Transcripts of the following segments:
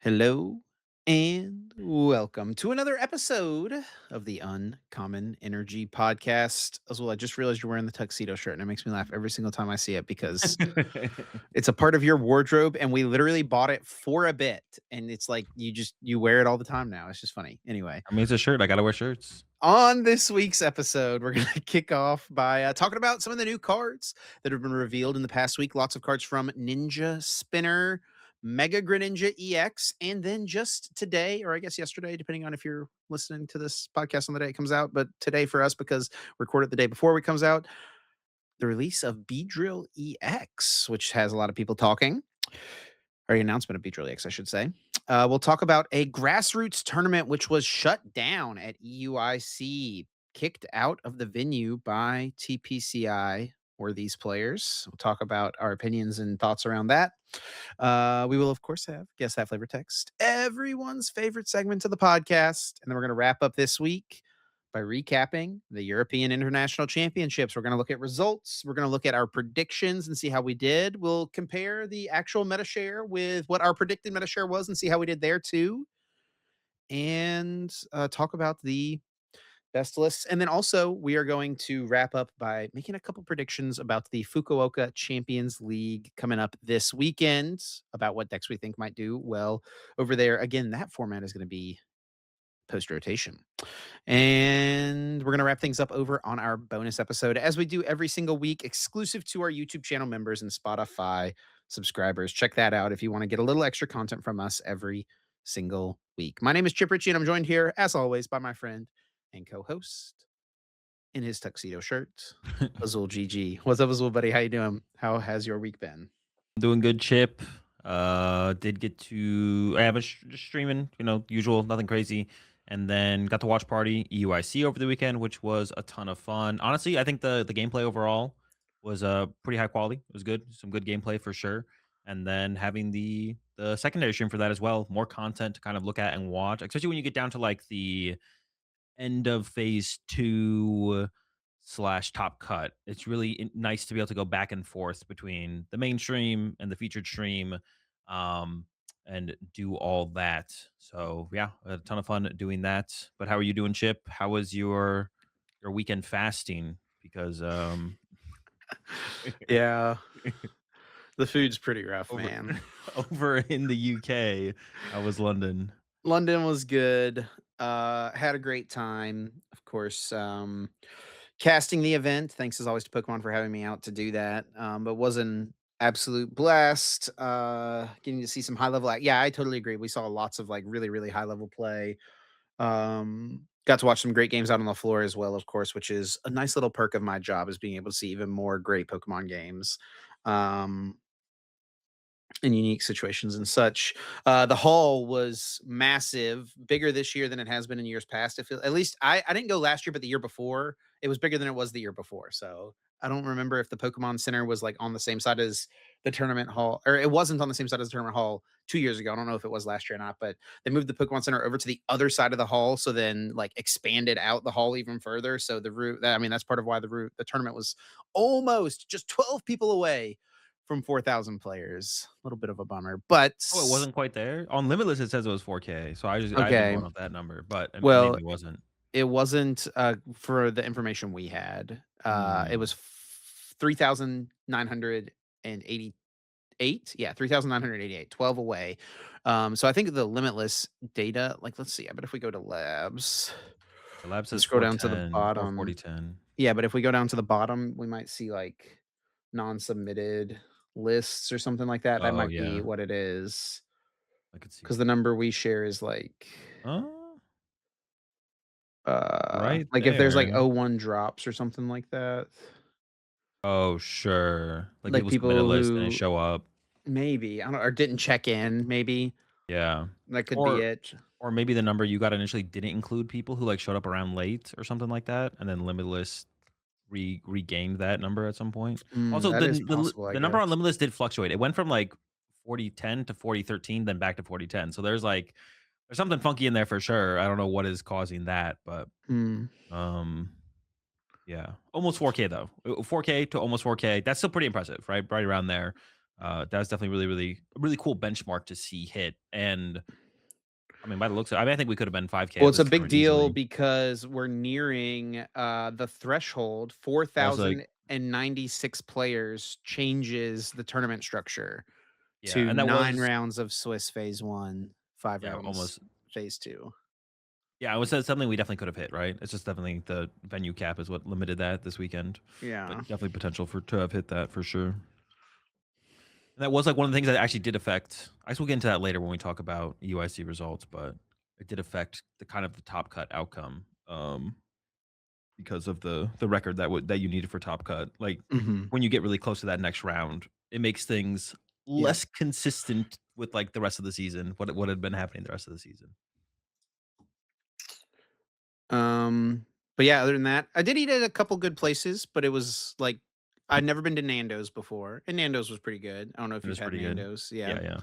Hello and welcome to another episode of the Uncommon Energy Podcast. As well, I just realized you're wearing the tuxedo shirt, and it makes me laugh every single time I see it because it's a part of your wardrobe, and we literally bought it for a bit, and it's like you wear it all the time now. It's just funny. Anyway, I mean, it's a shirt. I gotta wear shirts. on this week's episode, we're going to kick off by talking about some of the new cards that have been revealed in the past week. Lots of cards from Ninja Spinner, Mega Greninja EX, and then just today, or I guess yesterday, depending on if you're listening to this podcast on the day it comes out, but today for us because we record it the day before it comes out, the release of Beedrill EX, which has a lot of people talking or the announcement of Beach X, I should say. We'll talk about a grassroots tournament which was shut down at EUIC, kicked out of the venue by TPCI or these players. We'll talk about our opinions and thoughts around that. We will, of course, have Guess That Flavor Text, everyone's favorite segment of the podcast. And then we're going to wrap up this week by recapping the European International Championships. We're going to look at results. We're going to look at our predictions and see how we did. We'll compare the actual meta share with what our predicted meta share was and see how we did there too. And talk about the best lists. And then also, we are going to wrap up by making a couple predictions about the Fukuoka Champions League coming up this weekend, about what decks we think might do well over there. Again, that format is going to be post rotation. And we're going to wrap things up over on our bonus episode, as we do every single week, exclusive to our YouTube channel members and Spotify subscribers. Check that out if you want to get a little extra content from us every single week. My name is Chip Ritchie, and I'm joined here, as always, by my friend and co-host in his tuxedo shirt, Azul GG. What's up, Azul, buddy? How you doing? How has your week been? Doing good, Chip. Did get to I was just streaming, usual, nothing crazy, and then got to watch Party EUIC over the weekend, which was a ton of fun. Honestly, I think the gameplay overall was pretty high quality. It was good, some good gameplay for sure. And then having the secondary stream for that as well, more content to kind of look at and watch, especially when you get down to like the end of phase 2 slash top cut. It's really nice to be able to go back and forth between the main stream and the featured stream, um, and do all that. So yeah, I had a ton of fun doing that. But how are you doing, Chip? How was your weekend fasting? Because Yeah, the food's pretty rough, over man. over in the UK, how was London? London was good. Had a great time. Of course, casting the event. Thanks as always to Pokemon for having me out to do that. But was an absolute blast. Getting to see some high level. Yeah, I totally agree. We saw lots of like really, really high level play. Got to watch some great games out on the floor as well, of course, which is a nice little perk of my job is being able to see even more great Pokemon games. Um, in unique situations and such. The hall was massive, bigger this year than it has been in years past. At least I didn't go last year, but the year before it was bigger than it was the year before. So I don't remember if the Pokemon Center was like on the same side as the tournament hall, or it wasn't on the same side as the tournament hall 2 years ago. I don't know if it was last year or not, but they moved the Pokemon Center over to the other side of the hall, so then like expanded out the hall even further. So the route, I mean, that's part of why the tournament was almost just 12 people away from 4,000 players. A little bit of a bummer, but Oh, it wasn't quite there? On Limitless, it says it was 4K, so I've been okay. going off that number, but, Well, maybe it wasn't. it wasn't, for the information we had. It Hmm. was 3,988. Yeah, 3,988, 12 away. So I think the Limitless data, like, let's see. I bet if we go to labs The lab and says scroll down to the 410 or bottom, 4010. yeah, but if we go down to the bottom, we might see like non-submitted lists or something like that. That Oh, might be yeah. what it is. I could see Because the that. number we share is Oh, right like if there's like there. oh 01 drops or something like that, Oh, sure. Like, like people submit a people list and they who show up. maybe, I don't, or didn't check in, maybe Yeah. that could be Or it. or maybe the number you got initially didn't include people who, like, showed up around late or something like that, and then Limitless regained that number at some point. Also, That is possible, I the number on guess. Limitless did fluctuate. It went from, like, 4010 to 4013, then back to 4010. So there's something funky in there for sure. I don't know what is causing that, but, Mm. um, yeah. Almost 4K though. 4K to almost 4K. That's still pretty impressive, right? Right around there. That's definitely really cool benchmark to see hit. And I mean, by the looks of, I mean, I think we could have been 5K Well, at it's this a big tournament deal easily. because we're nearing, the threshold. Yeah, it's like 4,096 players changes the tournament structure yeah, to and that 9 was rounds of Swiss phase 1, 5 yeah, rounds almost phase 2. yeah, it was something we definitely could have hit, right? It's just definitely the venue cap is what limited that this weekend, but Yeah. definitely potential for to have hit that for sure. And that was like one of the things that actually did affect. I guess we'll get into that later when we talk about UIC results, but it did affect the kind of the top cut outcome. Because of the record that you needed for top cut. Like, Mhm. when you get really close to that next round, it makes things Yep. less consistent with, like, the rest of the season, what had been happening the rest of the season. But yeah, other than that, I did eat at a couple good places, but it was like I'd never been to Nando's before, and Nando's was pretty good. I don't know if It you've was had pretty good. Nando's. Yeah, Yeah, yeah.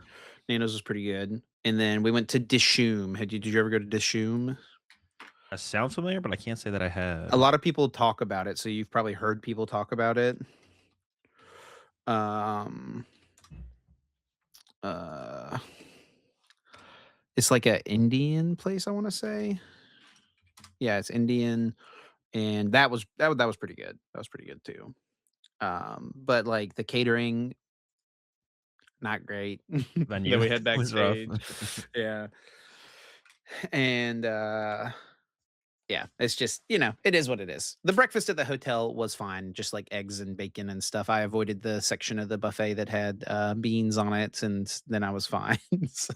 Nando's was pretty good. And then we went to Dishoom. Did you ever go to Dishoom? That sounds familiar, but I can't say that I A had. lot of people talk about it, so you've probably heard people talk about it. Um, uh, it's like a Indian place, I want to say. Yeah, it's Indian, and that was pretty good. That was pretty good too. But like the catering, not great. Then Venue we head was rough. backstage. Yeah. And yeah, it's just, it is what it is. The breakfast at the hotel was fine, just like eggs and bacon and stuff. I avoided the section of the buffet that had beans on it, and then I was fine. So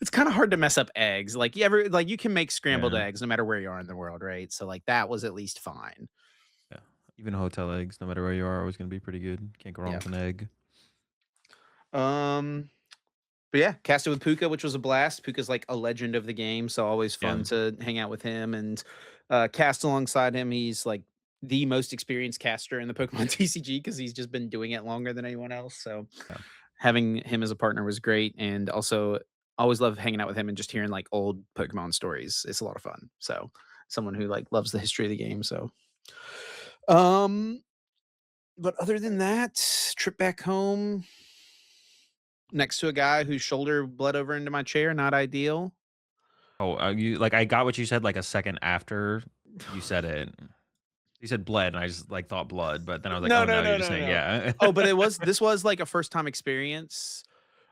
it's kind of hard to mess up eggs. Like you can make scrambled Yeah, eggs no matter where you are in the world, right? So like that was at least fine. yeah. Even hotel eggs, no matter where you are always gonna be pretty good. Can't go wrong Yeah. with an egg. Um But yeah, casted with Puka, which was a blast. Puka's like a legend of the game, so always fun Yeah, to hang out with him and cast alongside him. He's like the most experienced caster in the Pokemon TCG because he's just been doing it longer than anyone else. So yeah. having him as a partner was great, and also always love hanging out with him and just hearing like old Pokemon stories. It's a lot of fun. So someone who like loves the history of the game. So um, but other than that, trip back home next to a guy whose shoulder bled over into my chair, not ideal. Oh, you like, I got what you said, like, a second after you said it. You said bled, and I just, like, thought blood, but then I was like, No, "Oh, no, no, you're no, just no, saying" no. yeah. Oh, but this was like a first time experience.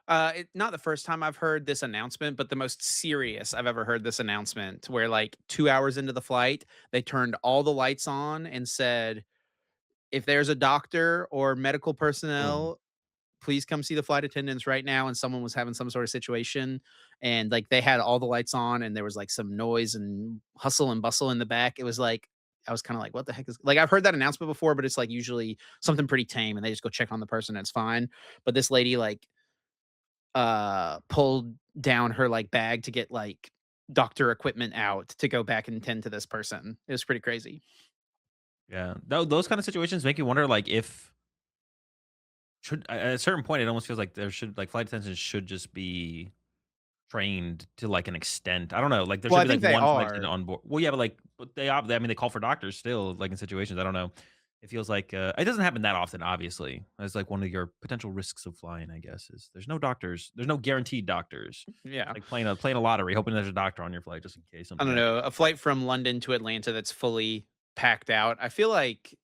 Not the first time I've heard this announcement, but the most serious I've ever heard this announcement where like 2 hours into the flight, they turned all the lights on and said, "If there's a doctor or medical Ooh, personnel, please come see the flight attendants right now," and someone was having some sort of situation, and like they had all the lights on and there was like some noise and hustle and bustle in the back. It was like I was kind of like, what the heck is like I've heard that announcement before, but it's like usually something pretty tame and they just go check on the person and it's fine. But this lady like pulled down her like bag to get like doctor equipment out to go back and tend to this person. It was pretty crazy. yeah. Those kinda situations make you wonder, like, if should at a certain point, it almost feels like there should like, flight attendants should just be trained to, like, an extent. I don't know, like, there Well, should I be, like, think they one flight attendant are. on board. Well, yeah, but, like, I mean, they call for doctors still, like, in situations, I don't know. It feels like, it doesn't happen that often, obviously. It's, like, one of your potential risks of flying, I guess, is there's no doctors. There's no guaranteed doctors. Yeah. It's like playing a lottery, hoping there's a doctor on your flight just in case I something don't happens. know, a flight from London to Atlanta that's fully packed out. I feel like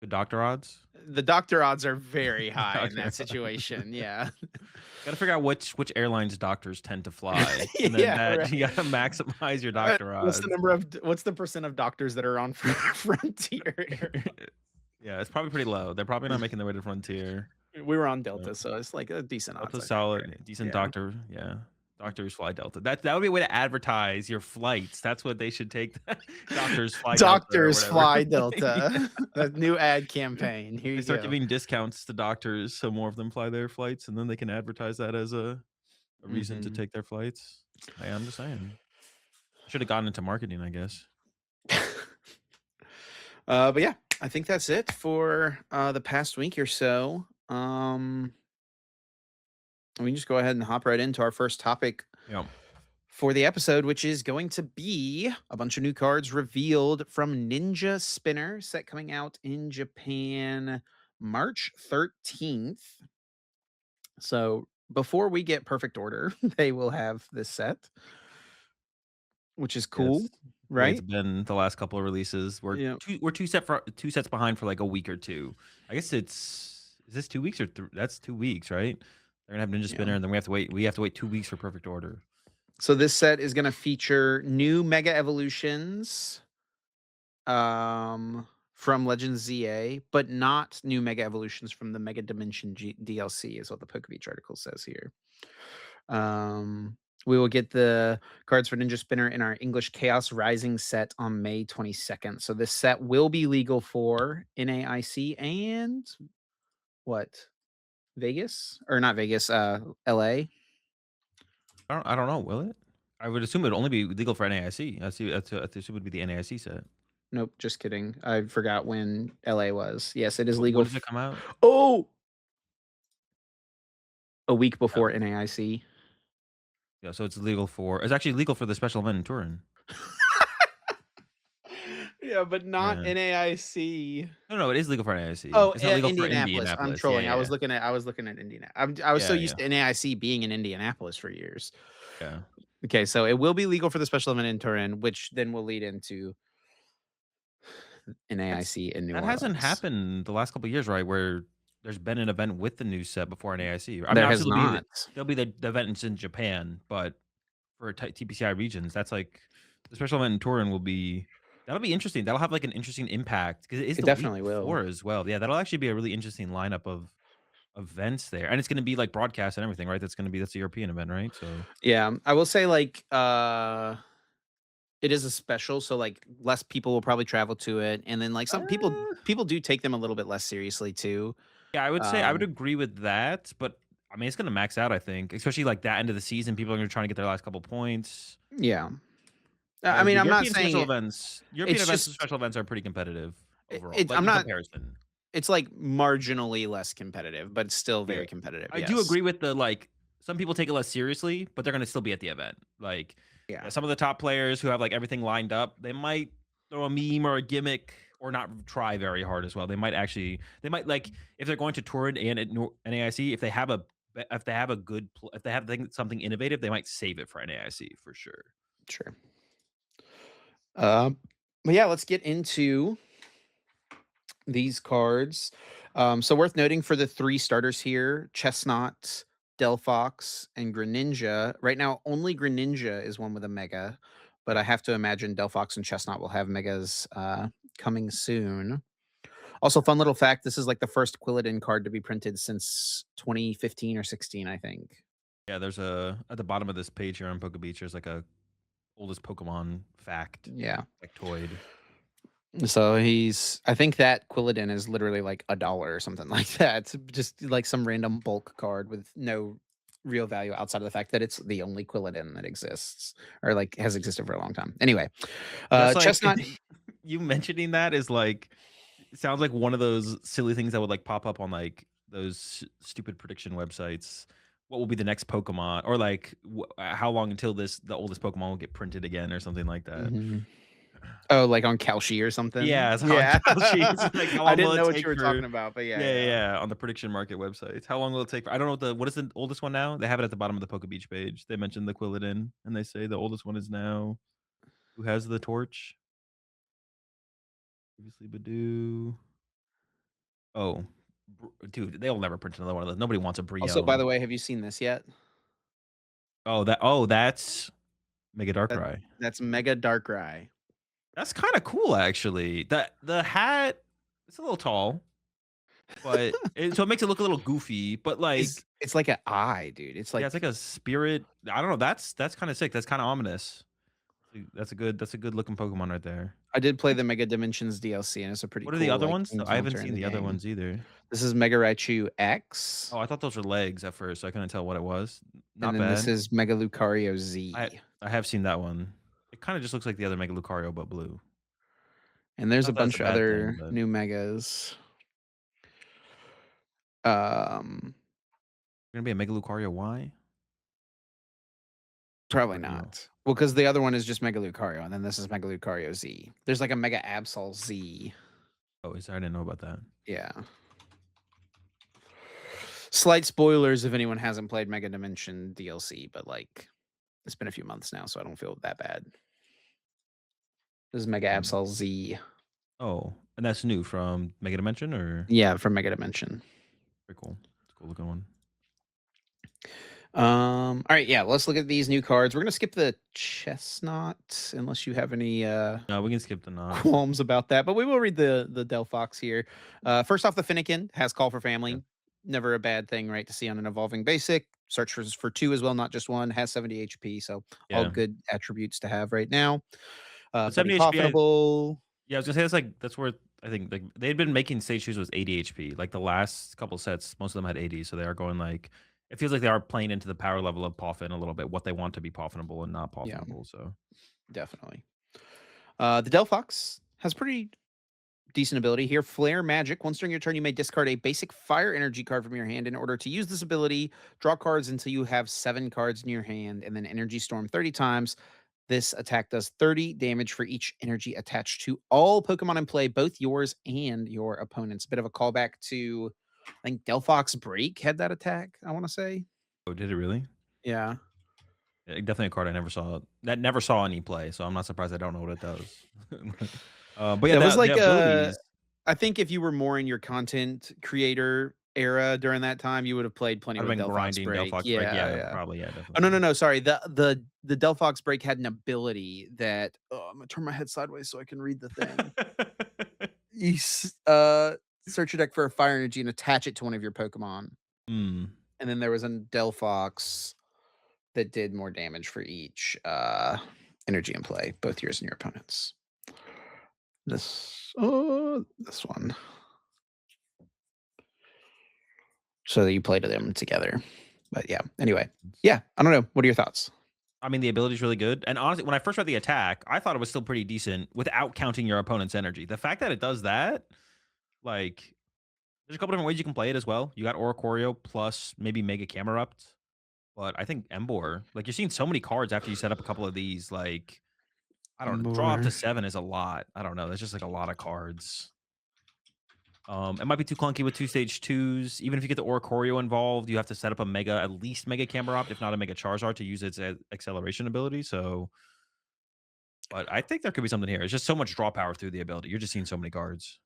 Good doctor odds? the doctor odds are very high in Doctor that situation, yeah. gotta figure out which airlines doctors tend to fly, and then Yeah, that you right. gotta maximize your doctor odds. What's the percent of doctors that are on Frontier Airlines? Yeah, it's probably pretty low. They're probably not making their way to Frontier. We were on So, Delta, so it's like a decent odds, Delta's I think, solid, right? decent Yeah. doctor, yeah. Doctors fly Delta. That would be a way to advertise your flights. That's what they should take. Doctors fly Delta or Doctors whatever. fly Yeah. Delta. A new ad campaign. Here They you start go. giving discounts to doctors so more of them fly their flights, and then they can advertise that as a reason to Mhm. take their flights. I'm just saying. Should have gotten into marketing, I guess. But yeah, I think that's it for the past week or so. We can just go ahead and hop right into our first topic Yeah. for the episode, which is going to be a bunch of new cards revealed from Ninja Spinner, set coming out in Japan March 13th. So before we get Perfect Order, they will have this set, which is cool, Yes. The way it's right? been the last couple of releases, Yeah. we're 2 sets behind for, like, a week or 2. I guess it's is this 2 weeks or that's 2 weeks, right? They're gonna have Ninja Yeah. Spinner, and then we have to wait 2 weeks for Perfect Order. So this set is gonna feature new Mega Evolutions, from Legends ZA, but not new Mega Evolutions from the Mega Dimension DLC, is what the PokeBeach article says here. Um, we will get the cards for Ninja Spinner in our English Chaos Rising set on May 22nd. So this set will be legal for NAIC and what? Vegas? Or not Vegas, LA? I don't know, will it? I would assume it'd only be legal for NAIC. I assume it'd be the NAIC set. Nope, just kidding. I forgot when LA was. Yes, it is When legal. does it come out? Oh, a week Yeah. before NAIC. Yeah, so it's actually legal for the special event in Turin. Yeah, but not Yeah. NAIC. No, no, it is legal for NAIC. Oh, It's not legal for Indianapolis. I'm Indianapolis. Yeah, trolling. yeah, yeah. I was looking at Indiana. I was so Yeah, used yeah, to NAIC being in Indianapolis for years. yeah. Okay, so it will be legal for the special event in Turin, which then will lead into That's NAIC in New that hasn't Orleans. happened the last couple of years, right, where there's been an event with the new set before NAIC. I mean, There obviously, has not. there'll be the events in Japan, but for TPCI regions, that's like the special event in Turin that'll be interesting. That'll have, like, an interesting impact because it is It the week definitely will. before as well. Yeah, that'll actually be a really interesting lineup of events there, and it's gonna be, like, broadcast and everything, right? That's a European event, right? So Yeah, I will say like it is a special, so like less people will probably travel to it, and then like some uh people do take them a little bit less seriously too. Yeah, I would say I would Um, agree with that, but I mean, it's gonna max out, I think, especially like that end of the season. People are gonna try to get their last couple points. yeah. I Whereas mean, the I'm not saying European it's events and just special events are pretty competitive overall, it's like I'm in not comparison. it's like marginally less competitive, but it's still Yeah, very competitive. I do Yes. agree with the like. Some people take it less seriously, but they're gonna still be at the event. Like, yeah, Yeah, some of the top players who have like everything lined up, they might throw a meme or a gimmick or not try very hard as well. They might like if they're going to Tourin and at NAIC, if they have a if they have something innovative, they might save it for NAIC for sure. sure. Um, but yeah, let's get into these cards. So worth noting for the three starters here: Chestnut, Delphox, and Greninja. Right now, only Greninja is one with a mega, but I Yeah. have to imagine Delphox and Chestnut will have megas coming soon. Also, fun little fact: this is like the first Quilladin card to be printed since 2015 or 16, I think. Yeah, there's a at the bottom of this page here on Poke Beach, there's like a oldest Pokemon fact, Yeah. factoid. So I think that Quilladin is literally like $1 or something like that. It's just like some random bulk card with no real value outside of the fact that it's the only Quilladin that exists or like has existed for a long time. Anyway, That's like Chestnut. you mentioning that is like it sounds like one of those silly things that would like pop up on like those stupid prediction websites. What will be the next Pokemon, or like how long until the oldest Pokemon will get printed again, or something like that. Mhm. Oh, like on Kalshi or something? Yeah, it's on Yeah. Kalshi. Like how I long will didn't it know what take you were for? talking about, but yeah, Yeah, yeah, yeah. yeah, on the prediction market websites. How long will it take? I don't know what is the oldest one now. They have it at the bottom of the Poke Beach page. They mentioned the Quilladin, and they say the oldest one is now who has the torch. Previously Badoo. Oh, dude, they'll never print another one of those. Nobody wants a Also, by Brielle. the way, have you seen this yet? That's Mega That Darkrai. that's Mega Darkrai. That's kinda cool, actually. The hat, it's a little tall, but it makes it look a little goofy, but, like, It's like an eye, dude. It's yeah, it's like like a spirit. I don't know, that's kinda sick. That's kinda ominous. That's a good looking Pokemon right there. I did play the Mega Dimensions DLC, and it's a pretty What are the cool, other like, ones? I haven't encounter in seen the the other game. ones either. This is Mega Raichu X, Oh, I thought those were legs at first, so I couldn't tell what it was. and Not then this bad. is Mega Lucario I Z. I have seen that one. It kinda just looks like the other Mega Lucario, but blue. And there's a Not that that's a bunch of bad thing, other but new Megas. Um, gonna be a Mega Lucario Y? Probably Or no? not. Well, because the other one is just Mega Lucario, and then this is Mega Lucario Z. There's like a Mega Absol Z. Oh, is there? I didn't know about that. Yeah. Slight spoilers if anyone hasn't played Mega Dimension DLC, but, like, it's been a few months now, so I don't feel that bad. This is Mega Um, Absol Z. oh, and that's new from Mega Dimension, or Yeah, from Mega Dimension. pretty cool. It's a cool looking one. All right, yeah, let's look at these new cards. We're gonna skip the chestnut unless you have any No, we can skip the knot. qualms about that, but we will read the Delphox here. First off, the Finnegan has Call for Yeah. Family. Never a bad thing, right, to see on an evolving basic. Search for two as well, not just one. Has 70 HP, so all Yeah. good attributes to have right now. The Plenty 70 HP, profitable. yeah, I was gonna say that's where I think like they had been making stage shoes was 80 HP. Like the last couple sets, most of them had 80, so they are going like it feels like they are playing into the power level of Poffin a little bit, what they want to be Poffinable and not Yeah, Poffinable. So definitely. The Delphox has pretty decent ability here. Flare Magic. Once during your turn, you may discard a basic fire energy card from your hand. In order to use this ability, draw cards until you have 7 cards in your hand, and then Energy Storm 30 times. This attack does 30 damage for each energy attached to all Pokemon in play, both yours and your opponent's. Bit of a callback to, I think, Delphox Break had that attack, I want to say. oh, did it really? Yeah. Yeah, definitely a card I never saw that never saw any play, so I'm not surprised I don't know what it does. But yeah, That was the like abilities I think if you were more in your content creator era during that time, you would have played plenty I'd have with been Delphox grinding Break. Delphox Break. Yeah, Yeah, yeah. probably. Yeah, Oh, no, definitely. no, no, sorry. The Delphox Break had an ability that I'm gonna turn my head sideways so I can read the thing. You search your deck for a fire energy and attach it to one of your Pokemon. Hmm. And then there was a Delphox that did more damage for each energy in play, both yours and your opponent's. This one. So that you play to them together. But yeah, anyway. Yeah, I don't know. What are your thoughts? I mean, the ability is really good. And honestly, when I first read the attack, I thought it was still pretty decent without counting your opponent's energy. The fact that it does that, like, there's a couple different ways you can play it as well. You got Oricorio plus maybe Mega Camerupt. But I think Embor, like, you're seeing so many cards after you set up a couple of these. Like, I don't know, draw up to More. 7 is a lot. I don't know. That's just like a lot of cards. It might be too clunky with 2 stage 2s. Even if you get the Oricorio involved, you have to set up a Mega, at least Mega Camerupt, if not a Mega Charizard, to use its acceleration ability. So but I think there could be something here. It's just so much draw power through the ability. You're just seeing so many cards.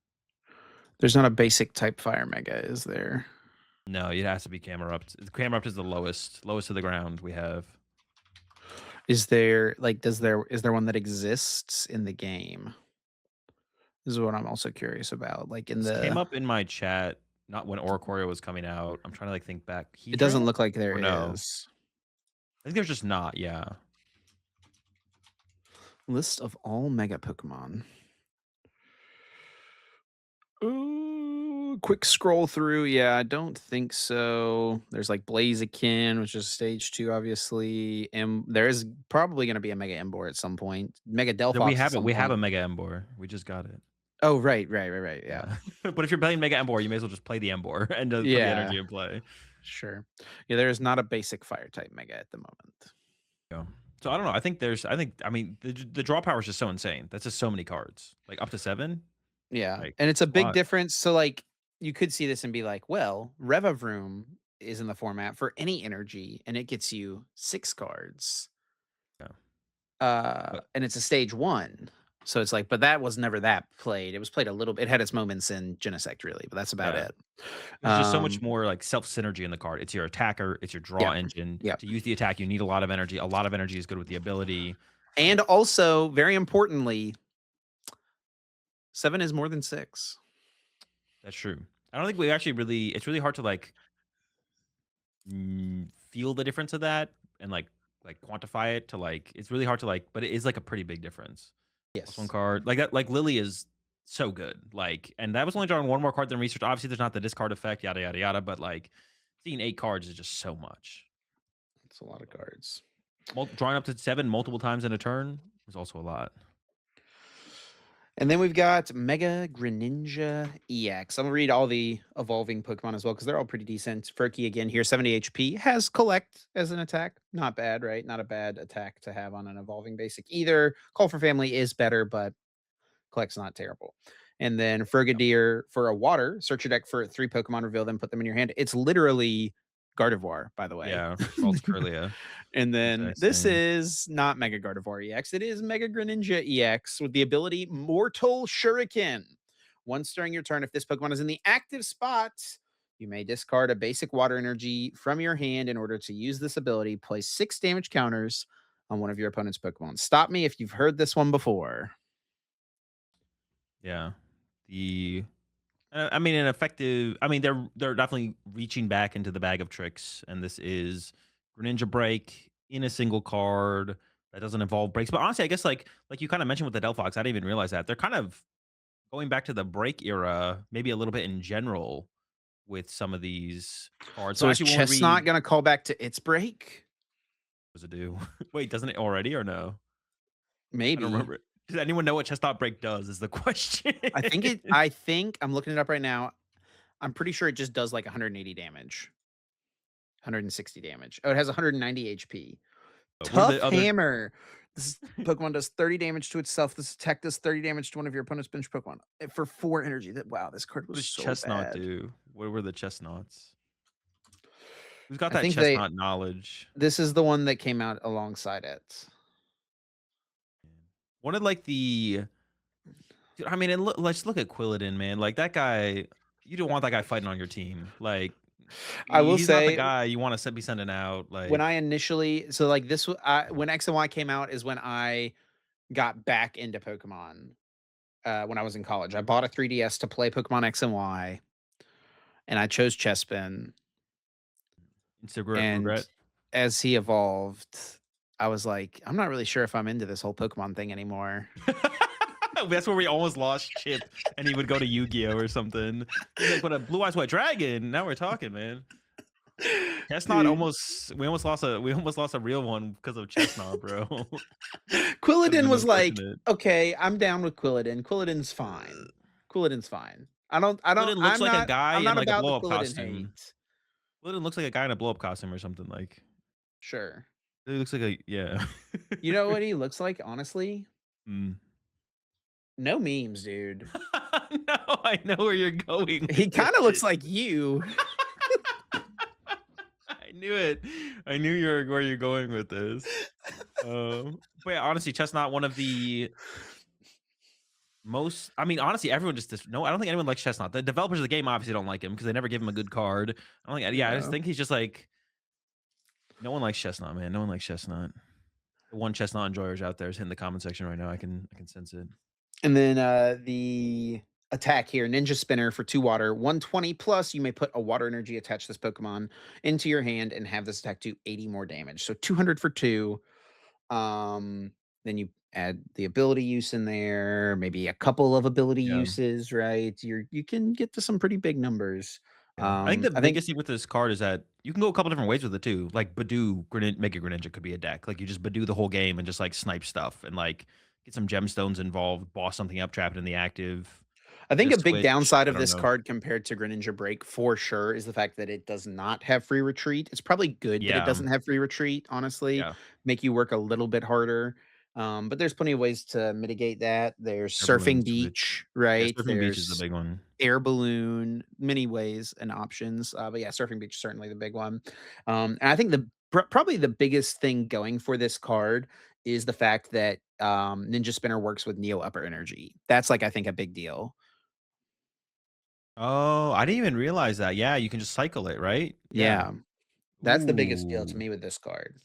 There's not a basic type fire mega, is there? No, it has to be Camerupt. Camerupt is the lowest to the ground we have. Is there like is there one that exists in the game? This is what I'm also curious about. Like in This came the up in my chat, not when Oricorio was coming out. I'm trying to like think back. it doesn't Heatran? look like there Or no? is. I think there's just not. Yeah. List of all mega Pokemon. Ooh, quick scroll through. Yeah, I don't think so. There's like Blaziken, which is stage 2, obviously. And there is probably going to be a Mega Embor at some point. Mega Then we Delphox at have it. some We have point. a Mega Embor. We just got it. Oh, right. Yeah. Yeah. But if you're playing Mega Embor, you may as well just play the Embor and put the Yeah, energy in play. sure. Yeah, there is not a basic fire type Mega at the moment. Yeah. So I don't know. I mean the draw power is just so insane. That's just so many cards. Like up to 7. Yeah, Like and it's a a big lot. difference. So, like, you could see this and be like, well, Revavroom is in the format for any energy, and it gets you 6 cards. Yeah. But And it's a stage 1. So it's like, but that was never that played. It was played a little bit. It had its moments in Genesect, really, but that's about yeah. it. There's just so much Um, more like self synergy in the card. It's your attacker, it's your draw yeah, engine. yeah. To use the attack, you need a lot of energy. A lot of energy is good with the ability. And Like also, very importantly, 7 is more than 6. that's true. I don't think we actually really. It's really hard to like feel the difference of that and like quantify it to like. It's really hard to like, but it is like a pretty big difference. Plus one Yes. card like that. Like Lily is so good. Like, and that was only drawing one more card than research. Obviously, there's not the discard effect. Yada yada yada. But like, seeing 8 cards is just so much. That's a lot of cards. Drawing up to 7 multiple times in a turn is also a lot. And then we've got Mega Greninja EX. I'm gonna read all the evolving Pokemon as well because they're all pretty decent. Furky again here, 70 HP, has Collect as an attack. Not bad, right? Not a bad attack to have on an evolving basic either. Call for Family is better, but Collect's not terrible. And then Frogadier for a water, search your deck for 3 Pokemon, reveal them, put them in your hand. It's literally Gardevoir, by the way. Yeah, Altacuria. And then Exact this same. is not Mega Gardevoir EX. It is Mega Greninja EX with the ability Mortal Shuriken. Once during your turn, if this Pokemon is in the active spot, you may discard a basic water energy from your hand in order to use this ability. Place 6 damage counters on one of your opponent's Pokemon. Stop me if you've heard this one before. Yeah. The I mean, an effective. I mean, they're definitely reaching back into the bag of tricks, and this is Greninja Break in a single card that doesn't involve breaks. But honestly, I guess like you kind of mentioned with the Delphox, I didn't even realize that they're kind of going back to the break era, maybe a little bit in general with some of these cards. So So I is actually want to Chestnut read. gonna call back to its break? What does it do? Wait, doesn't it already or no? I don't Maybe. remember. Does anyone know what Chestnut Break does? Is the question. I think I'm looking it up right now. I'm pretty sure it just does like 180 damage, 160 damage. Oh, it has 190 HP. What are Tough the other? Hammer. This Pokemon does 30 damage to itself. This attack does 30 damage to one of your opponent's bench Pokemon for 4 energy. Wow, this card What was does so Chestnut bad. do? What were the Chestnuts? Who's got I that think they chestnut knowledge? this is the one that came out alongside it. One of like the dude, I mean, let's look at Quilladin, man. Like that guy, you don't want that guy fighting on your team. Like I will he's not the say guy you want to be sending out. when I Like initially so like this when X and Y came out is when I got back into Pokemon when I was in college. I bought a 3DS to play Pokemon X and Y, and I chose Chespin. instant And regret. as he evolved, I was like, I'm not really sure if I'm into this whole Pokemon thing anymore. That's where we almost lost Chip, and he would go to Yu-Gi-Oh or something. He's like, "But a blue eyes white dragon." Now we're talking, man. Chestnut Dude, almost we almost lost a real one because of Chestnut, bro. That'd have Quilladin been was like, unfortunate. okay, I'm down with Quilladin. Quilladin's fine. Quilladin's fine. Quilladin looks like a guy I'm in not like a about the blow up Quilladin costume. hate. Quilladin looks like a guy in a blow up costume or something. Like Sure. it looks like a yeah. You know what he looks like, honestly? Mm. No memes, dude. No, I know where you're going He with kind of looks this. like you. I knew it. I knew where you're going with this. But yeah, honestly, Chestnut, one of the most. I mean, honestly, everyone no. I don't think anyone likes Chestnut. The developers of the game obviously don't like him because they never give him a good card. I don't think. Yeah, I just Yeah. think he's just like no one likes Chestnut, man. No one likes Chestnut. The one Chestnut enjoyers out there is hitting the comment section right now. I can sense it. And then the attack here, Ninja Spinner for 2 water, 120 plus. You may put a water energy, attach this Pokemon into your hand, and have this attack do 80 more damage. So 200 for 2. Then you add the ability use in there, maybe a couple of ability Yeah. uses, right? You can get to some pretty big numbers. Yeah, I think the I think biggest thing with this card is that you can go a couple different ways with it too. Like Badoo, Mega Greninja could be a deck. Like you just Badoo the whole game and just like snipe stuff and like get some gemstones involved, boss something up, trap it in the active, I get think a a big switch. downside I of don't this know. card compared to Greninja Break for sure is the fact that it does not have free retreat. It's probably good that it Yeah, doesn't have free retreat, honestly, yeah. make you work a little bit harder. But there's plenty of ways to mitigate that. There's Air Surfing balloon switch. Beach, Yeah, right? Surfing Beach is the There's big one. Air Balloon, many ways and options. But yeah, Surfing Beach is certainly the big one. And I think probably the biggest thing going for this card is the fact that Ninja Spinner works with Neo Upper Energy. That's like I think a big deal. Oh, I didn't even realize that. Yeah, you can just cycle it, right? Yeah. Yeah. That's the biggest deal to Ooh. me with this card.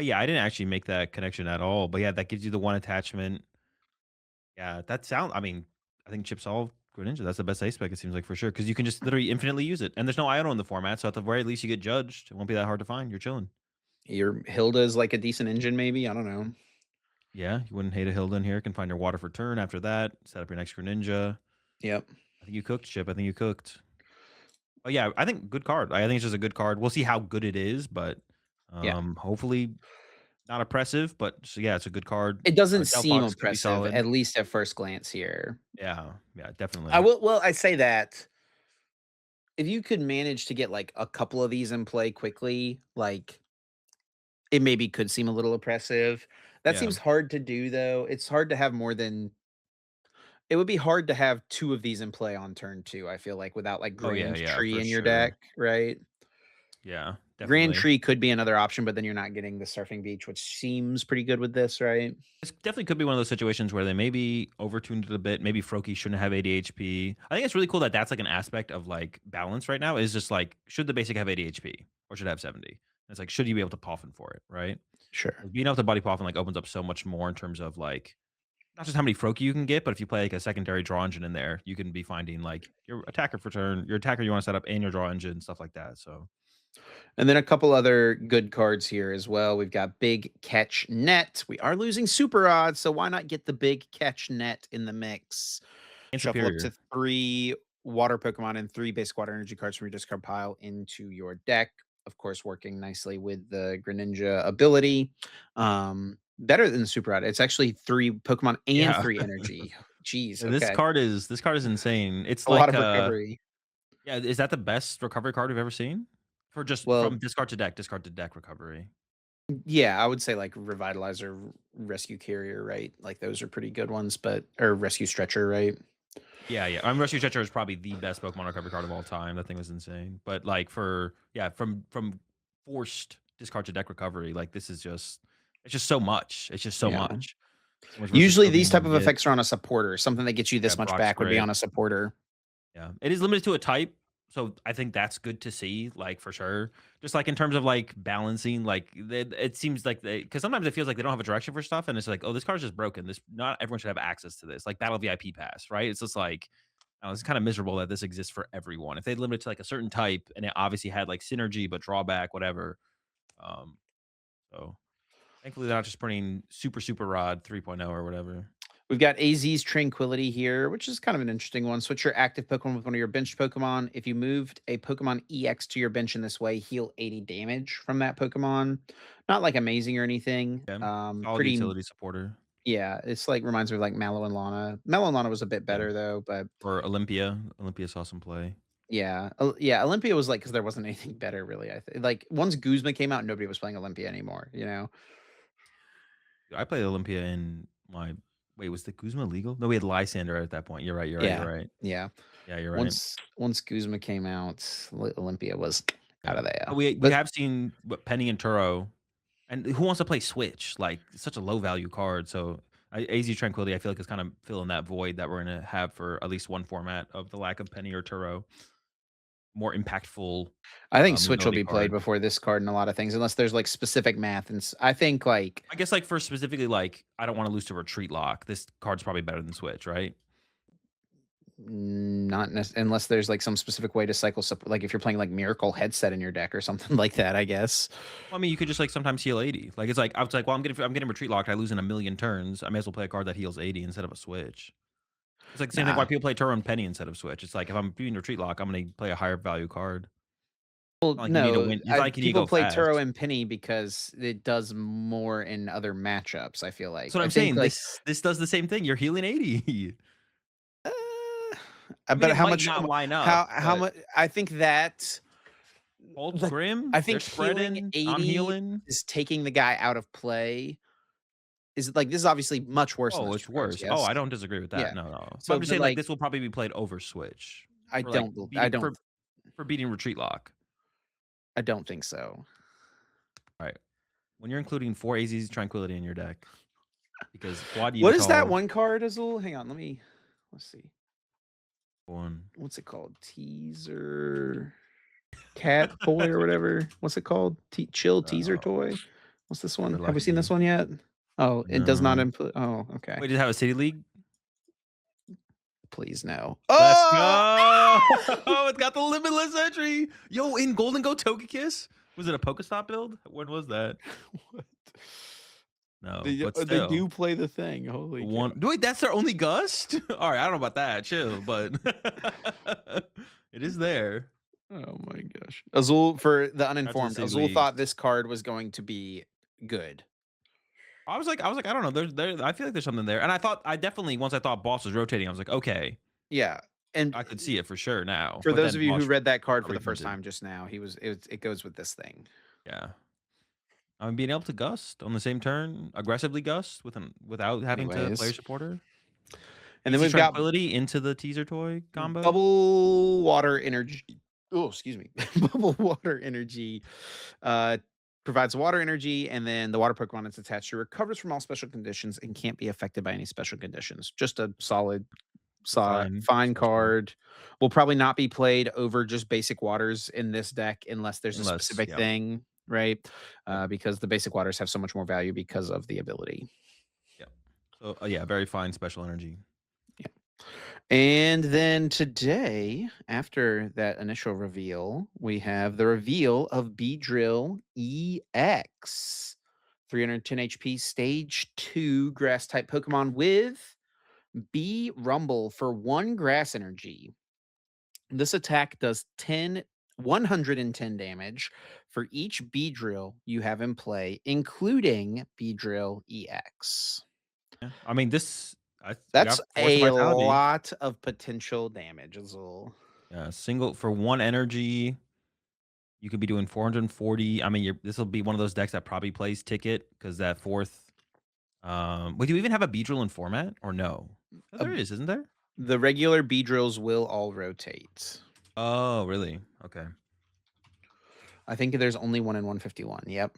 Yeah, I didn't actually make that connection at all. But yeah, that gives you the one attachment. Yeah, that sound I mean, I think Chip Solve Greninja, that's the best ace spec, it seems like for sure, because you can just literally infinitely use it. And there's no idle in the format, so at the very least you get judged. It won't be that hard to find. You're chilling. Your Hilda's like a decent engine, maybe. I don't know. Yeah, you wouldn't hate a Hilda in here. Can find your water for turn after that. Set up your next Greninja. Yep. I think you cooked, Chip. I think you cooked. Oh yeah, I think good card. I think it's just a good card. We'll see how good it is, but Yeah. hopefully not oppressive, but so yeah, it's a good card. It doesn't seem Delphox could be oppressive, solid. at least at first glance here. Yeah, yeah, I definitely. will well, I say that if you could manage to get like a couple of these in play quickly, like it maybe could seem a little oppressive. That Yeah. seems hard to do though. It's hard to have more than It would be hard to have 2 of these in play on turn 2, I feel like, without, like, Oh, yeah, Grand yeah, Tree for in your sure. deck, right? Yeah, Grand definitely. Tree could be another option, but then you're not getting the Surfing Beach, which seems pretty good with this, right? This definitely could be one of those situations where they maybe overtuned it a bit. Maybe Froakie shouldn't have 80 HP. I think it's really cool that that's like an aspect of like balance right now. Is just like should the basic have 80 HP or should it have 70? And it's like should you be able to Poffin for it, right? Sure. Like, being able to body Poffin like opens up so much more in terms of like not just how many Froakie you can get, but if you play like a secondary draw engine in there, you can be finding like your attacker for turn, your attacker you want to set up, and your draw engine stuff like that. So And then a couple other good cards here as well. We've got Big Catch Net. We are losing Super Odds, so why not get the Big Catch Net in the mix? and Shuffle up superior. to 3 water Pokemon and 3 basic water energy cards from your discard pile into your deck. Of course, working nicely with the Greninja ability. Better than Super Odd. It's actually 3 Pokemon and Yeah. 3 energy. Jeez, This okay. card is insane. It's A lot like of recovery. yeah, is that the best recovery card we've ever seen? For just Well, from discard to deck recovery. yeah, I would say like Revitalizer, Rescue Carrier, right? Like those are pretty good ones, but or Rescue Stretcher, right? Yeah, yeah. Rescue Stretcher is probably the best Pokemon recovery card of all time. That thing was insane. But like for yeah, from forced discard to deck recovery, like this is just it's just so much. It's just so Yeah. much. So much Usually versatility these in one type of hit. effects are on a supporter. Something that gets you Yeah, this much Brock's back would be great. on a supporter. Yeah. It is limited to a type, so I think that's good to see, like, for sure. Just, like, in terms of, like, balancing, like, it seems like they because sometimes it feels like they don't have a direction for stuff, and it's like, "Oh, this card's just broken. This not everyone should have access to this." Like, Battle VIP Pass, right? It's just like, oh, it's kinda miserable that this exists for everyone. If they limit it to, like, a certain type and it obviously had, like, synergy, but drawback, whatever, um, so thankfully, they're not just printing Super Rod 3.0 or whatever. We've got AZ's Tranquility here, which is kind of an interesting one. Switch your active Pokemon with one of your benched Pokemon. If you moved a Pokemon EX to your bench in this way, heal 80 damage from that Pokemon. Not like amazing or anything. Yeah. Solid Pretty, utility supporter. yeah, it's like reminds me of like Mallow and Lana. Mallow and Lana was a bit Yeah. better though, but Or Olympia. Olympia saw some play. yeah. Yeah, Olympia was like because there wasn't anything better really. I think like once Guzma came out, nobody was playing Olympia anymore, you know? I played Olympia in my wait, was the Guzma legal? No, we had Lysander at that point. You're right, you're right, you're Yeah. right. Yeah. Yeah, you're right. Once Guzma came out, Olympia was out Yeah. of there. But we But have seen what Penny and Turo and who wants to play Switch? Like, it's such a low value card, so AZ Tranquility, I feel like is kind of filling that void that we're gonna have for at least one format of the lack of Penny or Turo. More impactful, I think Switch will mobility be played card. before this card in a lot of things, unless there's like specific math. And I think like I guess, like, for specifically, like, I don't wanna lose to Retreat Lock, this card's probably better than Switch, right? not unless there's like some specific way to cycle, like if you're playing like Miracle Headset in your deck or something like that, I guess. Well, I mean, you could just, like, sometimes heal 80. Like, it's like I was like, "Well, I'm getting retreat locked, I lose in a million turns. I may as well play a card that heals 80 instead of a switch." It's like the same thing why Nah. people play Turo and Penny instead of switch. It's like, if I'm being retreat lock, I'm gonna play a higher value card. Well, Not like you need to no, win it's not like you need to people go play Turo fast. and Penny because it does more in other matchups. I feel That's like what I I'm think saying. like This does the same thing. You're healing 80. uh, I mean, but it how might much? not line up, How but much? I think that Cold like Grim, I they're think healing spreading. I'm 80 healing. is taking the guy out of play. Is like this is obviously much worse than Oh, those it's 2 cards. worse. Oh, Yes. I don't disagree with that. Yeah. No, no. But So, I'm just but saying, like, like this will probably be played over switch I for, like, don't. I beating don't. for beating retreat lock. I don't think so. Alright. When you're including 4 AZ's Tranquility in your deck, because quad What is that Yveltal one card, Azul? Hang on, let's see. one What's it called? Teaser cat toy or whatever. What's it called? Chill teaser oh, toy. What's this one? good Have we seen lucky. this one yet? Oh, it does not No. input. Oh, okay. Wait, did it have a city league? Please no. Let's Oh! go! Ah! It's got the limitless entry. Yo, in Golden Go Togekiss? Was it a Pokestop build? When was that? What? No, but They still. do play the thing. Holy cow. One wait, that's their only gust? Alright, I don't know about that, chill, but it is there. Oh my gosh. Azul, for the Out to the uninformed, city Azul thought leagues. this card was going to be good. I don't know, I feel like there's something there, and I definitely once I thought Boss was rotating, I was like, "Okay, Yeah. And I could see it for sure now," for but those then of you who Boss read that card got for the first reprinted. time just now, it goes with this thing. Yeah. I mean, being able to gust on the same turn, aggressively gust without having to player Anyways, supporter. And then Easy we've got Tranquility into the teaser toy combo? bubble water energy. Oh, excuse me. Bubble water energy uh, provides water energy, and then the water Pokemon it's attached to recovers from all special conditions and can't be affected by any special conditions. Just a solid, Fine fine special. card. Will probably not be played over just basic waters in this deck unless there's a Unless specific yep, thing, right? yep, Because the basic waters have so much more value because of the ability. yep. So, yeah, very fine special energy. Yeah. And then today, after that initial reveal, we have the reveal of Beedrill EX. 310 HP, stage 2 grass type Pokemon with B Rumble for 1 grass energy. This attack does 110 damage for each Beedrill you have in play, including Beedrill EX. Yeah. I mean, this I That's got Force of a Vitality. lot of potential damage, Azul. Yeah, single for 1 energy, you could be doing 440. I mean, you're this will be one of those decks that probably plays Ticket because that 4th wait, do you even have a Beedrill in format or no? Oh, Uh, there is, isn't there? the regular Beedrills will all rotate. Oh, really? Okay. I think there's only one in 151. Yep.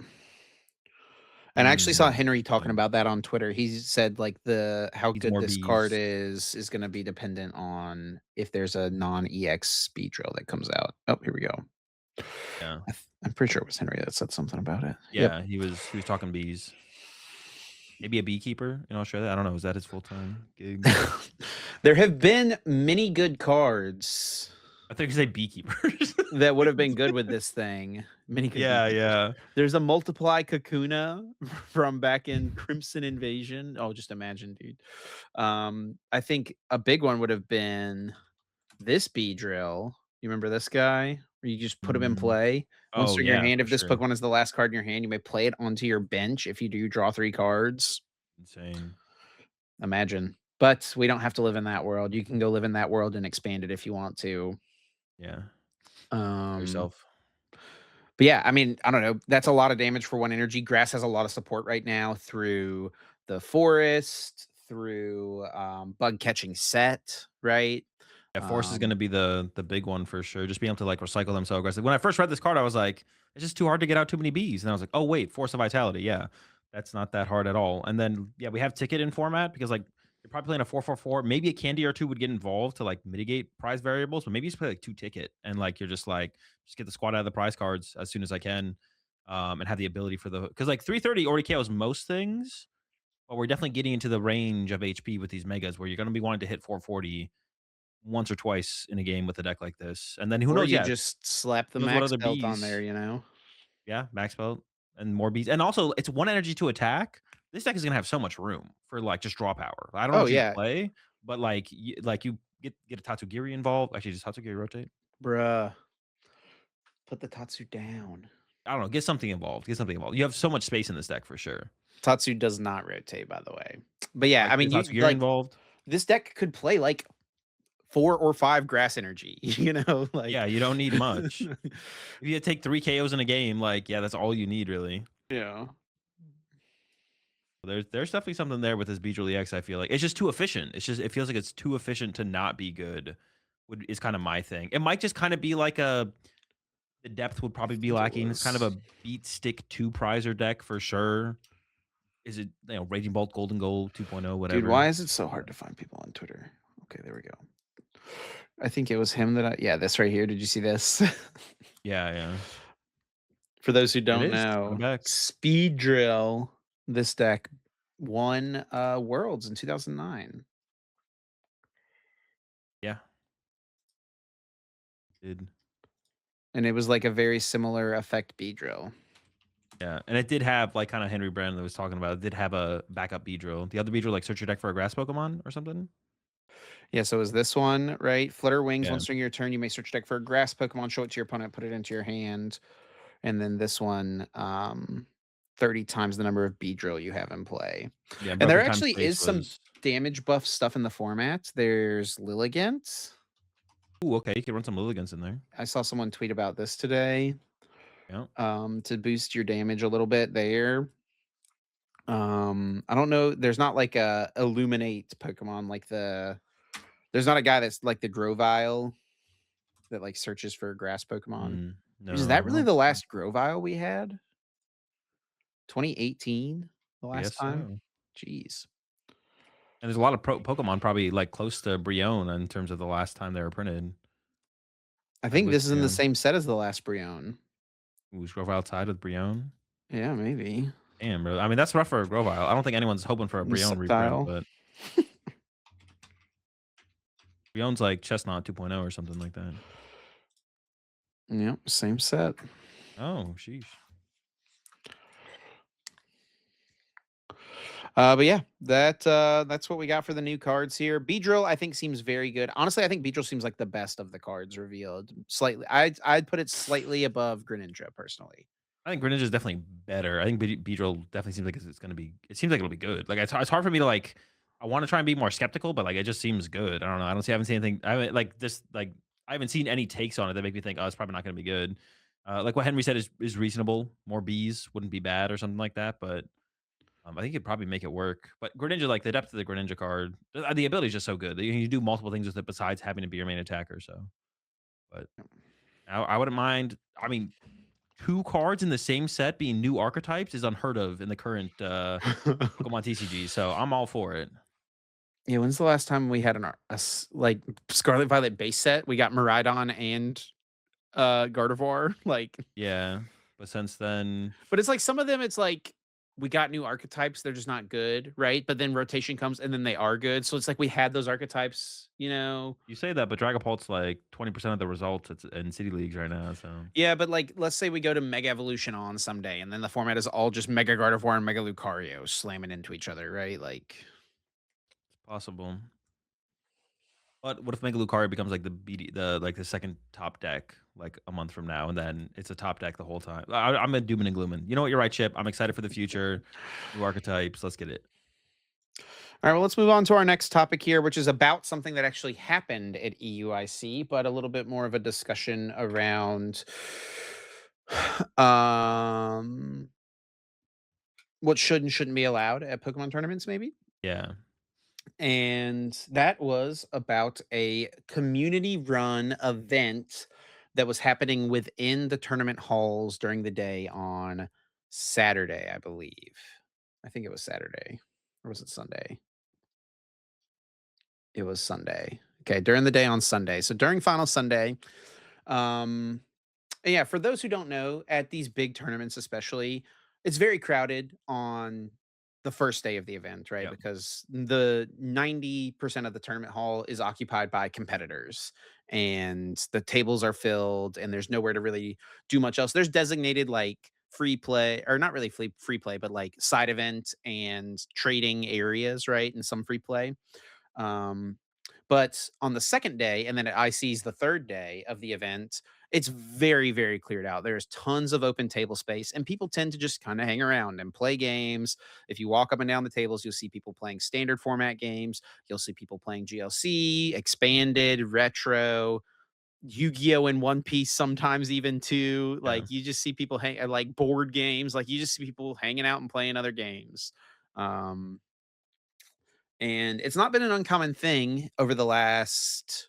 And I actually saw Mm, Henry talking interesting. about that on Twitter. He said like the how Needs good more this card bees. is going to be dependent on if there's a non-EX speed drill that comes out. Oh, here we go. Yeah. I'm pretty sure it was Henry that said something about it. Yep. Yeah, he was talking bees. Maybe a beekeeper in Australia? I don't know, is that his full-time gig? There have been many good cards I think you say beekeepers. that would have been good with this thing. Many good Yeah, beekeepers. yeah. There's a multiply Kakuna from back in Crimson Invasion. Oh, just imagine, dude. I think a big one would have been this bee drill. You remember this guy? Where you just put him in Mm. play. Once Oh, in your yeah, hand, for if this sure. Pokemon is the last card in your hand, you may play it onto your bench if you do draw 3 cards. Insane. Imagine. But we don't have to live in that world. You can go live in that world and expand it if you want to. Yeah. For Um, yourself. but yeah, I mean, I don't know. That's a lot of damage for 1 energy. Grass has a lot of support right now through the forest, through bug catching set, right? Yeah, force is Um, gonna be the big one for sure. Just being able to like recycle them so aggressive. When I first read this card, I was like, it's just too hard to get out too many bees. And I was like, oh wait, force of vitality. Yeah, that's not that hard at all. And then yeah, we have ticket in format because like you're probably playing a 4/4/4. Maybe a candy or two would get involved to like mitigate prize variables, but maybe you just play like 2 ticket and like you're just like just get the squad out of the prize cards as soon as I can. And have the ability for the because like 330 already KOs most things, but we're definitely getting into the range of HP with these megas where you're gonna be wanting to hit 440 once or twice in a game with a deck like this, and then who or knows? you Yeah, just slap the who knows what max other belt on there, bees? you know? Yeah, max belt and more bees, and also it's 1 energy to attack. This deck is gonna have so much room for like just draw power. I don't know Oh, what you'd yeah. play, but like you get a Tatsugiri involved. Actually, does Tatsugiri rotate? Bruh. Put the Tatsu down. I don't know. Get something involved. Get something involved. You have so much space in this deck for sure. Tatsu does not rotate, by the way. But yeah, I Get mean, a you Tatsugiri like involved. this deck could play like 4 or 5 grass energy, you know, Yeah, like you don't need much. If you take 3 KOs in a game, like yeah, that's all you need really. Yeah. There's definitely something there with this Beedrill EX, I feel like. It's just too efficient. It's just it feels like it's too efficient to not be good, would is kinda my thing. It might just kinda be like a the depth would I probably be think it lacking. It's kind of was. a beat stick 2 prizer deck for sure. Is it, Raging Bolt, Golden Gold 2.0, Dude, whatever. why is it so hard to find people on Twitter? Okay, there we go. I think it was him that I yeah, this right here. Did you see this? Yeah, yeah. For those who There it don't is. Coming know, back. Speed Drill, this deck won Worlds in 2009. Yeah, did. And it was like a very similar effect B drill. Yeah, and it did have, like, kinda Henry Brandon was talking about, it did have a backup Beedrill. The other Beedrill, like, search your deck for a grass Pokemon or something? Yeah, so it was this one, right? Flutter Wings, Yeah. once during your turn, you may search your deck for a grass Pokemon, show it to your opponent, put it into your hand. And then this one, 30 times the number of B drill you have in play. Yeah, And there Broken Time actually Space is some was damage buff stuff in the format. There's Lilligant. ooh, okay, you could run some Lilligans in there. I saw someone tweet about this today. Yeah. To boost your damage a little bit there. I don't know. There's not like a illuminate Pokemon like there's not a guy that's like the Grovyle that like searches for grass Pokemon. Is No, that I really don't the think. last Grovyle we had? 2018, the I last guess time? so. Jeez. And there's a lot of Pokemon probably like close to Brion in terms of the last time they were printed. I Like think with this is in the Brion. same set as the last Brionne. Ooh, Grovyle outside with Brion. Yeah, maybe. Damn, bro. I mean, that's rough for a Grovyle. I don't think anyone's hoping for a The Brion reprint, Sceptile. but Brion's like Chestnut 2.0 or something like that. Yep, same set. Oh, sheesh. But yeah, that's what we got for the new cards here. Beedrill, I think, seems very good. Honestly, I think Beedrill seems like the best of the cards revealed. Slightly, I'd put it slightly above Greninja personally. I think Greninja is definitely better. I think Beedrill definitely seems like it's gonna be. It seems like it'll be good. Like it's hard for me to like. I want to try and be more skeptical, but like it just seems good. I don't know. I haven't seen anything. I haven't like this. Like I haven't seen any takes on it that make me think, oh, it's probably not gonna be good. Like what Henry said is reasonable. More bees wouldn't be bad or something like that. But I think it'd probably make it work. But Greninja, like the depth of the Greninja card, the ability is just so good. You can do multiple things with it besides having to be your main attacker. So, but I wouldn't mind. I mean, 2 cards in the same set being new archetypes is unheard of in the current, Pokemon TCG, so I'm all for it. Yeah, when's the last time we had like Scarlet Violet base set? We got Miraidon and Gardevoir. Like, Yeah, but since then but it's like some of them, it's like we got new archetypes, they're just not good, right? But then rotation comes and then they are good. So it's like we had those archetypes, you know. you say that, but Dragapult's like 20% of the results it's in City Leagues right now, so Yeah, but like let's say we go to Mega Evolution on someday, and then the format is all just Mega Gardevoir and Mega Lucario slamming into each other, right? Like, it's possible. But what if Mega Lucario becomes like the second top deck, like, a month from now, and then it's a top deck the whole time? I'm a doom and glooming. You know what? You're right, Chip. I'm excited for the future. New archetypes. Let's get it. all right, well, let's move on to our next topic here, which is about something that actually happened at EUIC, but a little bit more of a discussion around um, what should and shouldn't be allowed at Pokemon tournaments, maybe. Yeah. And that was about a community run event that was happening within the tournament halls during the day on Saturday, I believe. I think it was Saturday. Or was it Sunday? It was Sunday. Okay, during the day on Sunday. So during final Sunday, um, yeah, for those who don't know, at these big tournaments, especially, it's very crowded on the first day of the event, right? Yep. Because the 90% of the tournament hall is occupied by competitors and the tables are filled and there's nowhere to really do much else. There's designated like free play or not really free play, but like side event and trading areas, right? And some free play. Um, but on the second day, and then at IC's the third day of the event, it's very, very cleared out. There's tons of open table space, and people tend to just kind of hang around and play games. If you walk up and down the tables, you'll see people playing standard format games. You'll see people playing GLC, expanded, retro, Yu-Gi-Oh! In One Piece, sometimes even too. Yeah. Like you just see people like board games. Like you just see people hanging out and playing other games. Um, and it's not been an uncommon thing over the last,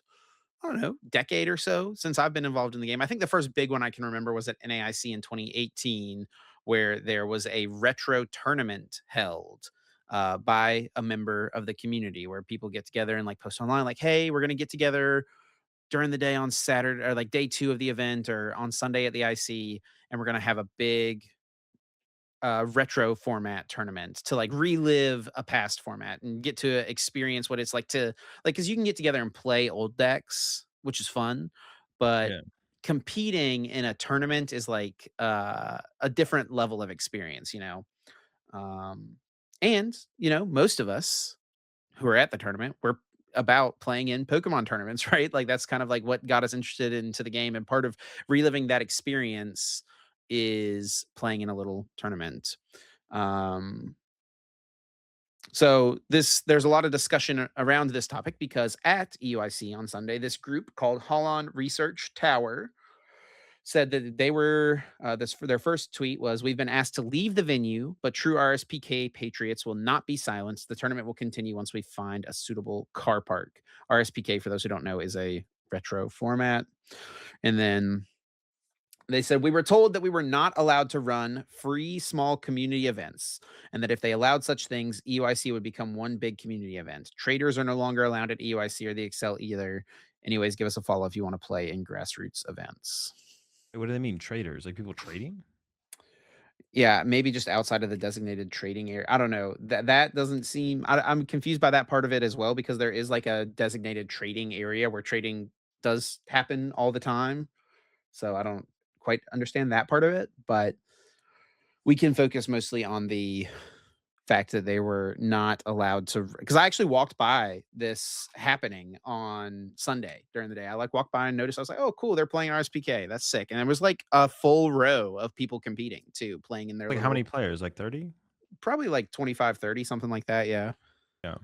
I don't know, decade or so since I've been involved in the game. I think the first big one I can remember was at NAIC in 2018, where there was a retro tournament held by a member of the community where people get together and like post online, like, hey, we're going to get together during the day on Saturday or like day two of the event or on Sunday at the IC, and we're going to have a big retro format tournament to like relive a past format and get to experience what it's like to like because you can get together and play old decks, which is fun, but Yeah. competing in a tournament is like a different level of experience, um and most of us who are at the tournament were about playing in Pokemon tournaments, right? Like that's kind of like what got us interested into the game. And part of reliving that experience is playing in a little tournament. Um, so there's a lot of discussion around this topic because at EUIC on Sunday, this group called Holon Research Tower said that they were this for their first tweet was, "We've been asked to leave the venue, but true RSPK patriots will not be silenced. The tournament will continue once we find a suitable car park." RSPK, for those who don't know, is a retro format. And then they said, "We were told that we were not allowed to run free small community events, and that if they allowed such things, EUIC would become one big community event. Traders are no longer allowed at EUIC or the Excel either. Anyways, give us a follow if you want to play in grassroots events." What do they mean traders? Like people trading? Yeah, maybe just outside of the designated trading area. I don't know. That doesn't seem. I'm confused by that part of it as well because there is like a designated trading area where trading does happen all the time. So I don't quite understand that part of it, but we can focus mostly on the fact that they were not allowed to, because I actually walked by this happening on Sunday during the day. I like walked by and noticed, I was like, "Oh, cool, they're playing RSPK. That's sick." And it was like a full row of people competing too, playing in their Like how many little, players? Like 30? probably like 25, 30, something like that. Yeah. Yeah.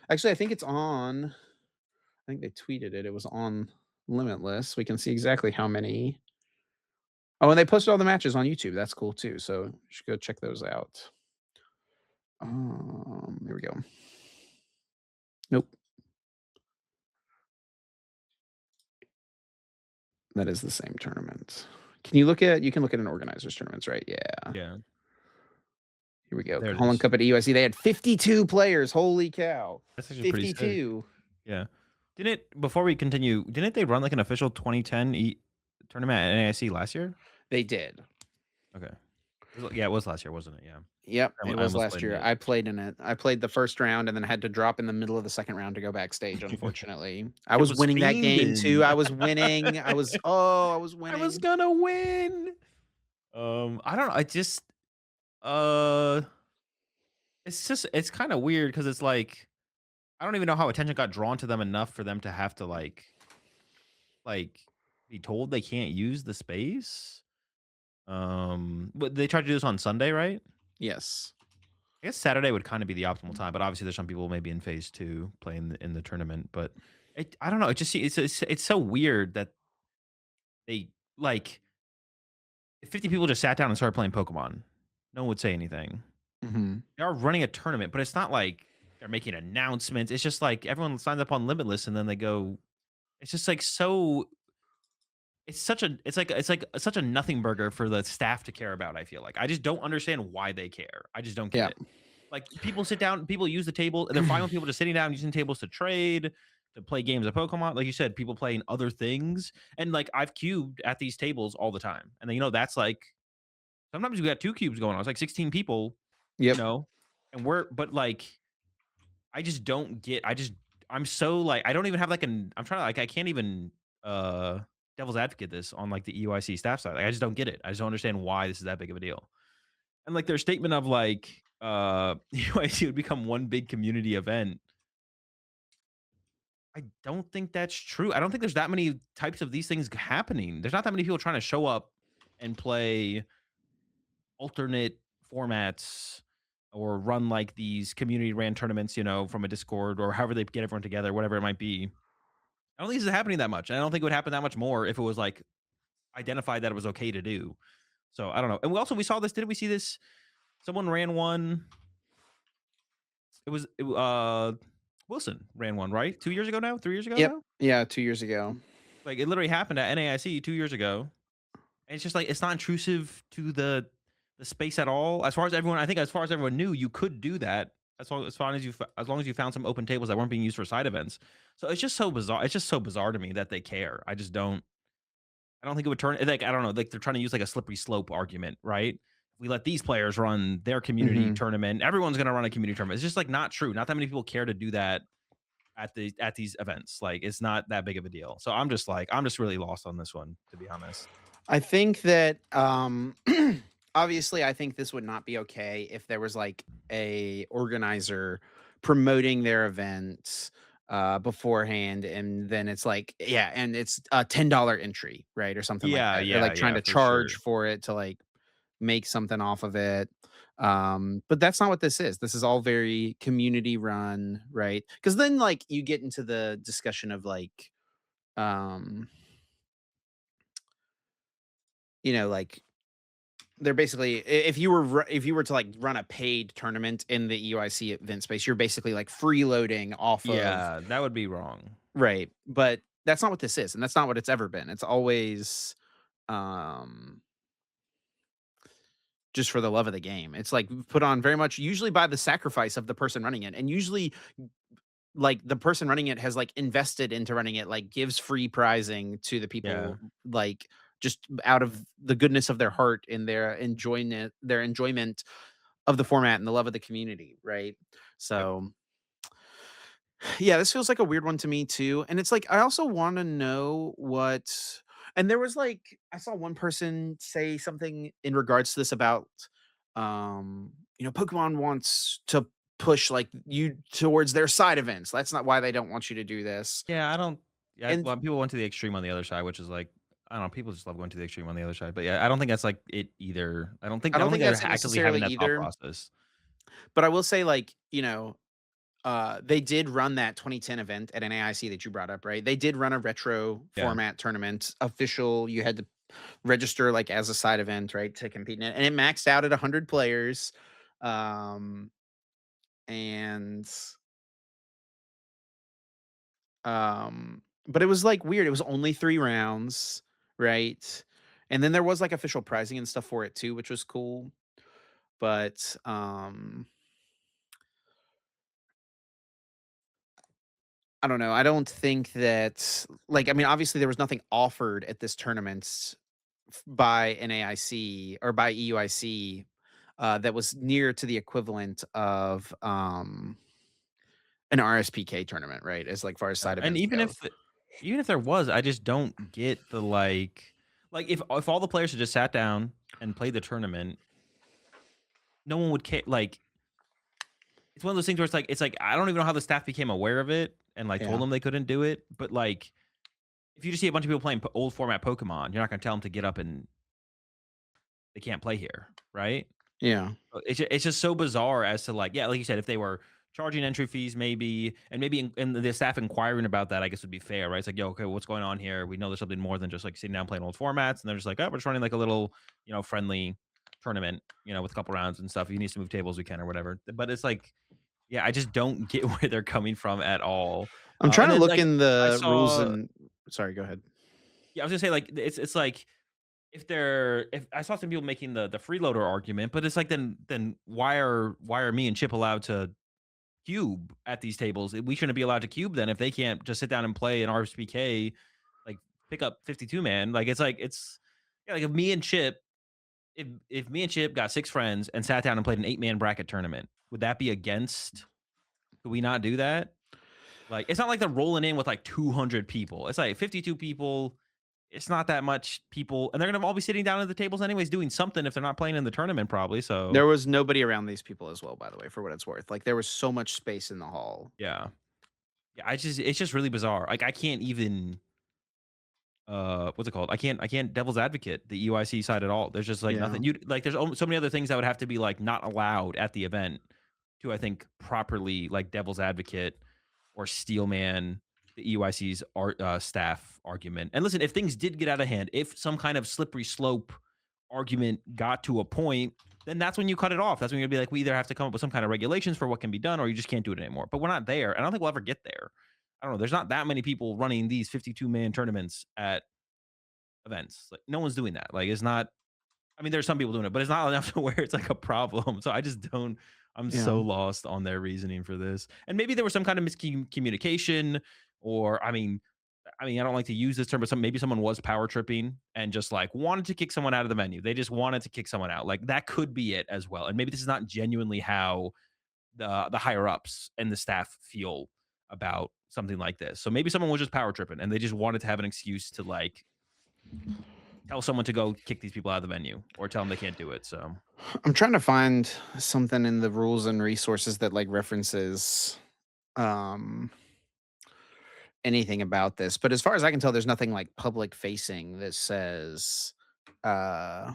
Actually, I think it's on, I think they tweeted it. It was on Limitless. We can see exactly how many. Oh, and they posted all the matches on YouTube. That's cool too. So you should go check those out. There we go. Nope. That is the same tournament. You can look at an organizer's tournaments, right? Yeah. Yeah. Here we go. There it Holland is. Cup at EUIC. They had 52 players. Holy cow. That's actually pretty sick. 52. Yeah. Didn't before we continue, didn't they run like an official 2010 tournament at NAIC last year? They did. Okay. Yeah, it was last year, wasn't it? Yeah. Yep, I it I was almost last played in year. it. I played in it. I played the first round and then had to drop in the middle of the second round to go backstage, unfortunately. I It was was winning that game too. fiending. I was winning. I was I was winning. gonna win. I don't know. I just uh it's kind of weird because it's like I don't even know how attention got drawn to them enough for them to have to like be told they can't use the space. But they tried to do this on Sunday, right? Yes. I guess Saturday would kind of be the optimal time, but obviously there's some people maybe in phase two playing in the tournament. But I don't know. It just it's so weird that they like if 50 people just sat down and started playing Pokemon. No one would say anything. Mhm. They are running a tournament, but it's not like they're making announcements. It's just like everyone signs up on Limitless and then they go. It's just like so. It's like such a nothing burger for the staff to care about. I feel like I just don't understand why they care. I just don't get Yeah. it. Like people sit down, people use the table. They're fine with people just sitting down using tables to trade, to play games of Pokemon. Like you said, people playing other things, and like I've cubed at these tables all the time, and then that's like sometimes we got two cubes going on. It's like 16 people, you Yep. know, and but like I just don't get. I'm so like I don't even have like an. I'm trying to like I can't even uh devil's advocate this on like the EUIC staff side. Like I just don't get it. I just don't understand why this is that big of a deal. And like their statement of like EUIC would become one big community event. I don't think that's true. I don't think there's that many types of these things happening. There's not that many people trying to show up and play alternate formats or run like these community ran tournaments, from a Discord or however they get everyone together, whatever it might be. I don't think this is happening that much. And I don't think it would happen that much more if it was like identified that it was okay to do. So I don't know. And we saw this. Didn't we see this? Someone ran one. Wilson ran one, right? 2 years ago now? 3 years ago Yep. now? Yeah, 2 years ago. Like it literally happened at NAIC 2 years ago. And it's just like it's not intrusive to the space at all. As far as everyone knew, you could do that as long as you found some open tables that weren't being used for side events. So it's just so bizarre. It's just so bizarre to me that they care. I don't think it would turn like I don't know, like they're trying to use like a slippery slope argument, right? We let these players run their community Mhm. tournament. Everyone's gonna run a community tournament. It's just like not true. Not that many people care to do that at these events. Like it's not that big of a deal. So I'm just really lost on this one, to be honest. I think that, obviously, I think this would not be okay if there was, like, a organizer promoting their events, beforehand, and then it's like yeah, and it's a $10 entry, right, or something like Yeah, that. They're, yeah, like, trying yeah, to for charge sure. for it to, like, make something off of it, but that's not what this is. This is all very community run, right? Because then, like, you get into the discussion of, like, um like they're basically if you were to like run a paid tournament in the EUIC event space, you're basically like freeloading off of Yeah, that would be wrong. right. But that's not what this is, and that's not what it's ever been. It's always um just for the love of the game. It's like put on very much usually by the sacrifice of the person running it. And usually like the person running it has like invested into running it, like gives free prizing to the Yeah. people like just out of the goodness of their heart and their enjoyment of the format and the love of the community, right? Yep. So yeah, this feels like a weird one to me too. And it's like I also want to know what and there was like I saw one person say something in regards to this about Pokemon wants to push like you towards their side events. That's not why they don't want you to do this. Yeah, I don't yeah, And well, people went to the extreme on the other side, which is like I don't know, people just love going to the extreme on the other side. But yeah, I don't think that's like it either. I I don't don't think think they're that's it actively having necessarily that thought either, process. but I will say like, they did run that 2010 event at NAIC that you brought up, right? They did run a retro Yeah. format tournament, official. You had to register like as a side event, right, to compete in it, and it maxed out at 100 players. Um, and but it was like weird. It was only 3 rounds, right? And then there was like official pricing and stuff for it too, which was cool. But I don't know. I don't think that like I mean, obviously there was nothing offered at this tournament by NAIC or by EUIC that was near to the equivalent of an RSPK tournament, right? As like far as Yeah, side and events go. even if there was, I just don't get the like if all the players had just sat down and played the tournament, no one would care. Like it's one of those things where it's like I don't even know how the staff became aware of it and like told Yeah. them they couldn't do it. But like if you just see a bunch of people playing old format Pokemon, you're not gonna tell them to get up and they can't play here, right? Yeah. It's just so bizarre as to like, yeah, like you said, if they were charging entry fees, maybe, and maybe and the staff inquiring about that, I guess would be fair, right? It's like, yo, okay, what's going on here? We know there's something more than just like sitting down playing old formats, and they're just like, oh, we're just running like a little, friendly tournament, with a couple rounds and stuff. If you need to move tables, we can or whatever. But it's like, yeah, I just don't get where they're coming from at all. I'm trying And to then look like in I the rules saw, and sorry, go ahead. yeah, I was gonna say like it's like if I saw some people making the freeloader argument, but it's like then why are me and Chip allowed to cube at these tables? We shouldn't be allowed to cube then if they can't just sit down and play an RSPK, like pick up 52 man. Like it's yeah, like if me and Chip got 6 friends and sat down and played an 8-man bracket tournament, would that be against could we not do that? Like it's not like they're rolling in with like 200 people. It's like 52 people. It's not that much people, and they're gonna all be sitting down at the tables anyways, doing something if they're not playing in the tournament, probably. So There was nobody around these people as well, by the way, for what it's worth. Like there was so much space in the hall. yeah, yeah. It's just really bizarre. Like I can't even what's it called? I can't devil's advocate the UIC side at all. There's just like Yeah. nothing. You like there's so many other things that would have to be like not allowed at the event to I think properly like devil's advocate or steelman the EUIC's staff argument. And listen, if things did get out of hand, if some kind of slippery slope argument got to a point, then that's when you cut it off. That's when you'd be like, we either have to come up with some kind of regulations for what can be done, or you just can't do it anymore. But we're not there. And I don't think we'll ever get there. I don't know. There's not that many people running these 52-man tournaments at events. Like no one's doing that. Like it's not I mean, there's some people doing it, but it's not enough to where it's like a problem. So I just don't. I'm Yeah. so lost on their reasoning for this. And maybe there was some kind of miscommunication, or I don't like to use this term, but maybe someone was power tripping and just like wanted to kick someone out of the menu. They just wanted to kick someone out. Like that could be it as well. And maybe this is not genuinely how the higher ups and the staff feel about something like this. So maybe someone was just power tripping and they just wanted to have an excuse to like tell someone to go kick these people out of the venue or tell them they can't do it. So I'm trying to find something in the rules and resources that like references um anything about this. But as far as I can tell, there's nothing like public facing that says uh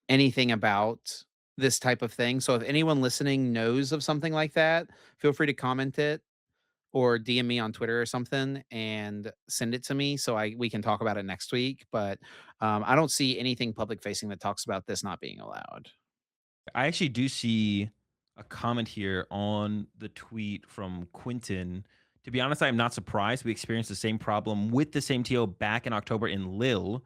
anything about this type of thing. So if anyone listening knows of something like that, feel free to comment it. or DM me on Twitter or something and send it to me so we can talk about it next week. But I don't see anything public facing that talks about this not being allowed. I actually do see a comment here on the tweet from Quinton. To be honest, I am not surprised. We experienced the same problem with the same TO back in October in Lille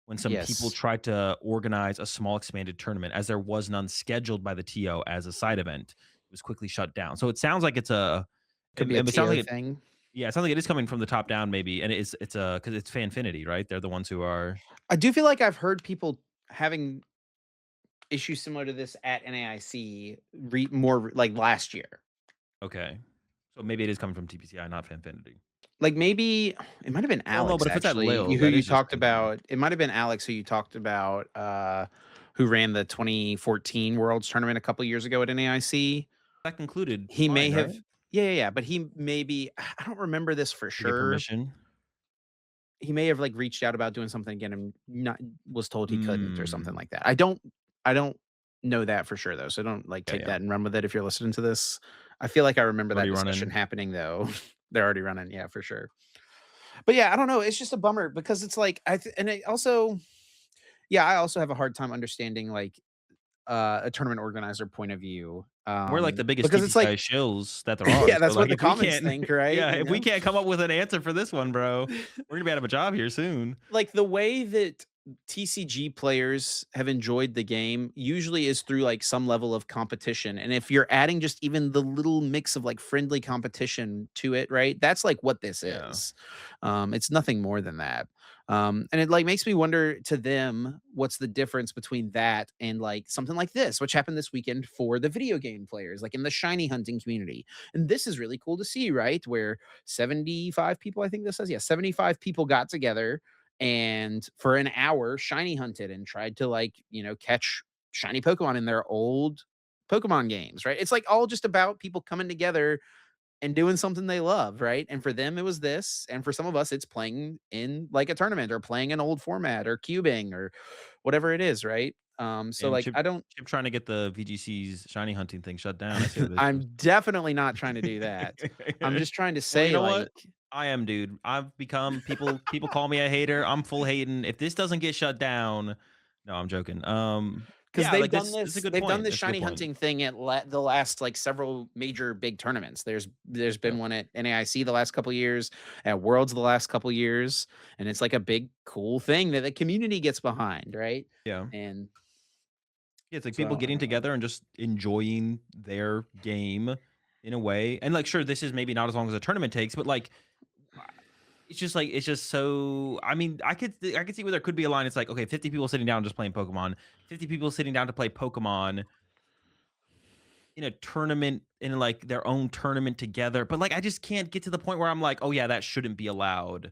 when some people Yes, tried to organize a small expanded tournament as there was none scheduled by the TO as a side event. It was quickly shut down. So it sounds like could be a it sounds TO like it thing. yeah, it sounds like it is coming from the top down maybe, and it's a because it's Fanfinity, right? They're the ones who are I do feel like I've heard people having issues similar to this at NAIC like last year. okay. So maybe it is coming from TPCI, not Fanfinity. Like, maybe it might have been Well, no, Alex, but if it's at actually, Lil, who that you is just talked Fanfinity. about. It might have been Alex who you talked about, who ran the 2014 Worlds Tournament a couple years ago at NAIC. That concluded He may fine, have right? yeah, but he maybe I don't remember this for To get sure. permission? He may have, like, reached out about doing something again and not was told he couldn't or something Mm. like that. I don't know that for sure, though, so don't, like, Yeah, take yeah. that and run with it if you're listening to this. I feel like I remember that Already discussion running. happening, though. They're already running, yeah, for sure. But yeah, I don't know. It's just a bummer because it's like and it also yeah, I also have a hard time understanding like a tournament organizer point of view. We're like the biggest Because it's TPCI like shills that there are, yeah, so, that's what like, the if we comments can't think, right? yeah, You if we know? can't come up with an answer for this one, bro, we're gonna be out of a job here soon. Like the way that TCG players have enjoyed the game usually is through like some level of competition. And if you're adding just even the little mix of like friendly competition to it, right? That's like what this Yeah. is. It's nothing more than that. And it like makes me wonder to them what's the difference between that and like something like this, which happened this weekend for the video game players, like in the shiny hunting community. And this is really cool to see, right? Where 75 people, I think this says, yeah, 75 people got together and for an hour shiny hunted and tried to like catch shiny pokemon in their old pokemon games, right? It's like all just about people coming together and doing something they love, right? And for them it was this, and for some of us it's playing in like a tournament or playing an old format or cubing or whatever it is, right? So And like Chip I don't Chip trying to get the VGC's shiny hunting thing shut down, I see how this is. I'm definitely not trying to do that. I'm just trying to Well, you say know like what? I am, dude. I've become people call me a hater. I'm full hating. If this doesn't get shut down no, I'm joking. 'cause Yeah, like this is a good they've done point. this That's a good shiny point. hunting thing at the last, like, several major big tournaments. There's Yeah. been one at NAIC the last couple years, at Worlds the last couple years, and it's like a big, cool thing that the community gets behind, right? Yeah. And Yeah, it's like so people I getting don't know. together and just enjoying their game in a way. And like, sure, this is maybe not as long as a tournament takes, but like, it's just so. I mean, I could see where there could be a line. It's like, okay, 50 people sitting down just playing Pokemon, 50 people sitting down to play Pokemon in a tournament in like their own tournament together. But like, I just can't get to the point where I'm like, oh yeah, that shouldn't be allowed.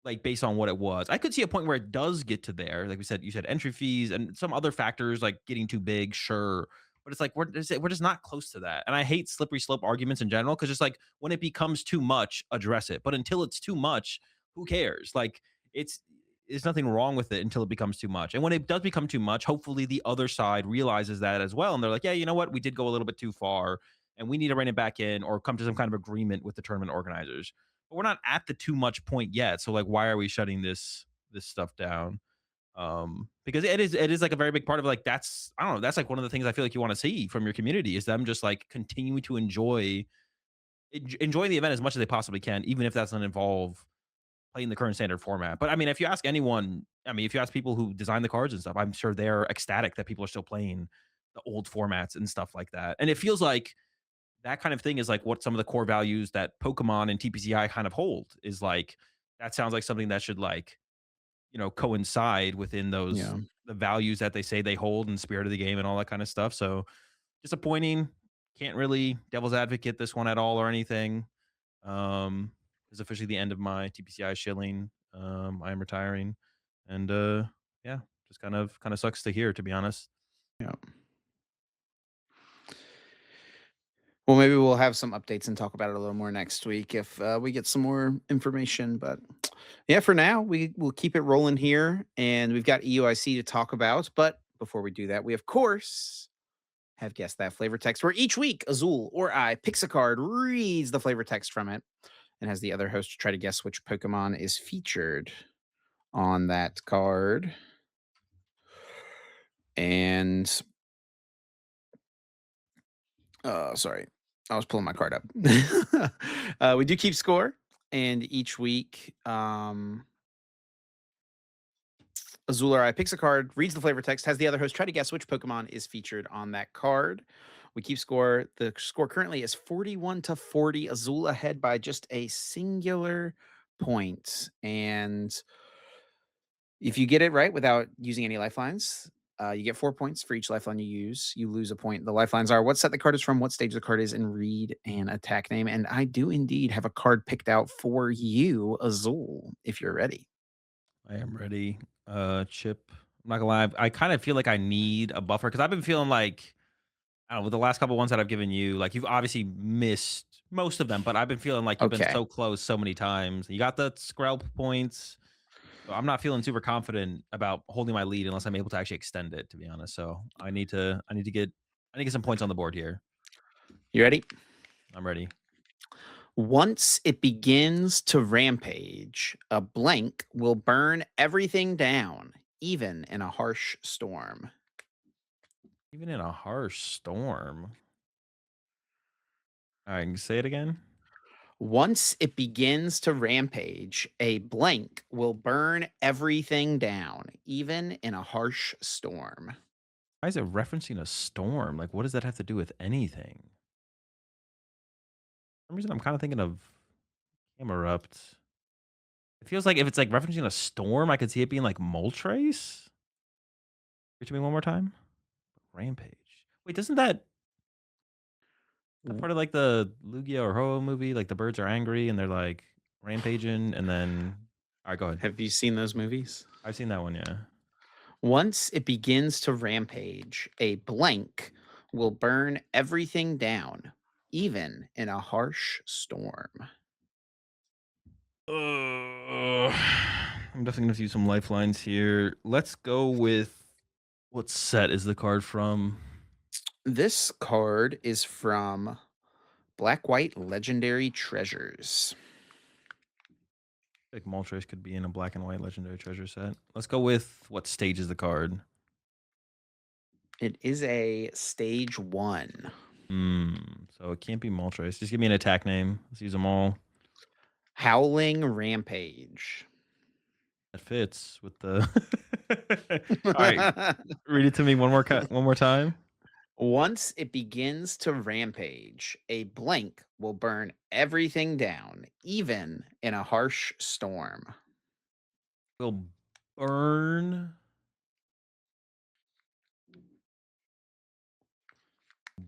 Like, based on what it was. I could see a point where it does get to there, like we said you said entry fees and some other factors, like, getting too big, sure, but it's like, we're just not close to that, and I hate slippery slope arguments in general because it's like, when it becomes too much, address it, but until it's too much, who cares? Like, it's there's nothing wrong with it until it becomes too much, and when it does become too much, hopefully the other side realizes that as well, and they're like, "Yeah, you know what? We did go a little bit too far, and we need to rein it back in or come to some kind of agreement with the tournament organizers." But we're not at the too much point yet. So like, why are we shutting this stuff down? Because it is like a very big part of like that's I don't know that's like one of the things I feel like you want to see from your community is them just like continuing to enjoy the event as much as they possibly can, even if that doesn't involve playing the current standard format. But I mean, if you ask anyone, I mean, if you ask people who design the cards and stuff, I'm sure they're ecstatic that people are still playing the old formats and stuff like that. And it feels like that kind of thing is like what some of the core values that Pokemon and TPCI kind of hold is like that sounds like something that should like, coincide within those Yeah. the values that they say they hold and spirit of the game and all that kind of stuff. So disappointing. Can't really devil's advocate this one at all or anything. Is officially the end of my TPCI shilling. I am retiring. And yeah, just kind of sucks to hear, to be honest. Yeah. Well, maybe we'll have some updates and talk about it a little more next week if we get some more information. But yeah, for now, we will keep it rolling here. And we've got EUIC to talk about. But before we do that, we, of course, have guessed that flavor text, where each week Azul or I picks a card, reads the flavor text from it, and has the other host try to guess which Pokemon is featured on that card. And sorry, I was pulling my card up. We do keep score, and each week, Azul or I picks a card, reads the flavor text, has the other host try to guess which Pokemon is featured on that card. We keep score. The score currently is 41-40. Azul ahead by just a singular point. And if you get it right without using any lifelines, you get 4 points for each lifeline you use. You lose a point. The lifelines are what set the card is from, what stage the card is, and read an attack name. And I do indeed have a card picked out for you, Azul, if you're ready. I am ready. Chip. I'm not gonna lie. I kind of feel like I need a buffer because I've been feeling like I don't know, with the last couple ones that I've given you, like you've obviously missed most of them, but I've been feeling like you've been Okay. so close so many times. You got the Skrelp points. So I'm not feeling super confident about holding my lead unless I'm able to actually extend it, to be honest. So I need to get some points on the board here. You ready? I'm ready. Once it begins to rampage, a blank will burn everything down, even in a harsh storm. Even in a harsh storm. All right, can you say it again? Once it begins to rampage, a blank will burn everything down, even in a harsh storm. Why is it referencing a storm? Like, what does that have to do with anything? For some reason, I'm kind of thinking of Camerupt. It feels like if it's like referencing a storm, I could see it being like Moltres. Read to me one more time. Rampage. Wait, doesn't that W- part of like the Lugia or Ho movie? Like the birds are angry and they're like rampaging, and then all right, go ahead. Have you seen those movies? I've seen that one. Yeah. Once it begins to rampage, a blank will burn everything down, even in a harsh storm. I'm definitely gonna use some lifelines here. Let's go with what set is the card from? This card is from Black White Legendary Treasures. Like Moltres could be in a black and white legendary treasure set. Let's go with what stage is the card? It is a stage 1. Hmm. So it can't be Moltres. Just give me an attack name. Let's use them all. Howling Rampage. That fits with the. All right, read it to me one more time. Once it begins to rampage, a blank will burn everything down, even in a harsh storm. Will burn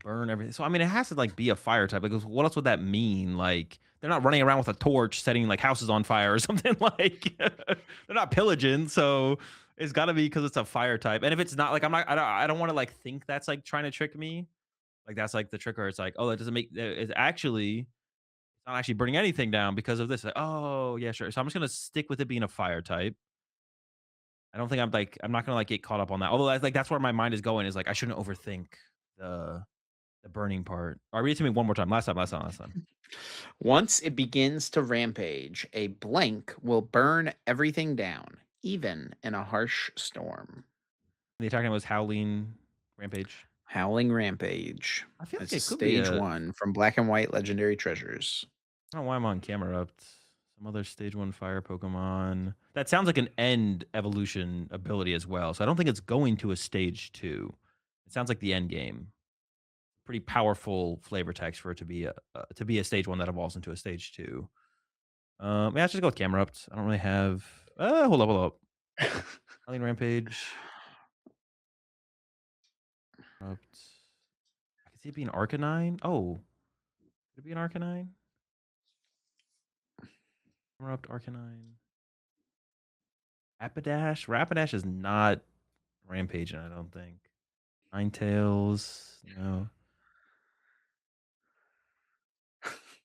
burn everything. So I mean, it has to like be a fire type. Because what else would that mean? Like they're not running around with a torch setting like houses on fire or something. Like they're not pillaging. So it's got to be because it's a fire type. And if it's not, like I'm not, I don't want to like think that's like trying to trick me. Like that's like the trick where it's like, oh, that doesn't make it's actually it's not actually burning anything down because of this. Like, oh yeah, sure. So I'm just gonna stick with it being a fire type. I don't think I'm not gonna like get caught up on that. Although that's where my mind is going is like I shouldn't overthink the the burning part. Alright, read it to me one more time. Last time. Once it begins to rampage, a blank will burn everything down, even in a harsh storm. The attack name was Howling Rampage. Howling Rampage. I feel like It's a it could be stage a I 1 from Black and White Legendary Treasures. don't know why I'm on camera up. Some other stage 1 fire Pokemon. That sounds like an end evolution ability as well, so I don't think it's going to a stage 2. It sounds like the end game. Pretty powerful flavor text for it to be a stage 1 that evolves into a stage 2. Yeah, let's just go with Camerupt. I don't really have hold up. Howling Rampage. Camerupt. I could see it being Arcanine. Oh, could it be an Arcanine? Camerupt, Arcanine. Rapidash? Rapidash is not rampaging, I don't think. Ninetales, no.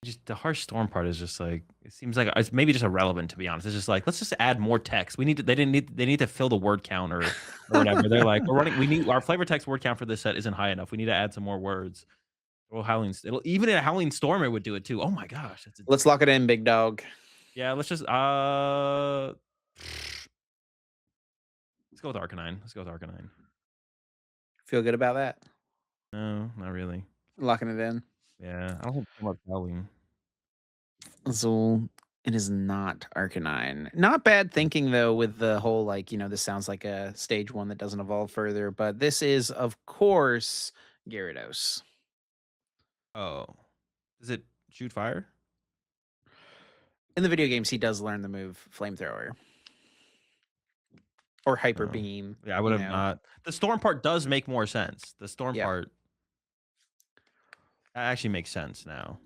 Just the harsh storm part is just like it seems like it's maybe just irrelevant to be honest. It's just like let's just add more text. We need to they need to fill the word count or whatever. They're like we need our flavor text word count for this set isn't high enough. We need to add some more words. Well, it'll even in a howling storm it would do it too. Oh my gosh, that's Let's insane. lock it in, big dog. Yeah, let's just let's go with Arcanine. Let's go with Arcanine. Feel good about that? No, not really. Locking it in. Yeah, I don't think so much howling. Azul. It is not Arcanine. Not bad thinking though, with the whole like, this sounds like a stage one that doesn't evolve further, but this is, of course, Gyarados. Oh, does it shoot fire? In the video games, he does learn the move Flamethrower or Hyper No. Beam, Yeah, I would have not. The storm part does make more sense. The storm Yep. part that actually makes sense now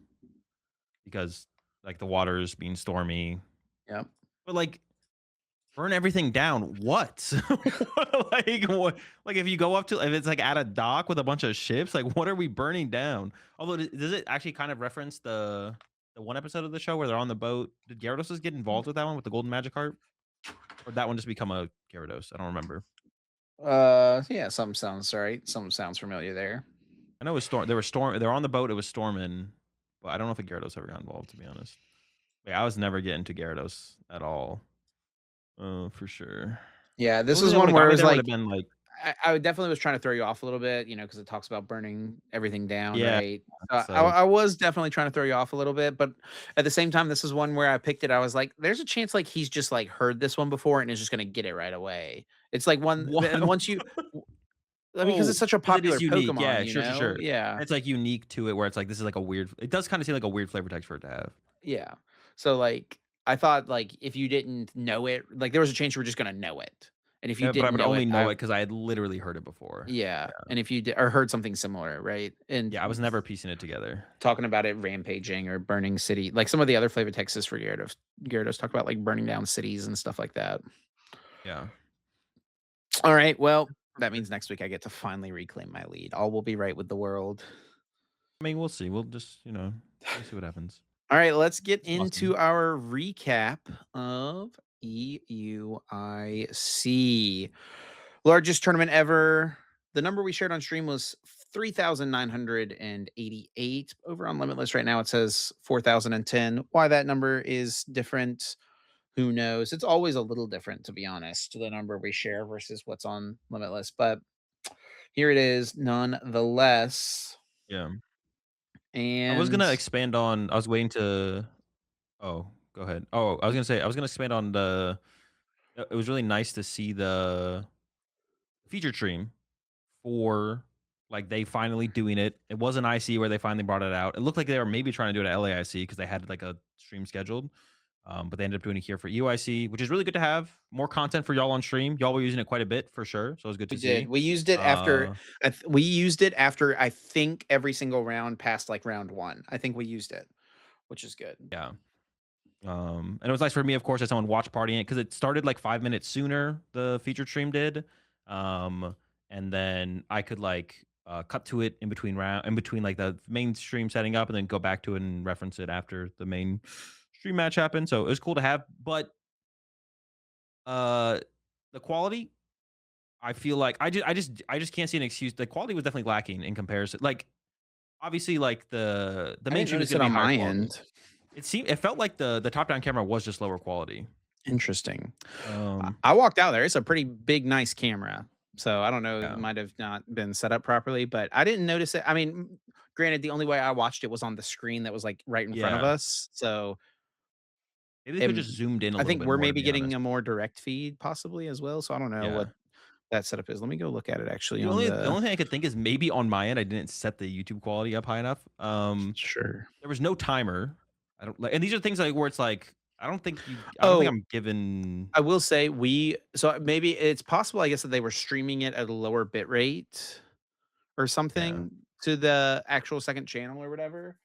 because like the water is being stormy, Yep. but like burn everything down. What? Like what? Like if you go up to if it's like at a dock with a bunch of ships, like what are we burning down? Although does it actually kind of reference the one episode of the show where they're on the boat? Did Gyarados get involved with that one with the golden magic heart, or did that one just become a Gyarados? I don't remember. Yeah, something sounds right. Something sounds familiar there. I know it was storm. They were storm. They're on the boat. It was storming, but I don't know if a Gyarados ever got involved. To be honest, yeah, I was never getting to Gyarados at all. For sure. Yeah, The this only thing was that would one have where got it me was there would like have been like, I definitely was trying to throw you off a little bit, because it talks about burning everything down, yeah, right? it's I like was definitely trying to throw you off a little bit, but at the same time, this is one where I picked it. I was like, "There's a chance like he's just like heard this one before and is just gonna get it right away." It's like one, what? and once you, I mean, because Oh, it's such a because it popular is unique. Pokemon, Yeah, sure, sure, sure. Yeah, It's like unique to it, where it's like this is like a weird. It does kind of seem like a weird flavor text for it to have. yeah. So like, I thought like if you didn't know it, like there was a chance you were just gonna know it, and if you But I didn't would know only it, know it because I had literally heard it before. yeah, Yeah, and if you or heard something similar, right? And yeah, I was never piecing it together. talking about it rampaging or burning city, like some of the other flavor texts for Gyarados talk about like burning down cities and stuff like that. Yeah. All right, well, that means next week I get to finally reclaim my lead. All will be right with the world. I mean, we'll see. We'll just we'll see what happens. All right, let's get It's into awesome. our recap of EUIC. Largest tournament ever. The number we shared on stream was 3,988. Over on Limitless right now, it says 4,010. Why that number is different, who knows? It's always a little different, to be honest, to the number we share versus what's on Limitless. But here it is, nonetheless. Yeah. I was And gonna expand on. I was waiting to. Oh, go ahead. Oh, I was gonna say I was gonna expand on the. It was really nice to see the feature stream for like they finally doing it. It was an IC where they finally brought it out. It looked like they were maybe trying to do it at LAIC because they had like a stream scheduled. But they ended up doing it here for EUIC, which is really good to have more content for y'all on stream. Y'all were using it quite a bit for sure, so it was good we to did. see. We used it after Uh, we used it after I think every single round past like round 1. I think we used it, which is good. yeah. And it was nice for me, of course, as someone watch partying it because it started like 5 minutes sooner. The featured stream did, um, and then I could like cut to it in between round, in between like the main stream setting up, and then go back to it and reference it after the main stream match happened. So it was cool to have, but uh, the quality, I feel like I just can't see an excuse. The quality was definitely lacking in comparison. Like obviously, like the I main didn't stream is notice going it to be on higher my quality. end. It felt like the top down camera was just lower quality. Interesting. Um, I walked out there. It's a pretty big, nice camera. So I don't know. It yeah, might have not been set up properly, but I didn't notice it. I mean, granted, the only way I watched it was on the screen that was like right in front of yeah. us. So Maybe they could just um, zoomed in a I little think bit we're more, to maybe be getting honest. a more direct feed possibly as well. So I don't know what Yeah. that setup is. Let me go look at it actually The on only the thing I could think is maybe on my end, I didn't set the YouTube quality up high enough. sure. There was no timer. I don't like, and these are things like where it's like, I don't think Oh, I'm given. I will say so maybe it's possible, I guess, that they were streaming it at a lower bit rate or Yeah, something to the actual second channel or whatever,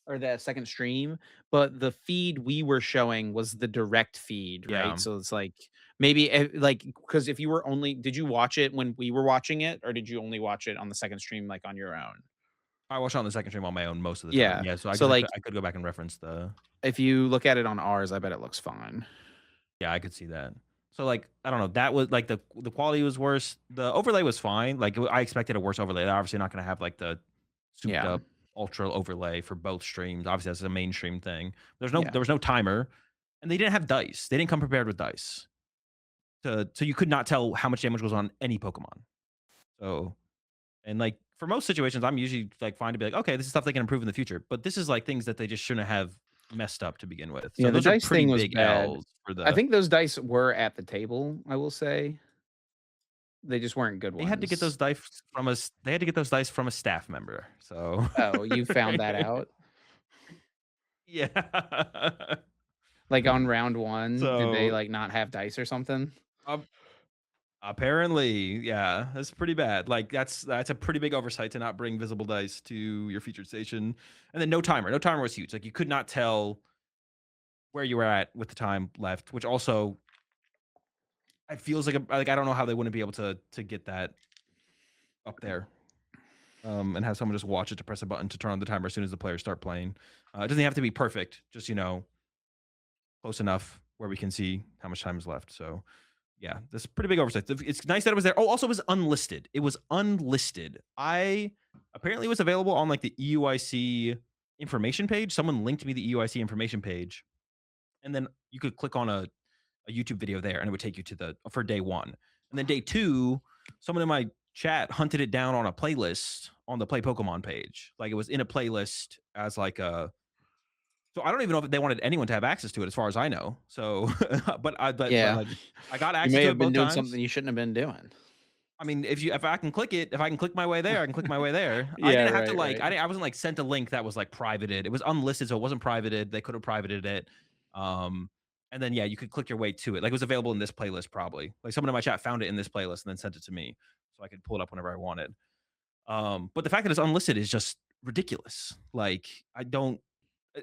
or the second stream, but the feed we were showing was the direct feed, right? yeah. So it's like maybe like because if you were only did you watch it when we were watching it, or did you only watch it on the second stream like on your own? I watch it on the second stream on my own most of the time. Yeah. Yeah, so I So, guess like, I could go back and reference the if you look at it on ours, I bet it looks fine. yeah, I could see that. So, like, I don't know, that was like the quality was worse. The overlay was fine. Like, I expected a worse overlay. They're obviously not gonna have, like, the souped Yeah. up ultra overlay for both streams. Obviously, that's a mainstream thing. Yeah. There was no timer, and they didn't have dice. They didn't come prepared with dice. So you could not tell how much damage was on any Pokemon. So and, like, for most situations, I'm usually, like, fine to be like, "Okay, this is stuff they can improve in the future," but this is, like, things that they just shouldn't have messed up to begin with. So Yeah, the those are dice pretty thing was big bad. L's for I the think those dice were at the table, I will say. They just weren't good they had to get those ones. dice from us. They had to get those dice from a staff member, so Oh, you found that out? yeah. Like, on round 1, did they, So, like, not have dice or something? um, apparently, yeah, that's pretty bad. Like, that's a pretty big oversight to not bring visible dice to your featured station, and then no timer. No timer was huge. Like, you could not tell where you were at with the time left, which also it feels like like, I don't know how they wouldn't be able to get that up there, and have someone just watch it to press a button to turn on the timer as soon as the players start playing. It doesn't have to be perfect, just, close enough where we can see how much time is left. So, yeah, this is pretty big oversight. It's nice that it was there. Oh, also, it was unlisted. It was unlisted. I apparently it was available on, like, the EUIC information page. Someone linked me the EUIC information page, and then you could click on a YouTube video there, and it would take you to the for day one. And then day two, someone in my chat hunted it down on a playlist on the Play Pokemon page. Like, it was in a playlist as like a. So I don't even know if they wanted anyone to have access to it, as far as I know. So, but Yeah. like, I got You access may to have it been both doing something times. you shouldn't have been doing. I mean, if I can click it, if I can click my way there, I can click my way there. I Yeah, didn't have to right, like right. I wasn't like sent a link that was like privated. It was unlisted, so it wasn't privated. They could have privated it. Um, and then yeah, you could click your way to it. Like, it was available in this playlist probably. Like, someone in my chat found it in this playlist and then sent it to me, so I could pull it up whenever I wanted. But the fact that it's unlisted is just ridiculous. Like, I don't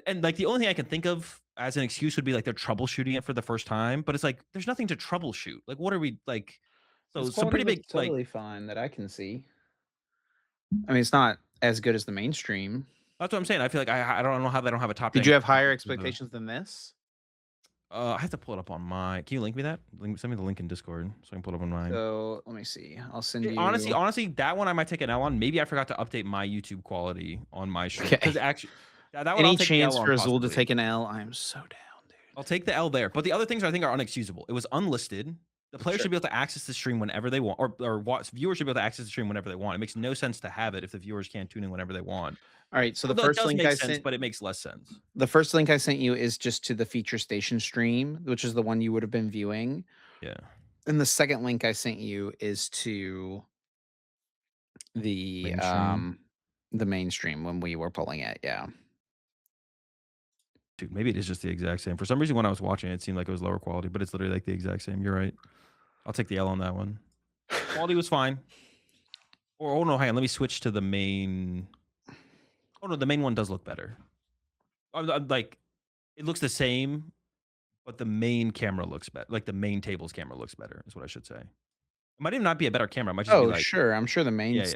and like the only thing I can think of as an excuse would be like they're troubleshooting it for the first time, but it's like there's nothing to troubleshoot. Like, what are we like? So Its some quality pretty looks big like totally fine that I can see. I mean, it's not as good as the mainstream. that's what I'm saying. I feel like I don't know how they don't have a top Did you rank. have higher expectations than this? I have to pull it up on my. Can you link me that? Send me the link in Discord so I can pull it up on mine. So, let me see. I'll send Honestly, you. honestly, that one I might take an L on. Maybe I forgot to update my YouTube quality on my stream Okay. because actually, that one I'll Any take the chance L for on Azul to possibly. take an L? I am so down, I'll take the L there. But the other things I think are unexcusable. It was unlisted. The dude. player Sure. should be able to access the stream whenever they want, viewers should be able to access the stream whenever they want. It makes no sense to have it if the viewers can't tune in whenever they want. Alright, so Although it does make sense, but it makes less sense. the first link I sent you is just to the feature station stream, which is the one you would have been viewing. Yeah. And the second link I sent you is to the, Mainstream. um, the mainstream when we were pulling it, yeah. Dude, maybe it is just the exact same. For some reason, when I was watching it, it seemed like it was lower quality, but it's literally like the exact same. You're right. I'll take the L on that one. Quality was fine. Or oh no, hang on. Let me switch to the main. Oh no, the main one does look better. Like, it looks the same, but the main camera looks better. Like, the main table's camera looks better, is what I should say. It might even not be a better camera. It might just be Oh, like, sure, I'm sure yeah,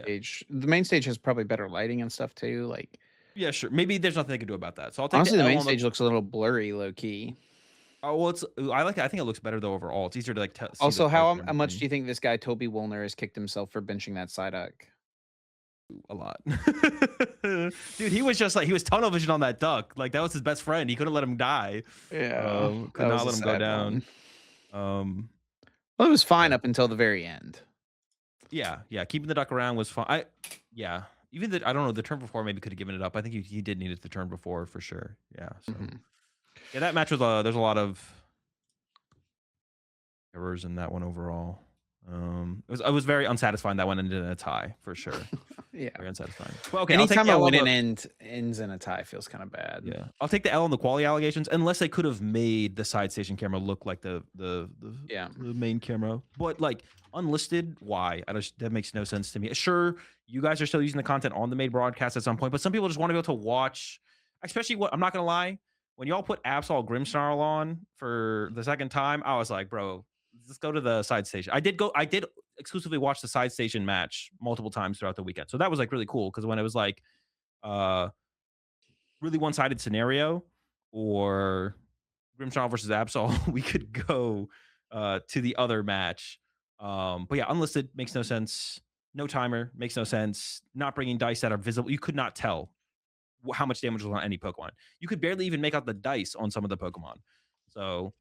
yeah, the main stage has probably better lighting and stuff too, like, yeah, sure. Maybe there's nothing they can do about that. So I'll take the honestly, the L main on the. stage looks a little blurry low key. Oh well, it's I like it. I think it looks better though overall. It's easier to like see the Also, types and how much do everything. you think this guy Toby Woolner has kicked himself for benching that Psyduck? A lot. Dude, he was just like he was tunnel vision on that duck. Like, that was his best friend. He couldn't let him die. Yeah, Could that was not a let him go sad down. one. Um, Well, it was fine yeah. up until the very end. Yeah, yeah. Keeping the duck around was fine. Yeah. Even I don't know, the turn before maybe could have given it up. I think he did need it the turn before for sure. Yeah. So Mhm. yeah, that match was there's a lot of errors in that one overall. It was very unsatisfying that one ended in a tie for sure. Yeah. Very unsatisfying. Well, okay, I'll take Anytime the a L on win and the. ends in a tie feels kinda bad. Yeah, I'll take the L on the quality allegations, unless they could have made the side station camera look like Yeah. the main camera. But like unlisted, why? That makes no sense to me. Sure, you guys are still using the content on the main broadcast at some point, but some people just want to be able to watch. Especially what I'm not gonna lie, when y'all put Absol Grimmsnarl on for the second time, I was like, bro, let's go to the side station. I did exclusively watch the side station match multiple times throughout the weekend, so that was like really cool because when it was like uh, really one-sided scenario or Grimshaw versus Absol, we could go, to the other match. But yeah, unlisted makes no sense. No timer makes no sense. Not bringing dice that are visible. You could not tell how much damage was on any Pokemon. You could barely even make out the dice on some of the Pokemon. So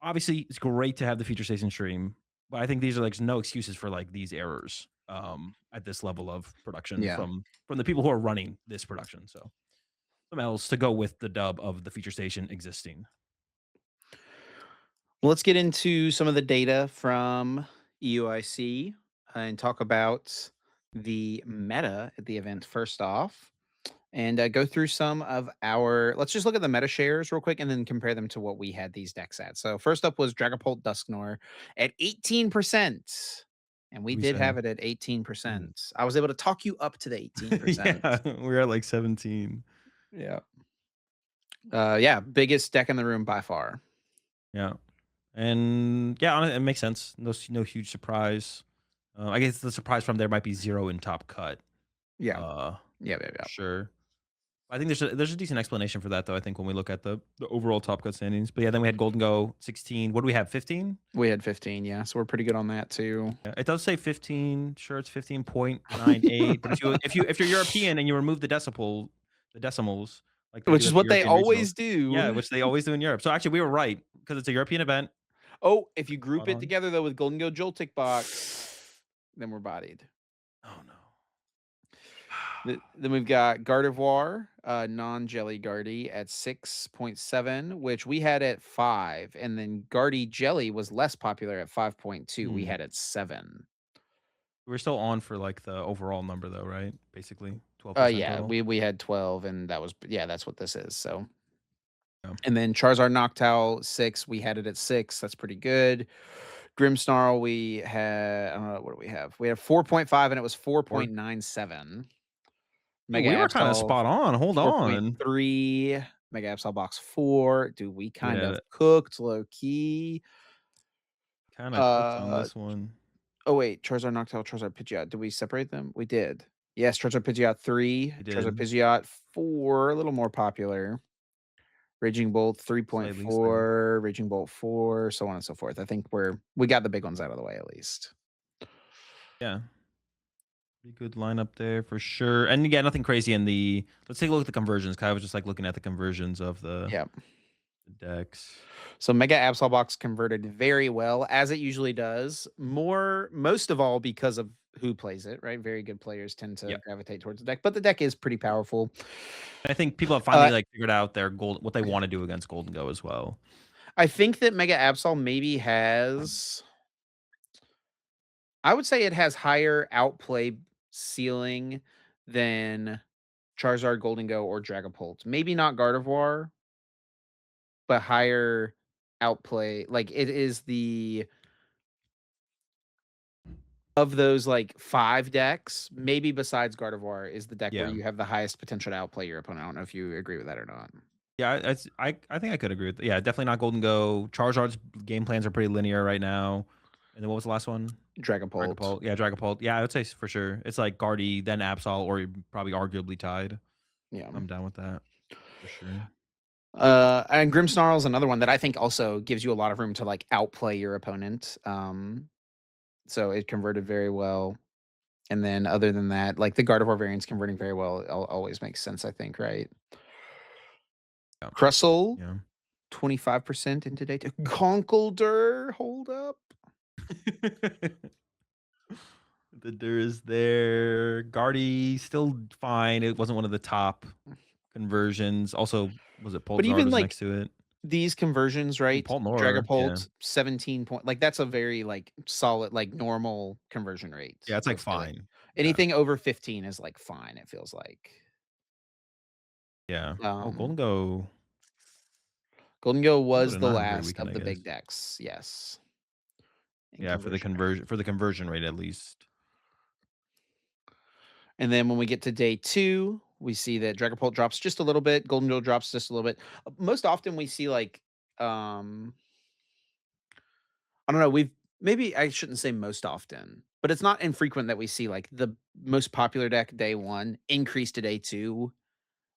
obviously, it's great to have the feature station stream, but I think these are like no excuses for like these errors at this level of production Yeah. from the people who are running this production. So some else to go with the dub of the feature station existing. Well, let's get into some of the data from EUIC and talk about the meta at the event first off, and go through some of our. Let's just look at the meta shares real quick and then compare them to what we had these decks at. So first up was Dragapult Dusknoir at 18%. And What we do we did say? have it at Mm. 18%. I was able to talk you up to the 18%. Yeah, we're at like 17. Yeah. Yeah, biggest deck in the room by far. Yeah. And yeah, it makes sense. No huge surprise. I guess the surprise from there might be 0 in top cut. Yeah. Uh, Yeah, yeah, for yeah. sure. I think there's a decent explanation for that though. I think when we look at the overall top cut standings. But yeah, then we had Golden Go 16. What do we have? 15? We had 15, yeah. So we're pretty good on that too. Yeah, it does say 15. Sure, it's 15.98. But if you're European and you remove the decimals, like they Which do is at the what they European regionals, always yeah, do. which they always do in Europe. So actually, we were right because it's a European event. Oh, if you group Spot it on. together though with Golden Go Joltik box, then we're bodied. Oh no. Then we've got Gardevoir, non-jelly Guardy at 6.7, which we had at 5, and then Guardy Jelly was less popular at 5.2. We Hmm. had at 7. We're still on for like the overall number though, right? Basically 12% Yeah, total. we had 12, and that was yeah, that's what this is. So, Yeah. and then Charizard Noctowl 6, we had it at 6. That's pretty good. Grimmsnarl, we had I don't know what do we have? We have 4.5, and it was Or 4.97. oh, Mega we were kind of Absol spot on. Hold on. 4.3, Mega Absol Box 4. Dude, we kind of Yeah, cooked low key. kind of cooked on Uh this one. oh wait, Charizard Noctowl, Charizard Pidgeot. Did we separate them? We did. Yes, Charizard Pidgeot 3, We Charizard did Pidgeot 4, a little more popular. Raging Bolt slightly. 3.4, Raging Bolt 4, so on and so forth. I think we got the big ones out of the way at least. Yeah. Pretty good lineup there for sure. And again, nothing crazy in the let's take a look at the conversions. 'Cause I was just like looking at the conversions of Yeah. the decks. So Mega Absol Box converted very well, as it usually does. Most of all because of who plays it, right? Very good players tend to Yeah. gravitate towards the deck, but the deck is pretty powerful. I think people have finally Uh, like figured out their gold what they want to do against Golden Go as well. I think that Mega Absol maybe has I would say it has higher outplay ceiling than Charizard, Golden Go, or Dragapult. Maybe not Gardevoir, but higher outplay. Like it is the of those like 5 decks, maybe besides Gardevoir is the deck where Yeah. you have the highest potential to outplay your opponent. I don't know if you agree with that or not. Yeah, I think I could agree with that. Yeah, definitely not Golden Go. Charizard's game plans are pretty linear right now. And then what was the last one? Dragapult. Dragapult. Yeah, Dragapult. Yeah, I would say for sure. It's like Guardy, then Absol, or probably arguably tied. Yeah. I'm down with that for sure. And Grimmsnarl is another one that I think also gives you a lot of room to like outplay your opponent. So it converted very well. And then other than that, like the Gardevoir variant's converting very well. It always makes sense, I think, right? Yeah. Crustle, Yeah. 25% in today. Conkeldurr, hold up. The Dur is there. Guardy still fine. It wasn't one of the top conversions. Also, was it But Poltznard even was like next to it? these conversions, Oh, right? Poltnor. Yeah. Dragapult, 17 point. Like that's a very like solid, like normal conversion rate. Yeah, it's like Let's say that. fine. Yeah. Anything over 15 is like fine, it feels like. Yeah. Oh, Um, Golden Go. Golden Go Golden Go was did the not have a great last weekend, of I the guess. big decks, yes, in Yeah, conversion rate. for the conversion rate at least. And then when we get to day 2, we see that Dragapult drops just a little bit, Golden Go drops just a little bit. Most often we see like, I don't know, we've maybe I shouldn't say most often. but it's not infrequent that we see, like, the most popular deck day 1 increase to day 2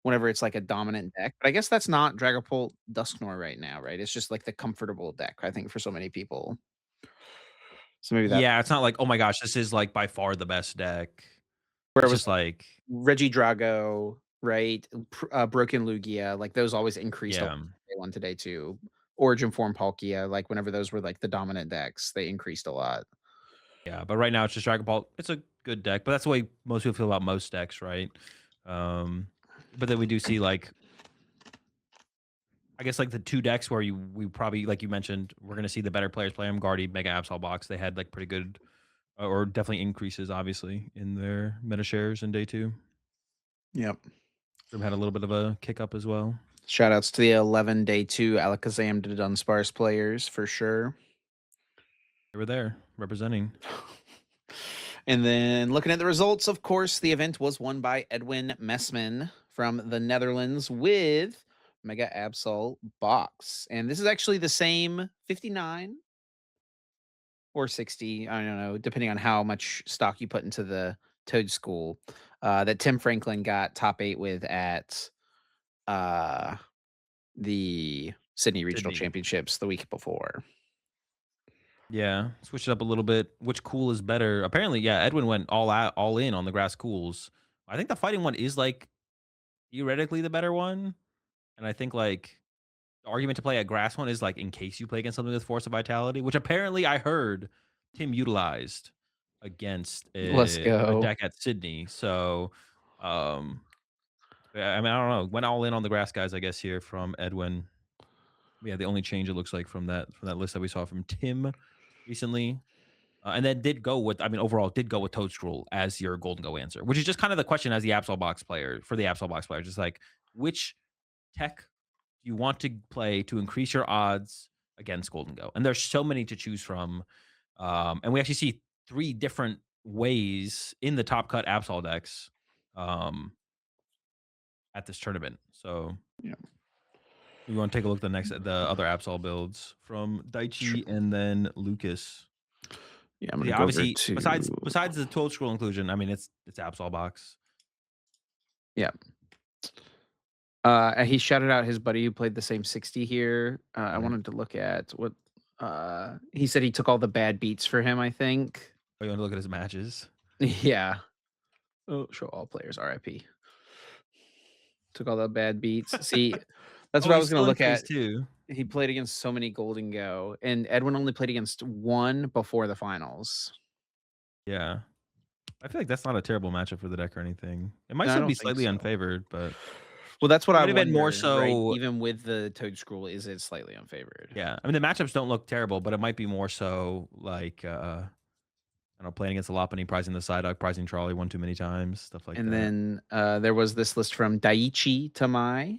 whenever it's, like, a dominant deck, but I guess that's not Dragapult Dusknoir right now, right? It's just, like, the comfortable deck, I think, for so many people. So maybe that Yeah, it's not like, "Oh my gosh, this is, like, by far the best deck." where it It's was just like Regidrago, right? Broken Lugia, like, those always increased a lot yeah. day 1 to day 2. Origin Form Palkia, like, whenever those were, like, the dominant decks, they increased a lot. Yeah, but right now it's just Dragon Ball. It's a good deck, but that's the way most people feel about most decks, right? But then we do see like I guess like the two decks where we probably like you mentioned we're gonna see the better players play them. Guardy, Mega Absol Box. They had like pretty good or definitely increases obviously in their meta shares in day two. Yep. They've had a little bit of a kick up as well. Shout outs to the 11 day 2 Alakazam to Dunsparce players for sure. They were there representing. And then looking at the results, of course, the event was won by Edwin Messman from the Netherlands with Mega Absol Box. And this is actually the same 59 or 60, I don't know, depending on how much stock you put into the Toad School, that Tim Franklin got top 8 with at uh, the Sydney Regional Sydney. Championships the week before. Yeah, switch it up a little bit. Which cool is better? Apparently, yeah, Edwin went all out, all in on the grass cools. I think the fighting one is like theoretically the better one, and I think like the argument to play a grass one is like in case you play against something with force of vitality, which apparently I heard Tim utilized against Let's a go. deck at Sydney. So, um, I mean, I don't know. Went all in on the grass guys, I guess here from Edwin. Yeah, the only change it looks like from that list that we saw from Tim recently. And then did go with, I mean, overall did go with Toadstool as your Golden Go answer, which is just kind of the question as the Absol Box player for the Absol Box players. Just like which tech you want to play to increase your odds against Golden Go. And there's so many to choose from. And we actually see three different ways in the top cut Absol decks um, at this tournament. So Yeah. we want to take a look at the other Absol builds from Sure. Daichi and then Lucas. Yeah, I'm gonna Yeah, go over obviously, to besides the toad scroll inclusion, I mean, it's Absol box. yeah. He shouted out his buddy who played the same 60 here. I Mhm. wanted to look at what he said he took all the bad beats for him, I think. Oh, you want to look at his matches? Yeah. Oh, show all players RIP. Took all the bad beats. See, that's Oh, what I he's was gonna still in look phase at. two. He played against so many Golden Go, and Edwin only played against one before the finals. Yeah, I feel like that's not a terrible matchup for the deck or anything. It might No, I still be don't think slightly so. unfavored, but Well, that's what it I might have been more wonder, right? so. Even with the Toad Scroll, is it slightly unfavored? Yeah, I mean the matchups don't look terrible, but it might be more so like I don't know, playing against a Lopunny, pricing the Psyduck, pricing Trolley one too many times, stuff like And that. then there was this list from Daiichi Tamai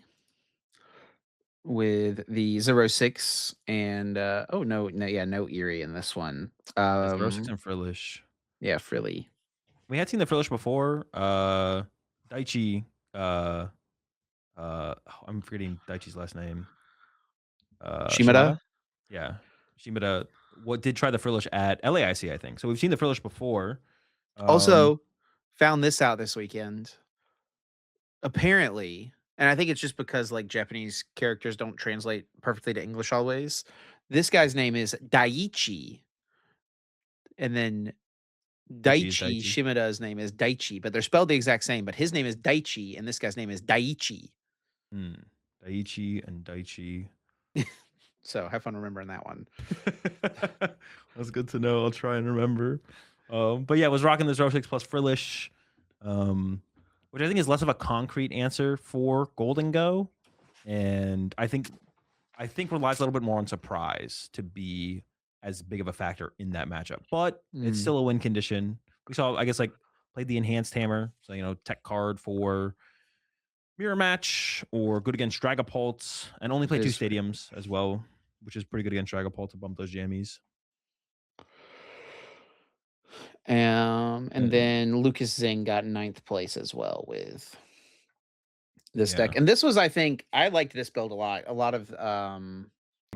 with the zero 06 and oh no, yeah, no Erie in this one. Yeah, Zero Six and Frillish. Yeah, Frilly. We had seen the Frillish before. Daichi. Uh, oh, I'm forgetting Daichi's last name. Shimada Shimada. Yeah, Shimada. What did try the Frillish at LAIC? I think so. We've seen the Frillish before. Um, also found this out this weekend. Apparently, and I think it's just because like Japanese characters don't translate perfectly to English always. This guy's name is Daiichi, and then Daichi is Daichi Daichi. Shimada's name is Daichi, but they're spelled the exact same. But his name is Daichi, and this guy's name is Daiichi. Hmm. Daichi and Daichi. So have fun remembering that one. That's good to know. I'll try and remember. But yeah, was rocking the Zero Six plus Frillish, which I think is less of a concrete answer for Golden Go, and I think relies a little bit more on surprise to be as big of a factor in that matchup. But it's Mm, still a win condition. We saw, I guess, like played the enhanced hammer, so tech card for mirror match or good against Dragapult, and only that play two is fair. stadiums as well, which is pretty good against Dragapult to bump those jammies. And And then Lucas Zing got ninth place as well with this yeah, deck. And this was, I think, I liked this build a lot. A lot of let's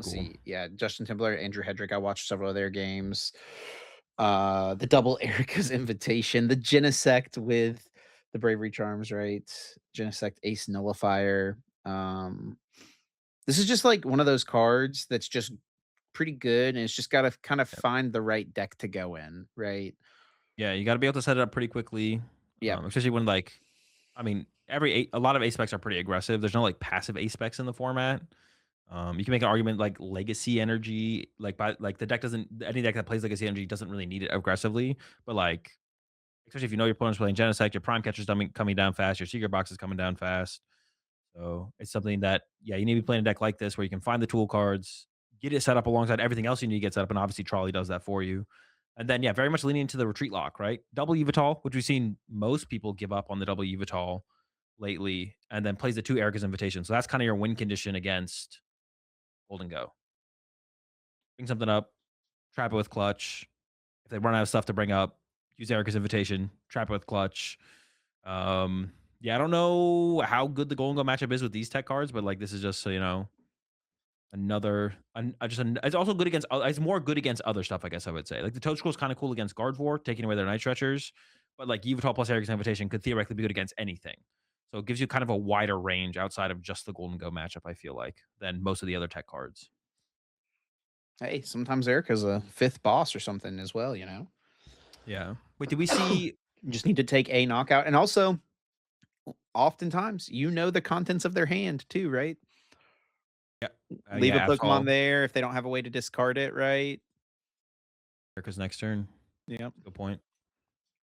cool. see, yeah, Justin Timberlake, Andrew Hedrick. I watched several of their games. The double Erica's Invitation, the Genesect with the Bravery Charms, right? Genesect Ace Nullifier. This is just like one of those cards that's just pretty good, and it's just gotta kind of Yep. find the right deck to go in, right? Yeah, you gotta be able to set it up pretty quickly, Yep. especially when, like I mean, a lot of ace specs are pretty aggressive. There's no, like, passive ace specs in the format. You can make an argument like legacy energy, like the deck doesn't any deck that plays legacy energy doesn't really need it aggressively, but like especially if you know your opponent's playing Genesect, your prime catcher's coming down fast, your secret box is coming down fast. So it's something that yeah, you need to be playing a deck like this where you can find the tool cards, get it set up alongside everything else you need to get set up, and obviously Trolley does that for you. And then yeah, very much leaning into the retreat lock, right? Double Evital, which we've seen most people give up on the double Evital lately, and then plays the two Erica's Invitation. So that's kind of your win condition against Hold and Go. Bring something up, trap it with clutch. If they run out of stuff to bring up, use Erica's Invitation, trap it with clutch. Yeah, I don't know how good the Golden Go matchup is with these tech cards, but like this is just so you know it's also good against it's more good against other stuff. I guess I would say like the Toad Scroll is kind of cool against Gardevoir, taking away their Night Stretchers, but like Yveltal plus Eric's Invitation could theoretically be good against anything. So it gives you kind of a wider range outside of just the Golden Go matchup. I feel like than most of the other tech cards. Hey, sometimes Erica's a 5th boss or something as well, Yeah. Wait, did we see? You just need to take a knockout, and also, oftentimes, you know the contents of their hand too, right? Yeah, Leave a yeah, Pokemon Absol there if they don't have a way to discard it, right? Erica's next turn. Yep. Good point.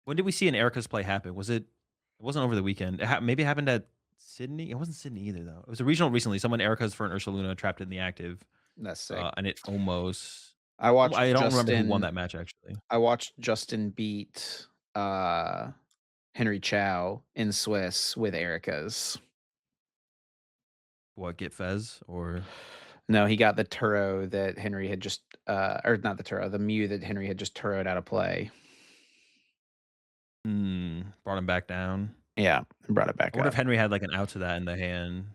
When did we see an Erica's play happen? Was it? It wasn't over the weekend. Maybe it happened at Sydney. It wasn't Sydney either, though. It was a regional recently. Someone Erica's for an Ursaluna trapped in the active, That's sick. and it almost. I watched I don't remember who won Justin that match actually. I watched Justin beat, Henry Chow in Swiss with Erica's. What get Fez or No, he got the Turo that Henry had just, or not the Turo, the Mew that Henry had just Turoed out of play. brought him back down? Yeah, brought it I back wonder if up. Henry had like an out to that in the hand,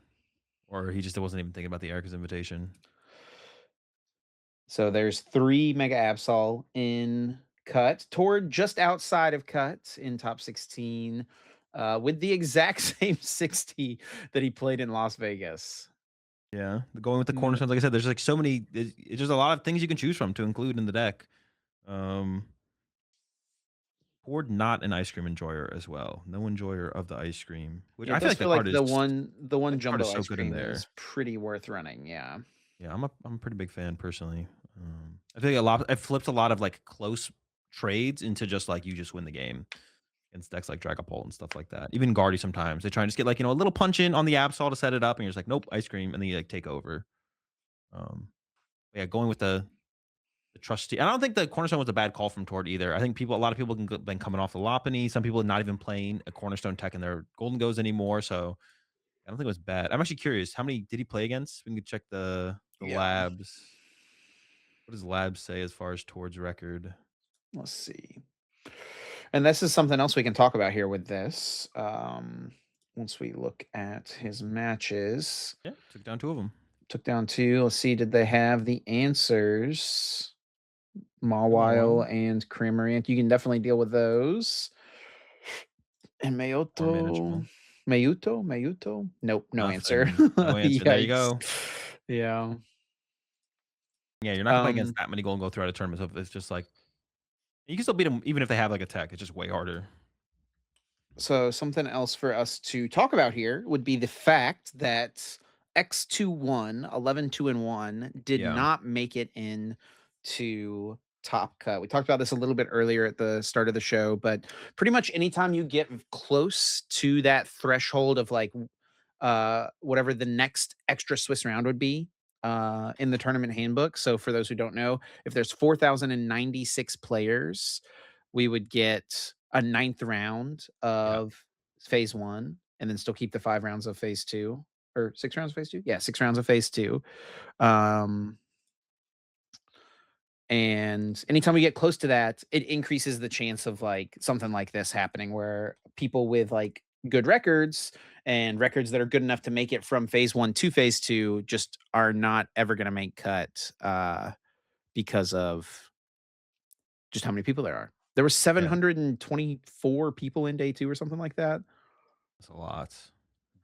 or he just wasn't even thinking about the Erica's invitation. So there's 3 Mega Absol in cut, toward just outside of cut in top 16, with the exact same 60 that he played in Las Vegas. Yeah, going with the N cornerstones. Like I said, there's like so many. It's just a lot of things you can choose from to include in the deck. Um, Ford not an ice cream enjoyer as well. No enjoyer of the ice cream, which Yeah, it I feel does like the feel like card is. the one That card is jumbo so ice good in cream there. is pretty worth running, yeah. Yeah, I'm a pretty big fan personally. I think a lot. I've flipped a lot of like close trades into just like you just win the game against decks like Dragapult and stuff like that. Even Guardy sometimes they try and just get like a little punch in on the Absol to set it up, and you're just like nope ice cream, and then you like take over. Um, yeah, going with the trusty. I don't think the cornerstone was a bad call from Tord either. I think a lot of people been coming off the Lopunny. Some people are not even playing a cornerstone tech in their golden goes anymore. So I don't think it was bad. I'm actually curious. How many did he play against? We can check the Yeah, labs. What does labs say as far as Tord's record? let's see. And this is something else we can talk about here with this, once we look at his matches. Yeah, took down two of them. Took down 2, let's see, did they have the answers? Mawile Mawile and Cramorant, you can definitely deal with those. And more Mayoto manageable. Mayuto? Nope, no answer. Nothing. No answer. There you Yikes. go. Yeah. Yeah, you're not gonna play against Um, that many golden go throughout a tournament. So it's just like you can still beat them even if they have like a tech. It's just way harder. so something else for us to talk about here would be the fact that X21, 11, 2, and 1 did Yeah. not make it in to top cut. We talked about this a little bit earlier at the start of the show, but pretty much anytime you get close to that threshold of like whatever the next extra Swiss round would be in the tournament handbook. So for those who don't know, if there's 4,096 players, we would get a ninth round Yeah. of phase one, and then still keep the 5 rounds of phase two, or 6 rounds of phase two. Yeah, 6 rounds of phase two. Um, and anytime we get close to that, it increases the chance of like something like this happening where people with like good records and records that are good enough to make it from phase one to phase two just are not ever going to make cut because of just how many people there are. There were Yeah, 724 people in day 2 or something like that. that's a lot.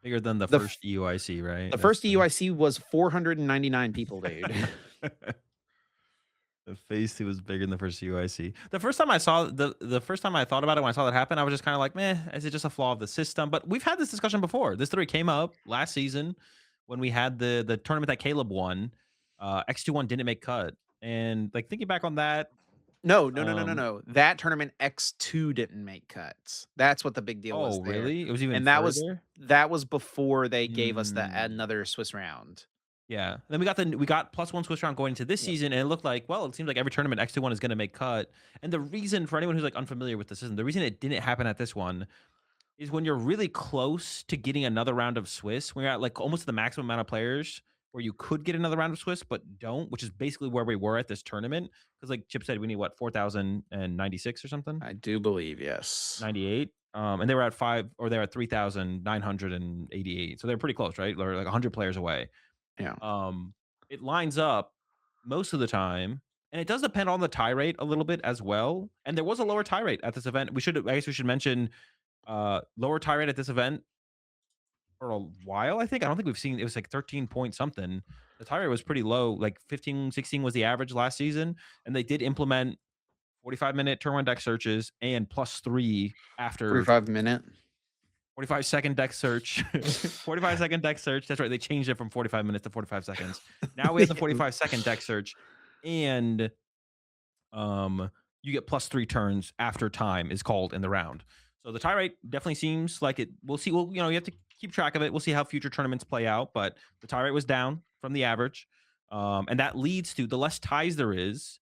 Bigger than the The f first EUIC, right? the That's first the EUIC was 499 people, dude. the phase 2 was bigger than the first UIC. The first time I thought about it when I saw that happen, I was just kinda like, "Meh, is it just a flaw of the system?" But we've had this discussion before. This theory came up last season when we had the tournament that Caleb won. X21 didn't make cut, and, like, thinking back on that, No, no, no, no, no, um no. That tournament X2 didn't make cuts. That's what the big deal was oh, there, really? It was even and further? that was before they gave us the Mm. another Swiss round. Yeah. Then we got +1 Swiss round going into this Yep. season, and it looked like, well, it seems like every tournament X21 is gonna make cut. And the reason for anyone who's, like, unfamiliar with the system, the reason it didn't happen at this one is when you're really close to getting another round of Swiss, when you're at, like, almost the maximum amount of players where you could get another round of Swiss but don't, which is basically where we were at this tournament. Because like Chip said, we need what, 4,096 or something? I do believe, yes. 98? And they were at 5 or they were at 3,988. So they're pretty close, right? They're like 100 players away. Yeah. Um, it lines up most of the time, and it does depend on the tie rate a little bit as well. And there was a lower tie rate at this event. I guess we should mention lower tie rate at this event for a while, I think. I don't think we've seen it was like 13 point something. The tie rate was pretty low, like 15, 16 was the average last season. And they did implement 45-minute turn one deck searches and +3 after 45-minute. 45-second deck search. 45-second deck search. That's right. They changed it from 45 minutes to 45 seconds. Now we have the 45-second deck search, and um, you get +3 turns after time is called in the round. So the tie rate definitely seems like it. We'll see. Well, you have to keep track of it. We'll see how future tournaments play out. But the tie rate was down from the average, and that leads to the less ties there is,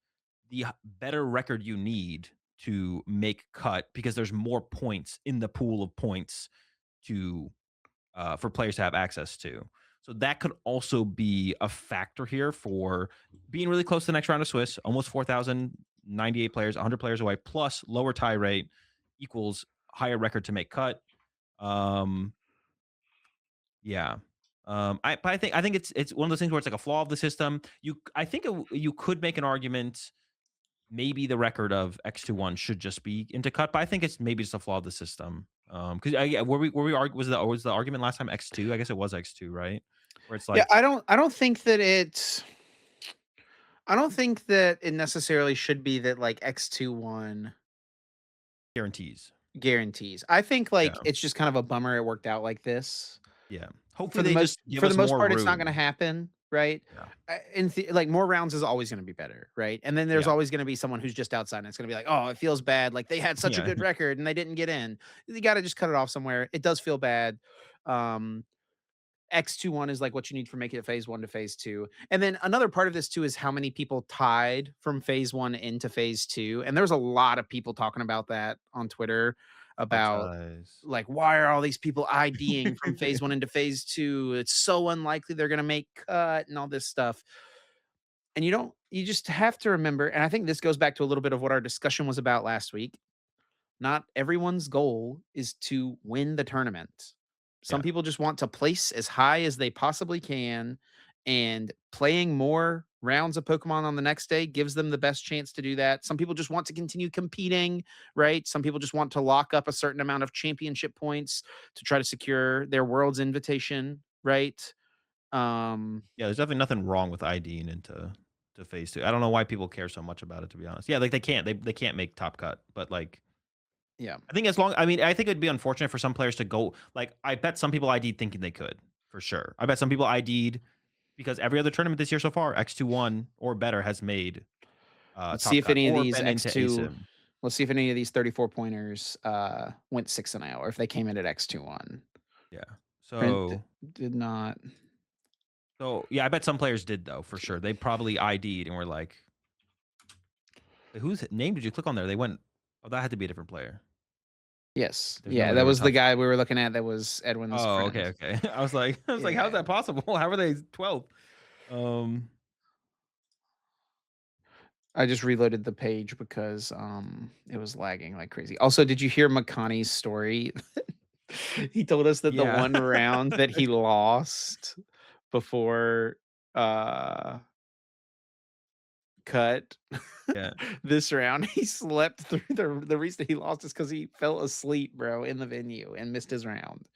the better record you need to make cut because there's more points in the pool of points to for players to have access to. So that could also be a factor here for being really close to the next round of Swiss. Almost 4,098 players, 100 players away, plus lower tie rate equals higher record to make cut. Um, yeah. But I think it's one of those things where it's like a flaw of the system. I think you could make an argument. Maybe the record of X21 should just be into cut, but I think it's maybe just a flaw of the system. Because yeah, was the argument last time X2? I guess it was X2, right? Where it's Yeah, like I don't think that it necessarily should be that, like, X21 guarantees. guarantees. I think, Yeah, like, it's just kind of a bummer it worked out like this. yeah. Hopefully, they just give For the us most more part, it's not gonna room. happen, right? Yeah, Like, more rounds is always gonna be better, right? And then there's yeah, always gonna be someone who's just outside, and it's gonna be like, "Oh, it feels bad, like, they had such a yeah, good record and they didn't get in." You gotta just cut it off somewhere. It does feel bad. Um, X21 is like what you need for making it phase 1 to phase 2. And then another part of this too is how many people tied from phase 1 into phase 2. And there's a lot of people talking about that on Twitter hot about, ties. like, why are all these people IDing from phase 1 into phase 2? It's so unlikely they're going to make cut and all this stuff. And you just have to remember, and I think this goes back to a little bit of what our discussion was about last week. Not everyone's goal is to win the tournament. Some Yeah, people just want to place as high as they possibly can, and playing more rounds of Pokemon on the next day gives them the best chance to do that. Some people just want to continue competing, right? Some people just want to lock up a certain amount of championship points to try to secure their world's invitation, right? Um, yeah. There's definitely nothing wrong with IDing into to phase 2. I don't know why people care so much about it, to be honest. Yeah, like they can't make top cut, but like yeah. I think I think it'd be unfortunate for some players to go like, I bet some people ID'd thinking they could, for sure. I bet some people ID'd because every other tournament this year so far, X21 or better has made, Let's see top if cut any of or these been into X2 ASIM. let's see if any of these 34 pointers went 6-0 or if they came in at X21. Yeah. Print So did not. yeah, I bet some players did though, for sure. They probably ID'd and were like, "Whose name did you click on there?" They went, "Oh, that had to be a different player. Yes. There's no Yeah, way that they were was the top." guy we were looking at that was Edwin's Oh, friend. okay, okay. I was like, "How's Yeah. that possible? How are they 12th?" Um, I just reloaded the page because it was lagging like crazy. Also, did you hear Makani's story? He told us that the yeah. one round that he lost before uh cut Yeah. this round. He slept through the reason he lost is because he fell asleep, bro, in the venue and missed his round.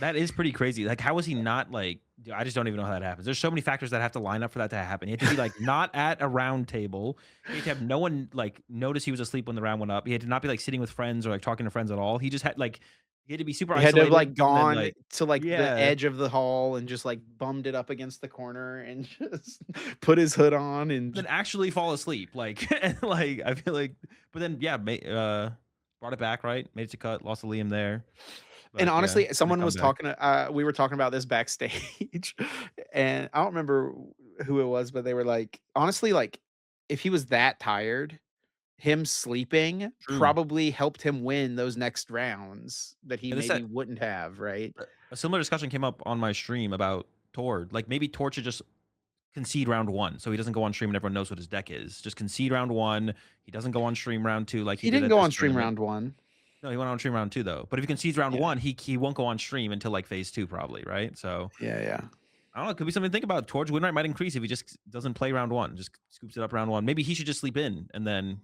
That is pretty crazy. Like, how was he not like I just don't even know how that happens. There's so many factors that have to line up for that to happen. He had to be, like, not at a round table. He had to have no one, like, notice he was asleep when the round went up. He had to not be, like, sitting with friends or, like, talking to friends at all. He just had, like he had to be super He had to have, isolated like, and then, gone like to, like, the yeah, edge of the hall and just, like, bummed it up against the corner and just put his hood on and then actually fall asleep, like, and, like, I feel like but then, yeah, brought it back, right? Made it to cut, lost to Liam there, and but yeah, honestly, what a someone was comeback. talking we were talking about this backstage, and I don't remember who it was, but they were like, honestly, like, if he was that tired, him sleeping True. probably helped him win those next rounds that he And this maybe wouldn't have, right? a similar discussion came up on my stream about Tord. Like, maybe Tord should just concede round 1, so he doesn't go on stream and everyone knows what his deck is. Just concede round 1. He doesn't go on stream round 2 like he He did didn't at go this on stream tournament. round 1. No, he went on stream round 2 though. But if he concedes round Yeah. 1, he won't go on stream until, like, phase 2 probably, right? So, Yeah, yeah. I don't know, it could be something to think about. Tord's win rate might increase if he just doesn't play round 1, just scoops it up round 1. Maybe he should just sleep in and then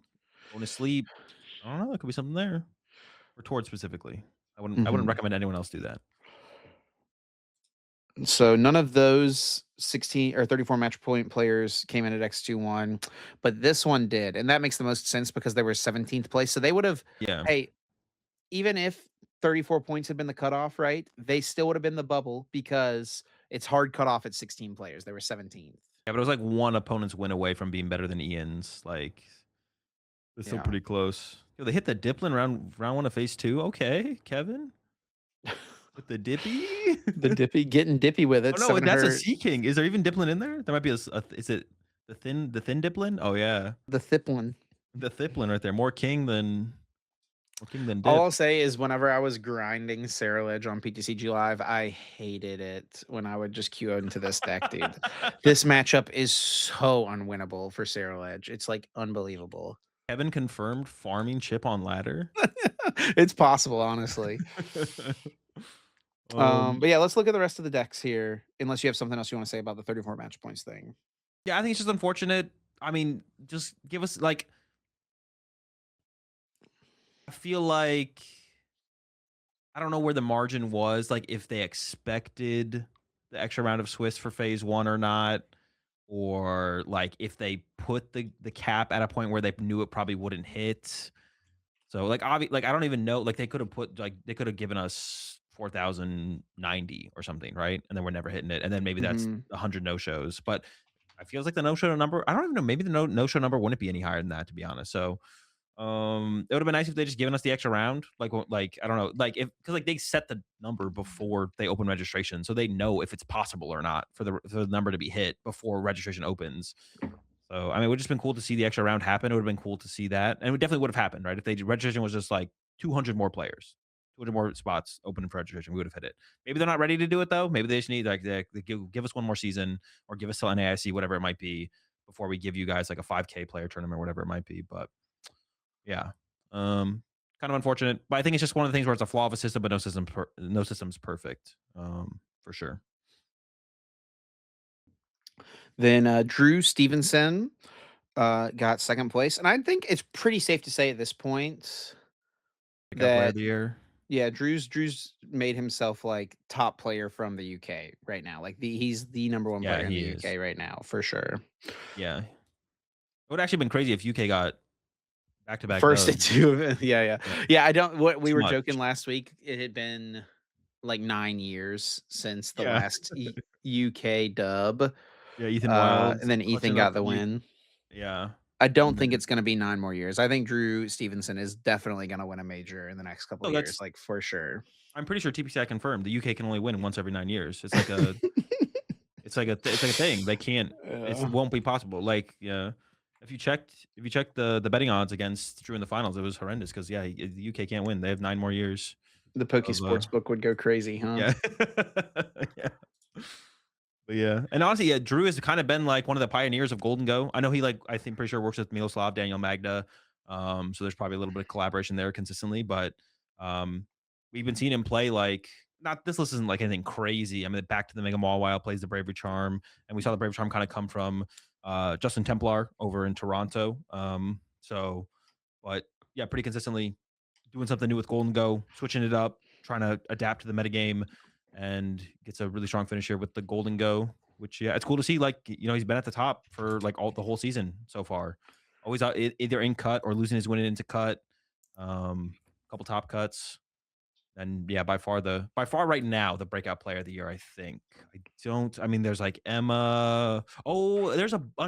go to sleep. I don't know, it could be something there. For Tord specifically. I wouldn't Mhm. recommend anyone else do that. So none of those 16 or 34 match point players came in at X21, but this one did. And that makes the most sense because they were 17th place. So they would have, Yeah. hey, even if 34 points had been the cutoff, right? They still would have been the bubble because it's hard cutoff at 16 players. They were 17th. Yeah, but it was like one opponent's win away from being better than Ian's. Like, it's still Yeah. pretty close. Yo, they hit the Diplin round 1 of phase 2. Okay, Kevin with the dippy. The dippy getting dippy with Oh it. no, Seven that's a hurt. Sea King. Is there even Diplin in there? There might be is it the thin Diplin? Oh yeah, The Thiplin. the Thiplin right there. More king than All dip. I'll say is whenever I was grinding Sarah Ledge on PTCG Live, I hated it when I would just queue into this deck, dude. This matchup is so unwinnable for Sarah Ledge. It's like unbelievable. Kevin confirmed farming chip on ladder. It's possible, honestly. um, But yeah, let's look at the rest of the decks here. Unless you have something else you want to say about the 34 match points thing. yeah, I think it's just unfortunate. I mean, just give us like I feel like I don't know where the margin was, like, if they expected the extra round of Swiss for phase 1 or not, or, like, if they put the cap at a point where they knew it probably wouldn't hit. So, like, like, I don't even know, like, they could have put, like, they could have given us 4,090 or something, right? And then we're never hitting it, and then maybe that's Hmm. 100 no-shows, but I feels like the no-show number I don't even know, maybe the no-show number wouldn't be any higher than that, to be honest, so it would have been nice if they just given us the extra round. Like I don't know, like if because like they set the number before they open registration, so they know if it's possible or not for the number to be hit before registration opens. So I mean, it would just been cool to see the extra round happen. It would have been cool to see that, and it definitely would have happened, right? If they registration was just like 200 more players, 200 more spots open for registration, we would have hit it. Maybe they're not ready to do it though. Maybe they just need like they give us one more season or give us till NAIC, whatever it might be, before we give you guys like a 5K player tournament, or whatever it might be. But yeah. Kind of unfortunate, but I think it's just one of the things where it's a flaw of a system, but no system's perfect. For sure. Then Drew Stevenson got second place. And I think it's pretty safe to say at this point Breakout player of that the year. yeah, Drew's made himself like top player from the UK right now. Like he's the number one Yeah, player in he the is. UK right now for sure. Yeah. It would actually been crazy if UK got back to back First at dubs. two of it. Yeah, yeah. Yeah. Yeah, I don't what we Too were much. joking last week. It had been like 9 years since the Yeah. last UK dub. Yeah, Ethan Wild And then Ethan clutching up got the win. yeah. I don't And think then it's gonna be 9 more years. I think Drew Stevenson is definitely gonna win a major in the next couple no, of years, that's like, for sure. I'm pretty sure TPCI confirmed the UK can only win once every 9 years. It's like a thing. They can't it Yeah. won't be possible. Like, yeah. If you checked the betting odds against Drew in the finals, it was horrendous because yeah, the UK can't win. They have 9 more years The Pokey of Sports book would go crazy, huh? yeah. Yeah. But yeah. And honestly, yeah, Drew has kind of been like one of the pioneers of Golden Go. I know he like I think pretty sure works with Miloslav, Daniel Magda. So there's probably a little bit of collaboration there consistently, but um we've been seeing him play like not this list isn't like anything crazy. I mean, back to the Mega Mall Wild plays the Bravery Charm, and we saw the Bravery Charm kind of come from Justin Templar over in Toronto. But yeah, pretty consistently doing something new with Golden Go, switching it up, trying to adapt to the metagame, and gets a really strong finish here with the Golden Go. Which yeah, it's cool to see. Like he's been at the top for like all the whole season so far. Always either in cut or losing his win into cut. Couple top cuts. And yeah, by far right now, the breakout player of the year, I think. I mean, there's like Emma. Oh,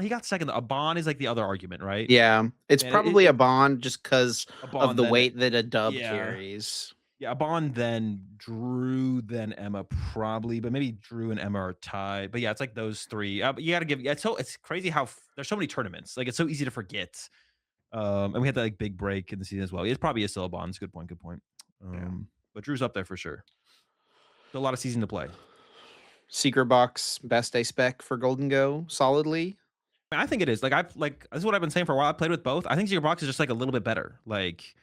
he got second. A Bond is like the other argument, right? Yeah, it's Man, probably a Bond just because a of Bond the then weight that a dub yeah. carries. Yeah, a Bond then Drew, then Emma probably, but maybe Drew and Emma are tied. But yeah, it's like those three. You got to give. Yeah, it's crazy how there's so many tournaments. Like it's so easy to forget. And we had that like big break in the season as well. It probably is still a Bond. It's a good point. Good point. Yeah. But Drew's up there for sure. Still a lot of season to play. Secret box best day spec for Golden Go solidly. I think it is. This is what I've been saying for a while. I played with both. I think Secret Box is just like a little bit better. Like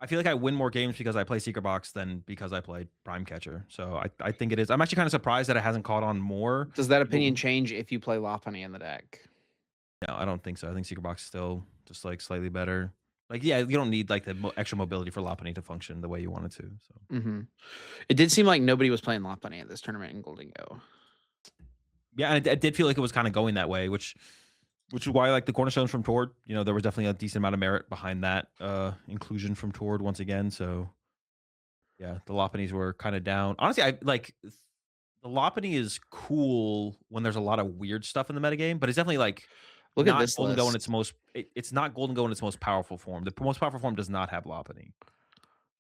I feel like I win more games because I play Secret Box than because I play Prime Catcher. So I think it is. I'm actually kind of surprised that it hasn't caught on more. Does that People, opinion change if you play Lopunny in the deck? no, I don't think so. I think Secret Box is still just like slightly better. Like yeah, you don't need like the extra mobility for Lopunny to function the way you want it to. So It did seem like nobody was playing Lopunny at this tournament in Golden Go. yeah, and it did feel like it was kind of going that way, which is why like the cornerstones from Tord, there was definitely a decent amount of merit behind that inclusion from Tord once again. So yeah, the Lopunnies were kind of down. Honestly, I like the Lopunny is cool when there's a lot of weird stuff in the metagame, but it's definitely like Look at not this Golden Go in list. its most. It's not Golden Go in its most powerful form. The most powerful form does not have Lopunny.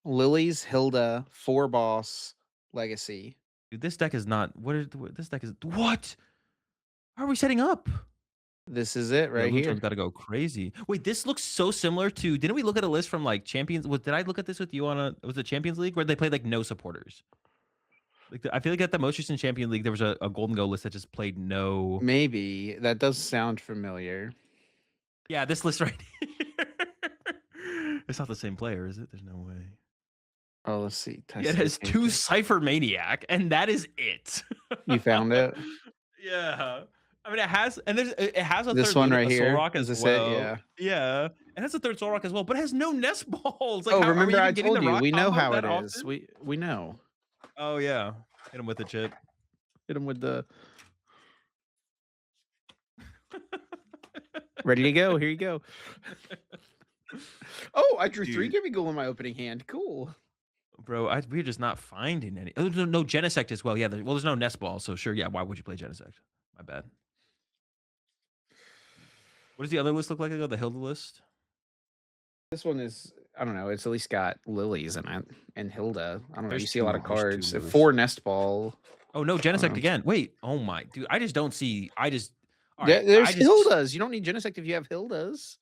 Lily's, Hilda, Four Boss, Legacy. Dude, this deck is not. This deck is? What? How are we setting up? This is it Yeah, right Luntron's here. got to go crazy. Wait, this looks so similar to. Didn't we look at a list from like Champions? Did I look at this with you on a? Was it Champions League where they played like no supporters? Like I feel like at the most recent Champion League, there was a Golden Go list that just played no. Maybe. That does sound familiar. Yeah, this list right here. It's not the same player, is it? There's no way. Oh, let's see. Yeah, it has two Cypher Maniac, and that is it. You found it? Yeah. I mean, it has, and it has a This third one right a Soul here. Rock Is as this it? well. Yeah. Yeah, it has a third Soul Rock as well, but it has no nest balls. Like, Oh, how are we remember I even getting told the you. rock We know combo how that it is. often? We know. Oh yeah, hit him with the chip. Hit him with the ready to go. Here you go. Oh, I drew 3 Dude. Gimmighoul in my opening hand. Cool. Bro, we're just not finding any. Oh, there's no Genesect as well. Yeah, there's no nest ball, so sure. Yeah, why would you play Genesect? My bad. What does the other list look like? The Hilda list. This one is, I don't know, it's at least got lilies in it and Hilda. I don't know. You There's see a lot of there's two cards. Liliths. 4 nest ball. Oh no, I don't Genesect know. again. Wait, oh my dude, I just don't see. All Yeah, right. there's Hildas. You don't need Genesect if you have Hildas.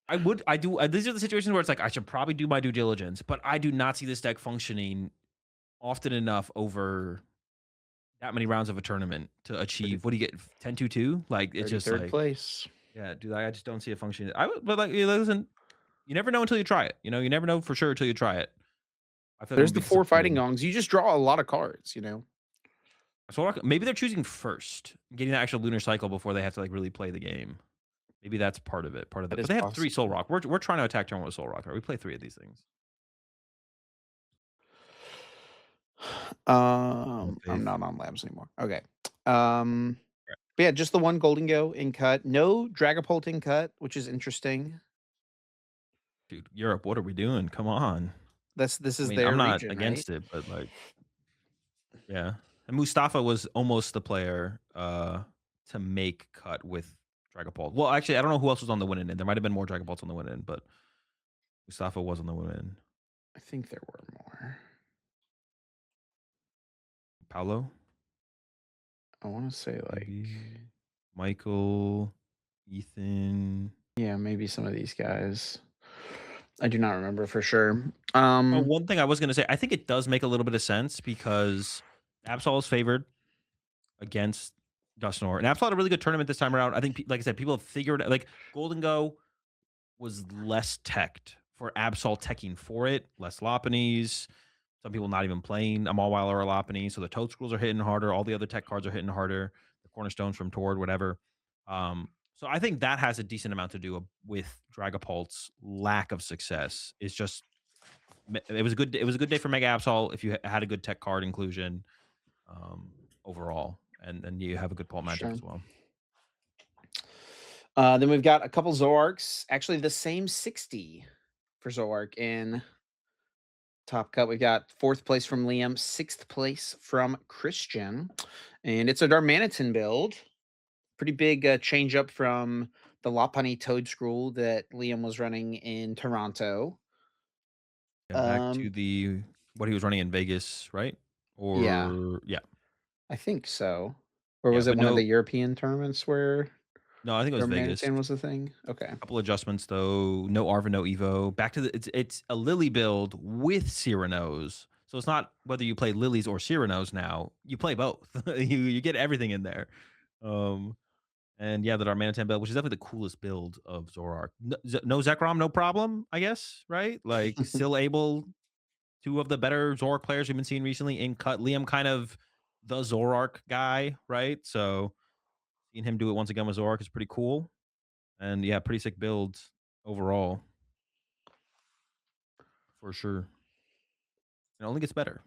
I do. These are the situations where it's like I should probably do my due diligence, but I do not see this deck functioning often enough over that many rounds of a tournament to achieve. What do you get? 10-2-2? Like it's just 33rd like, place. yeah, dude. I just don't see it functioning. But like, listen, you never know until you try it. You never know for sure until you try it. I feel like I'm There's gonna the be 4 fighting disappointed. gongs. You just draw a lot of cards, So maybe they're choosing first, getting the actual lunar cycle before they have to like really play the game. Maybe that's part of it. That But is they have 3 Soul possible. Rock. We're trying to attack turn with Soul Rock. Right? We play 3 of these things. I'm not on labs anymore. Okay. But yeah, just the one Golden Go in cut. No Dragapult in cut, which is interesting. Dude, Europe, what are we doing? Come on. This I is mean, their I'm not region, right? against it, but like, yeah. And Mustafa was almost the player to make cut with Dragapult. Well, actually, I don't know who else was on the winning end. There might have been more Dragapults on the winning end, but Mustafa was on the winning end. I think there were more. Paolo? I want to say like Maybe. Michael, Ethan. yeah, maybe some of these guys. I do not remember for sure. Oh, one thing I was gonna say, I think it does make a little bit of sense because Absol is favored against Dustinor, and Absol had a really good tournament this time around. I think, like I said, people have figured like Golden Go was less teched for Absol teching for it, less Lopunnies. Some people not even playing a Mawile or a Lopunny, so the Toad Scrolls are hitting harder. All the other tech cards are hitting harder. The Cornerstones from Tord, whatever. So I think that has a decent amount to do with Dragapult's lack of success. It's just it was a good day for Mega Absol if you had a good tech card inclusion overall, and then you have a good Pult Magic Sure. as well. Then we've got a couple Zoroarks, actually the same 60 for Zoroark in Top Cut. We got fourth place from Liam, sixth place from Christian, and it's a Darmanitan build. Pretty big change up from the Lopunny Toad Scroll that Liam was running in Toronto. Yeah, back to Um, the what he was running in Vegas, right? yeah, Or yeah, I think so. Or yeah, was it but one of the no, European tournaments where no, I think it was Vegas. Darmanitan was a thing? Okay. Couple adjustments though. No Arva, no Evo. Back to the it's a Lily build with Cyranos. So it's not whether you play Lilies or Cyranos now. You play both. You get everything in there. Um and yeah, the Darmanitan build, which is definitely the coolest build of Zoroark. No Zekrom, no problem, I guess, right? Like still able two of the better Zoroark players we've been seeing recently in cut. Liam kind of the Zoroark guy, right? So seeing him do it once again with Zoroark is pretty cool. And yeah, pretty sick build overall for sure. It only gets better.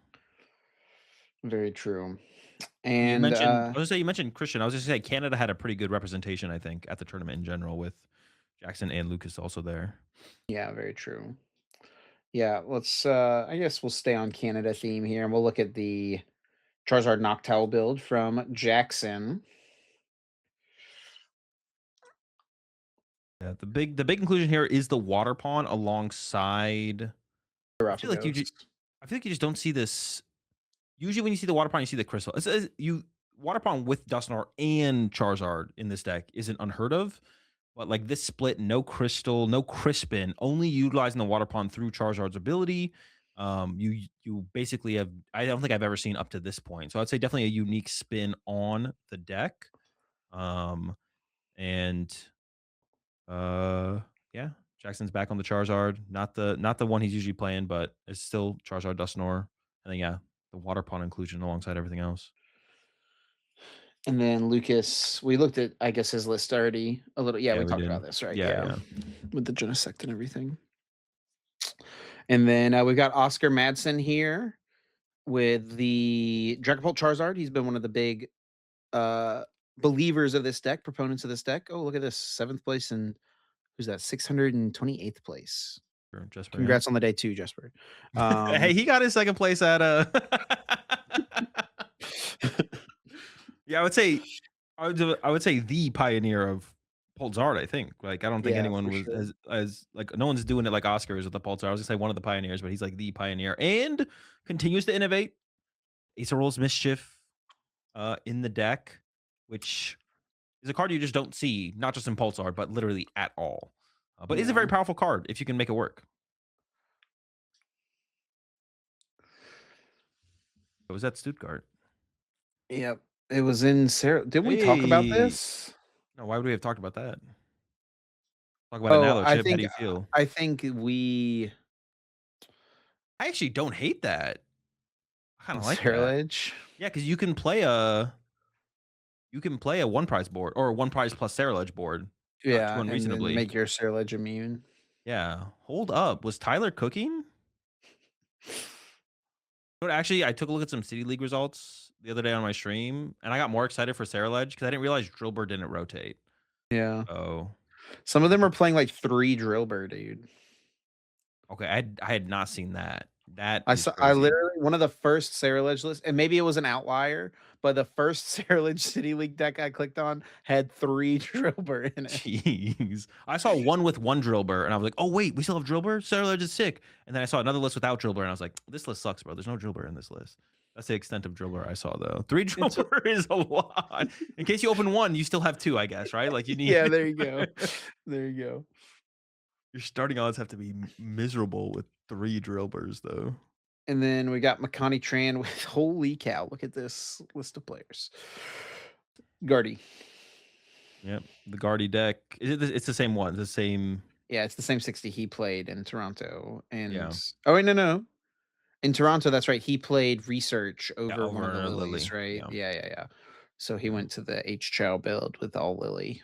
Very true. You And mentioned I was gonna say you mentioned Christian. I was just say Canada had a pretty good representation, I think, at the tournament in general with Jackson and Lucas also there. yeah, very true. Yeah, let's I guess we'll stay on Canada theme here and we'll look at the Charizard Noctowl build from Jackson. Yeah, the big inclusion here is the water pawn alongside. I feel like Galapagos. I feel like you just don't see this. Usually, when you see the water pawn, you see the crystal. You water pawn with Dusknoir and Charizard in this deck isn't unheard of. But like this split, no crystal, no Crispin, only utilizing the water pawn through Charizard's ability. You basically have. I don't think I've ever seen up to this point. So I'd say definitely a unique spin on the deck. Um, and yeah, Jackson's back on the Charizard. Not the one he's usually playing, but it's still Charizard Dusknoir. And then yeah, the water pawn inclusion alongside everything else. And then Lucas, we looked at I guess his list already a little. Yeah, Yeah, we we talked did. about this, right? Yeah, Yeah. yeah. With the Genesect and everything. And then we've got Oscar Madsen here with the Dragapult Charizard. He's been one of the big uh believers of this deck, proponents of this deck. Oh, look at this. Seventh place and who's that? 628th place. Sure, Jesper, yeah. Congrats on the day too, Jesper. Um Hey, he got his second place at yeah, I would say the pioneer of Poltzard, I think. Like I don't think yeah, anyone for was sure. as like no one's doing it like Oscar is with the Poltzard. I was gonna say one of the pioneers, but he's like the pioneer and continues to innovate. Ace rolls mischief in the deck, which is a card you just don't see, not just in Pulsar, but literally at all. But it's a very Yeah. powerful card if you can make it work. It was at Stuttgart. Yep. It was in Sarah. Didn't we talk about Hey, this? no, why would we have talked about that? Talk about it now, Oh, though. Chip, how do you feel? I think we I actually don't hate that. I kind in of like Sarah that. Ledge. Yeah, because you can play a one prize board or a one prize plus Sarah Ledge board, not too Yeah, and then unreasonably. make your Sarah Ledge immune. Yeah. Hold up. Was Tyler cooking? But actually, I took a look at some City League results the other day on my stream, and I got more excited for Sarah Ledge because I didn't realize Drillbur didn't rotate. Yeah. Oh, Some of them are playing like 3 Drillbur, dude. okay. I had not seen that. That I is saw I crazy. literally one of the first Sarah Ledge lists, and maybe it was an outlier, but the first Sarah Ledge City League deck I clicked on had 3 Drillbur in it. Jeez. I saw one with one Drillbur, and I was like, oh, wait, we still have Drillbur? Sarah Ledge is sick. And then I saw another list without Drillbur, and I was like, this list sucks, bro. There's no Drillbur in this list. That's the extent of Drillbur I saw, though. 3 It's Drillbur is a lot. In case you open one, you still have 2, I guess, right? Like you need yeah, there you go. There you go. your starting odds have to be miserable with 3 Drillburs, though. And then we got Makani Tran with holy cow, look at this list of players. Guardy. Yep. The Guardy deck. It's the same one. The same. Yeah, it's the same 60 he played in Toronto. Yeah. And oh wait, no. In Toronto, that's right. He played research Yeah. over one of the Over lilies, Lily. right? Yeah. Yeah. So he Yeah. went to the H Chow build with all Lily.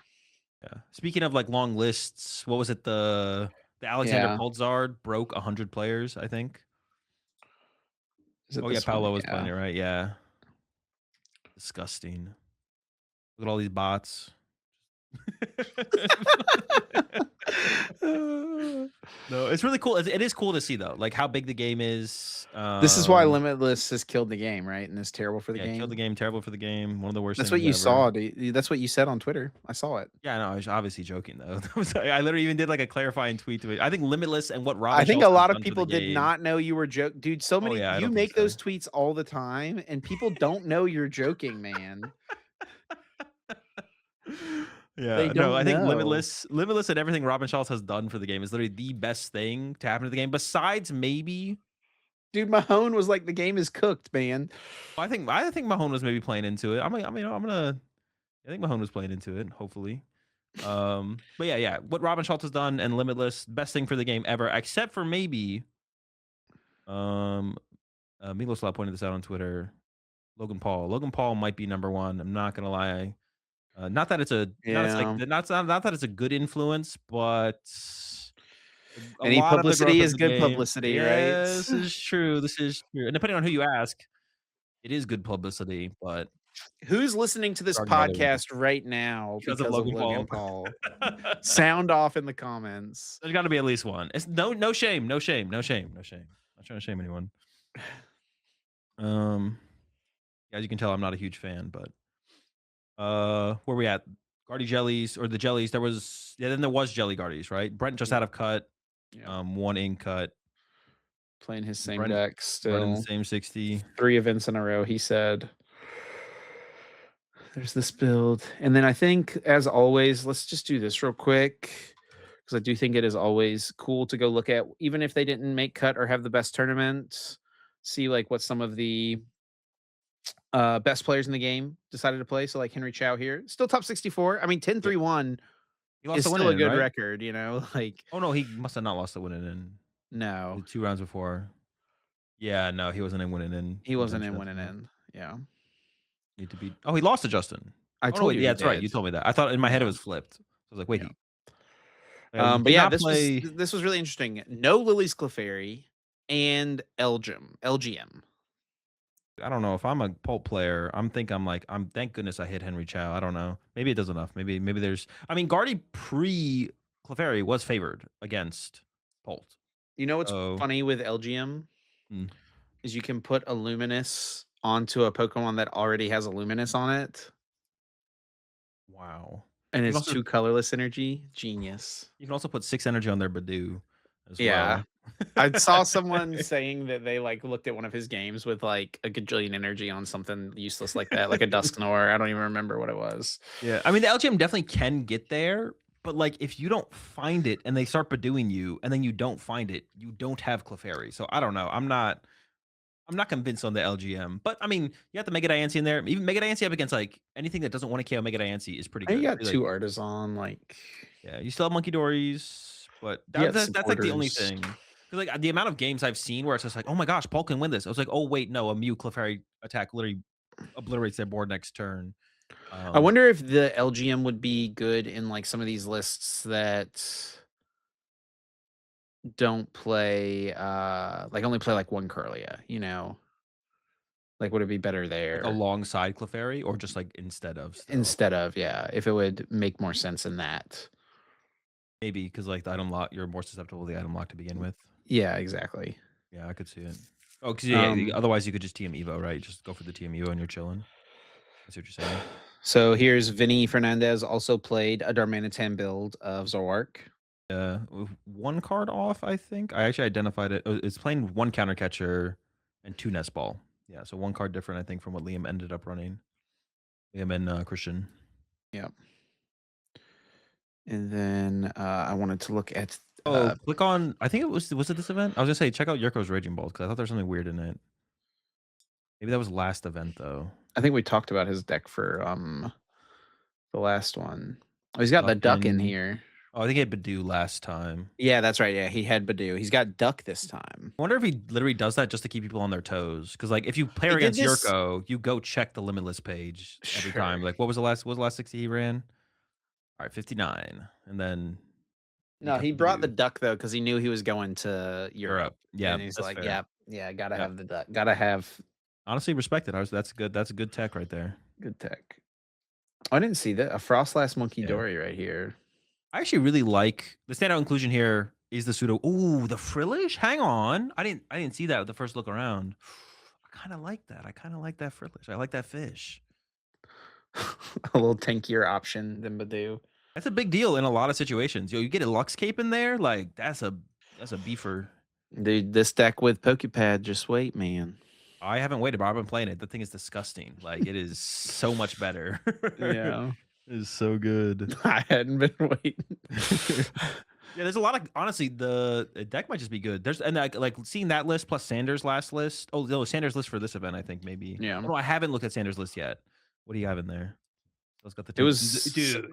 Yeah. Speaking of like long lists, what was it? The Alexander Yeah. Poltzard broke 100 players, I think. Is it Oh yeah, this one? Paolo was playing Yeah. it, right? Yeah. Disgusting. Look at all these bots. No, it's really cool. It is cool to see though, like how big the game is. This is why Limitless has killed the game, right? And is terrible for the Yeah, killed the game. game, terrible for the game, one of the worst That's what things you ever. saw, dude. That's what you said on Twitter. I saw it. Yeah, no, I was obviously joking though. I literally even did like a clarifying tweet to it. I think Limitless and what I Robin think Schultz a has lot of done for the people did game. not know you were dude, so Oh many yeah, I you don't think make so. those tweets all the time and people don't know you're joking, man. They Yeah, no, don't I think know. Limitless and everything Robin Schultz has done for the game is literally the best thing to happen to the game. Besides maybe, Dude, Mahone was like, "The game is cooked, man." I think Mahone was maybe playing into it. I think Mahone was playing into it, hopefully. But yeah, what Robin Schultz has done and Limitless, best thing for the game ever, except for maybe um Miloslav pointed this out on Twitter. Logan Paul. Logan Paul might be number one. I'm not gonna lie. Not that it's a not it's like Yeah. not that it's a good influence, but a Any lot of the growth publicity of is the good game. publicity, right? Yeah, this is true. This is true. And depending on who you ask, it is good publicity, but Who's listening to you this could argue otherwise podcast right now because of because of Logan Logan Paul. Paul? Sound off in the comments. There's got to be at least one. It's no shame, no shame, no shame, no shame. Not trying to shame anyone. Um, as you can tell, I'm not a huge fan, but where we at? Guardy jellies or the jellies? Then there was jelly guardies, right? Brent just Yeah. out of cut, Yeah. one in cut. Playing his same Brent deck running the still. same 60. 3 events in a row, he said. There's this build. And then I think, as always, let's just do this real quick because I do think it is always cool to go look at, even if they didn't make cut or have the best tournament, see like what some of the best players in the game decided to play. So, like Henry Chow here, still top 64. I mean, 10-3-1 He lost is the still a win-in, good right? record, you know? Like, Oh, no, he must have not lost the win-in no, the 2 rounds before. Yeah, no, he wasn't in winning he in wasn't bench in death, winning no. in. Yeah. Need to beat he lost to Justin. I Oh, no, told wait, you yeah, he that's right, did. you told me that. I thought in my head it Yeah. was flipped. I was like, "Wait, Yeah. he But did yeah, not this was play." this was really interesting. No Lily's Clefairy and LGM. I don't know, if I'm a Pulp player, I'm thank goodness I hit Henry Chow, I don't know. Maybe it does enough. Maybe there's I mean, Guardy pre-Clefairy was favored against Pult. You know what's So, funny with LGM mm, is you can put a Luminous onto a Pokemon that already has a Luminous on it, wow. and You can it's also 2 colorless energy. Genius. you can also put 6 energy on their Badoo as Yeah. well. I saw someone saying that they, like, looked at one of his games with, like, a gajillion energy on something useless like that, like a Dusknoir. I don't even remember what it was. Yeah, I mean, the LGM definitely can get there, but, like, if you don't find it and they start Badooing you and then you don't find it, you don't have Clefairy, so I don't know, I'm not convinced on the LGM, but, I mean, you have the Mega Diancie in there. Even Mega Diancie up against, like, anything that doesn't wanna KO Mega Diancie is pretty And you good. got Like 2 Artisan, like, yeah, you still have Monkey Dories, but you got that's, like, the only supporters. thing. Because like, the amount of games I've seen where it's just like, "Oh my gosh, Paul can win this." I was like, "Oh, wait, no, a Mew Clefairy attack literally obliterates their board next turn." I Um wonder if the LGM would be good in, like, some of these lists that don't play, like, only play, like, 1 Kirlia, you know? Like, would it be better Like, there? alongside Clefairy or just, like, instead of still? Instead of, yeah, if it would make more sense in that. Maybe because like, the item lock you're more susceptible to the item lock to begin with. Yeah, exactly. Yeah, I could see it. Oh, because Um, otherwise you could just TM Evo, right? Just go for the TM Evo and you're chilling. I see what you're saying. so here's Vinny Fernandez also played a Darmanitan build of Zoroark. With 1 card off, I think. I actually identified it. Oh, it's playing 1 counter catcher and 2 nest ball. Yeah, so 1 card different, I think, from what Liam ended up running. Liam and, Christian. Yep. And then, I wanted to look at, Oh, click on I think was it this event? I was gonna say, check out Yurko's Raging Balls because I thought there was something weird in it. Maybe that was last event, though. I think we talked about his deck for, the last one. Oh, he's got the Duck duck in and here. oh, I think he had Badoo last time. Yeah, that's right, yeah, he had Badoo. He's got duck this time. I wonder if he literally does that just to keep people on their toes. Because like, if you play He did against this. Yurko, you go check the Limitless page every time. Sure. Like, what was the last 60 he ran? All right, 59, and then he No, got he the brought the blue. duck though because he knew he was going to Europe. Europe, Yeah, and he's that's like, fair. "Yeah, yeah, gotta Yeah. have the duck. Gotta have Honestly, respect it. That's a good tech right there. good tech." I didn't see that. A Frostlass Monkey Yeah. Dory right here. I actually really like the standout inclusion here is the pseudo. Ooh, the frillish? Hang on. I didn't see that with the first look around. I kinda like that. I kinda like that frillish. I like that fish. A little tankier option than Badoo. That's a big deal in a lot of situations. Yo, you get a Lux Cape in there, like, that's a beefer. Dude, this deck with Pokepad, just wait, man. I haven't waited, but I've been playing it. The thing is disgusting. Like, it is so much better. Yeah. It is so good. I hadn't been waiting. Yeah, there's a lot of honestly, the deck might just be good. There's and like seeing that list plus Sanders' last list. Oh, no, Sanders' list for this event, I think maybe. Yeah. Oh, no, I haven't looked at Sanders' list yet. What do you have in there? Those got the It two was dude.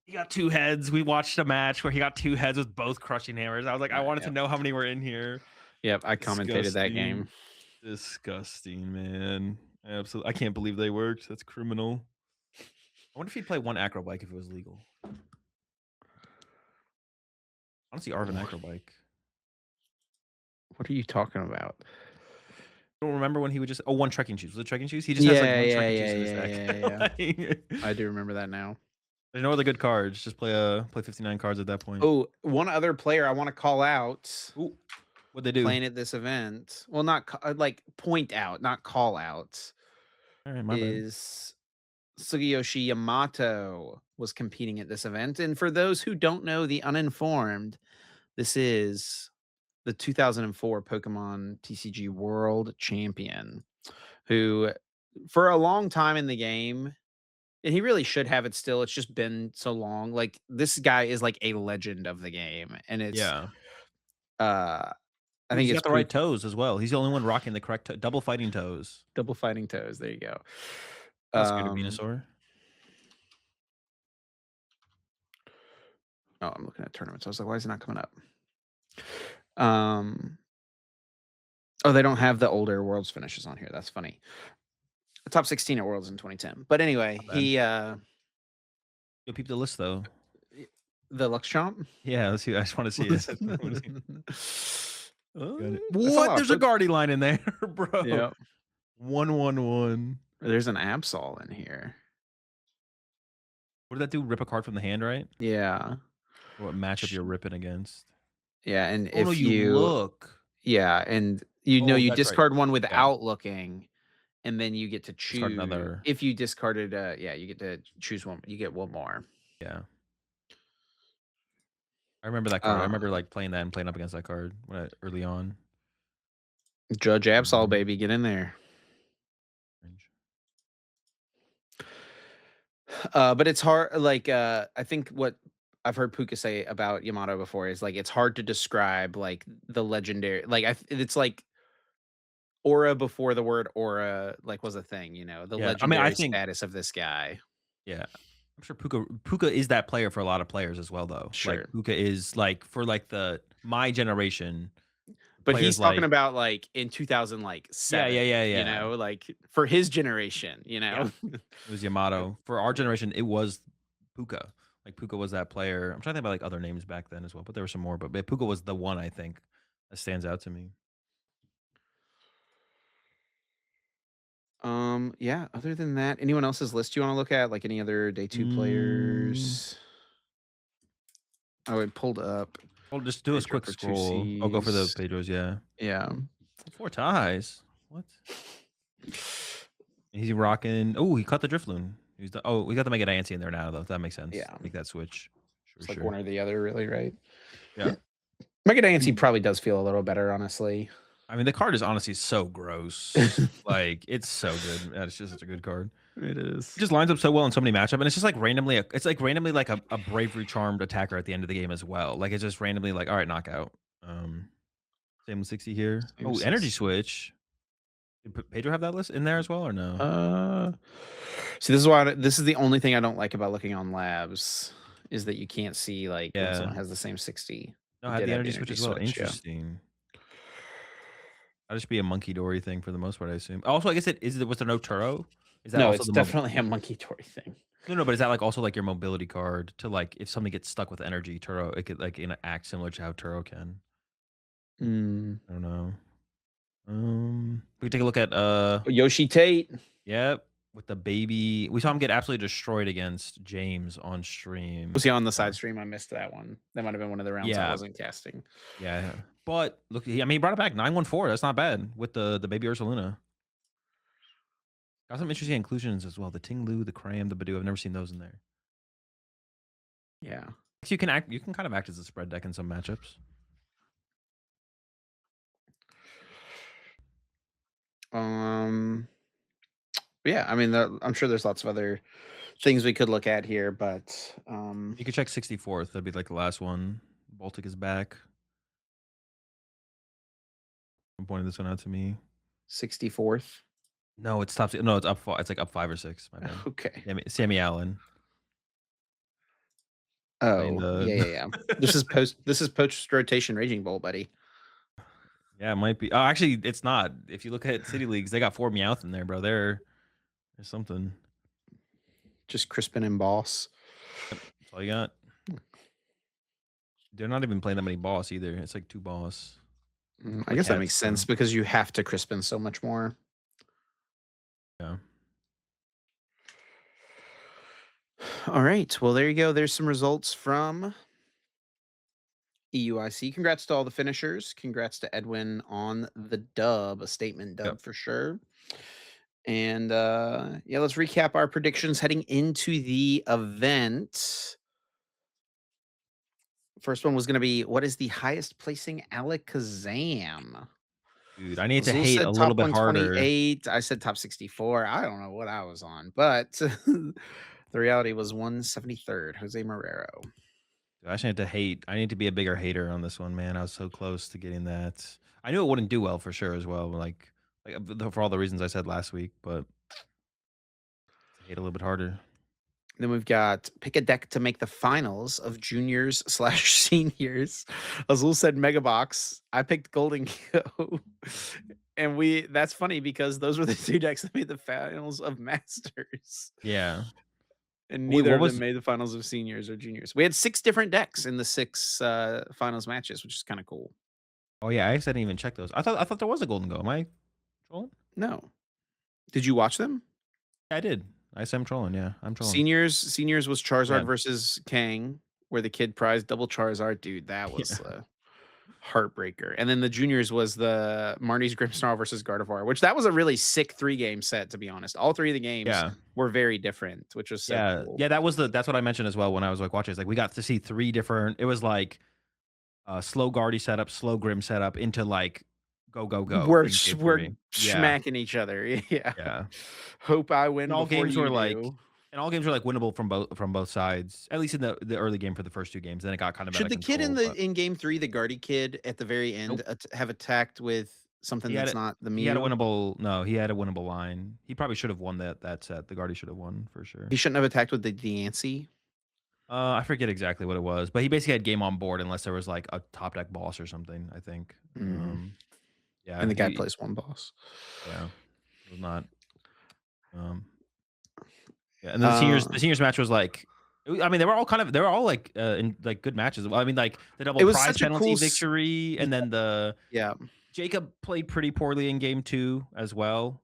He got 2 heads. We watched a match where he got 2 heads with both crushing hammers. I was like, I wanted to yep. know how many were in here. Yep, I commentated that Disgusting. game. Disgusting, man. Absolutely. I can't believe they worked. That's criminal. I wonder if he'd play one acro bike if it was legal. Honestly, Arvin acro bike. What are you talking about? I don't remember when he would just one trekking shoes. Was it trekking shoes? He just has like Yeah, one yeah, trekking shoes yeah, in his yeah, deck. yeah, yeah. Like, I do remember that now. there's no other good cards. Just play 59 cards at that point. Oh, one other player I want to call out Ooh, what'd they do? playing at this event. Well, not like point out, not call out, All right, my bad. is Sugiyoshi Yamato was competing at this event. And for those who don't know, the uninformed, this is the 2004 Pokemon TCG World Champion, who for a long time in the game, and he really should have it still. It's just been so long. Like this guy is like a legend of the game, and it's Yeah. uh I Ooh, think he's it's got the proof right toes as well. He's the only one rocking the correct double fighting toes. double fighting toes. There you go. That's good, Um Venusaur. oh, I'm looking at tournaments. I was like, why is it not coming up? Um oh, they don't have the older worlds finishes on here. That's funny. The top 16 at Worlds in 2010. But anyway, Not bad. he Yo, peep the list though. the Lux Chomp. Yeah, let's see. I just want to see this. I wanna see. Got it. That's a What? lot of There's a poke. Guardy line in there, bro. Yeah. 111. There's an Absol in here. What did that do? Rip a card from the hand, right? Yeah. What matchup Sh- you're ripping against? Yeah, and Oh no, if you you look. yeah, and Oh, you that's right. discard one Yeah, without looking, and then you get to discard choose another. if you discarded yeah, you get to choose one. You get one more. Yeah, I remember that card. I remember Uh like playing that and playing up against that card early on. Judge Absol, Mhm. baby, get in there. Cringe. But it's hard like I think what I've heard Puka say about Yamato before is like it's hard to describe like the legendary like it's like aura before the word aura like was a thing, the Yeah, I mean, I legendary think status of this guy. yeah, I'm sure Puka is that player for a lot of players as well, though. Like Sure. Puka is like for like the my generation But players he's talking like about like in 2000 like yeah, yeah, 7, yeah, yeah, like for his generation, yeah. It was Yamato. For our generation, it was Puka. Like Puka was that player. I'm trying to think about like other names back then as well, but there were some more. But Puka was the one I think that stands out to me. Yeah, other than that, anyone else's list you want to look at? Like any other day 2 Mm, players? Oh, it pulled up well, just do a Pedro quick scroll. I'll go for the Bertucci's. Pedros. Yeah, Yeah. 4 ties. What? He's rocking. Oh, he cut the Drifloon. Oh, we got the Mega Diancie in there now, though. That makes sense. Yeah. Make that switch. Sure, It's like sure. one or the other, really, right? Yeah. Mega Diancie And probably does feel a little better, honestly. I mean, the card is honestly so gross. Like, it's so good. Man, it's just such a good card. It It is. just lines up so well in so many matchup, and it's just like randomly. It's like randomly like a bravery charmed attacker at the end of the game as well. Like it's just randomly like, all right, knockout. Same with 60 here. Same Oh, energy 60. switch. Did Pedro have that list in there as well or no? Uh, See, this is why this is the only thing I don't like about looking on labs is that you can't see like when Yeah. someone has the same 60. No, He I had did the have the energy switch energy as well. switch, yeah. Interesting. That'd just be a monkey dory thing for the most part, I assume. Also, I guess was there no Turo? Is that No, also it's the mo definitely a monkey toy thing. No, no, but is that, like, also, like, your mobility card to, like, if somebody gets stuck with energy, Turo, it could, like, act similar to how Turo can? Mm. I don't know. We can take a look at, Yoshi Tate. yep, with the baby we saw him get absolutely destroyed against James on stream. Was he on the side stream? I missed that one. That might have been one of the rounds I Yeah, wasn't casting. yeah, but look, I mean, he brought it back 914, that's not bad with the baby Ursaluna. Got some interesting inclusions as well, the Ting Lu, the Cram, the Badoo, I've never seen those in there. Yeah. So you can kind of act as a spread deck in some matchups. Um. Yeah. I mean, I'm sure there's lots of other things we could look at here, but You could check 64th, that'd be, like, the last one. Baltic is back. I'm pointing this one out to me. 64th. No, it's top no, it's up fi it's, like, up 5 or 6, my bad. Okay. Sammy Allen playing Oh, the yeah, yeah, yeah. This is post rotation Raging Bull, buddy. yeah, it might be oh, actually, it's not. If you look at city leagues, they got 4 Meowth in there, bro. There's something. Just Crispin and Boss. That's all you got. They're not even playing that many boss either. It's, like, 2 boss. I Couple of guess that cats, makes though. sense because you have to Crispin so much more. Yeah. All right. Well, there you go. There's some results from EUIC. Congrats to all the finishers. Congrats to Edwin on the dub, a statement Yep. dub for sure. And yeah, let's recap our predictions heading into the event. First one was going to be what is the highest placing Alakazam? Dude, I need to Azul hate a said little top bit harder. 128. I said top 64. I don't know what I was on, but the reality was 173rd, Jose Marrero. Dude, I actually need to hate. I need to be a bigger hater on this one, man. I was so close to getting that. I knew it wouldn't do well for sure as well, for all the reasons I said last week, but to hate a little bit harder. Then we've got pick a deck to make the finals of juniors slash seniors. Azul said Mega Box. I picked Golden Go. And that's funny because those were the two decks that made the finals of Masters. Yeah. And Wait, neither what of them was made the finals of seniors or juniors. We had 6 different decks in the 6 finals matches, which is kind of cool. Oh, yeah, I didn't even check those. I thought there was a golden go. Am I trolling? No. Did you watch them? Yeah, I did. I said I'm trolling, yeah, I'm trolling. Seniors was Yeah. Charizard versus Kang, where the kid prized double Charizard. Dude, that was Yeah. a heartbreaker. And then the juniors was the Marnie's Grimmsnarl versus Gardevoir, which that was a really sick 3-game set, to be honest. All 3 of the games Yeah. were very different, which was so Yeah. cool. Yeah, that's what I mentioned as well when I was, like, watching. It's like, we got to see 3 different it was, like, slow Guardy setup, slow Grim setup into, like, go, go, go in game We're 3. Yeah. smacking each other. Yeah. Yeah. Hope I And win all before games were, you like do. winnable from both sides, at least in the early game for the first 2 games, then it got kind of out Should of the kid control, but in game 3, the Guardy kid at the very end, nope. have attacked with something He had that's it not the he had a Mew? winnable no, he had a winnable line. He probably should have won that set. The Guardy should have won for sure. He shouldn't have attacked with the Diancie? I forget exactly what it was, but he basically had game on board unless there was, like, a top deck boss or something, I think. Mm. Yeah, And the guy plays one boss. yeah, it was not, um yeah, and then Uh, the seniors match was, like I mean, they were all, like, in, like, good matches. Well, I mean, like, the double it was prize such a penalty cool victory, yeah, and then the yeah. Jacob played pretty poorly in game 2 as well.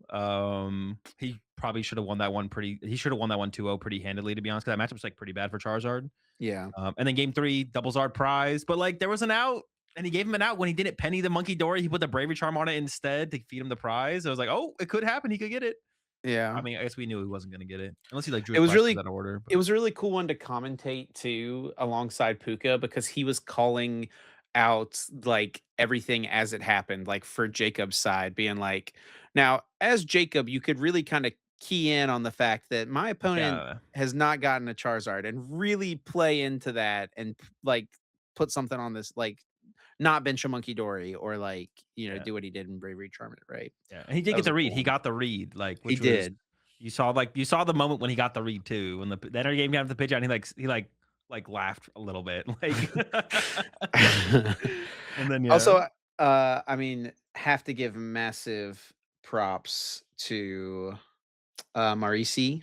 He probably should have won that one he should have won that one 2-0 pretty handily, to be honest, 'cause that matchup was, like, pretty bad for Charizard. Yeah. And then game 3, double Zard prize, but, like, there was an out, and he gave him an out when he didn't penny the Monkey Dory, he put the Bravery Charm on it instead to feed him the prize. I was like, "Oh, it could happen, he could get it." I Yeah. mean, I guess we knew he wasn't gonna get it, unless he, like, drew It his was questions really out of order, it but was a really cool one to commentate too alongside Puka because he was calling out, like, everything as it happened, like, for Jacob's side, being like, "Now, as Jacob, you could really kinda key in on the fact that my opponent yeah, has not gotten a Charizard," and really play into that and, like, put something on this, like, not bench a Monkey Dory or, like, yeah. do what he did in Bravery Charm it, right? Yeah, and he did That get was a the read. cool He one. got the read, like, He which was did. you saw the moment when he got the read too, when the entire game got the pitch out, and he laughed a little bit, like, and then yeah, Also, I mean, have to give massive props to, Marisi.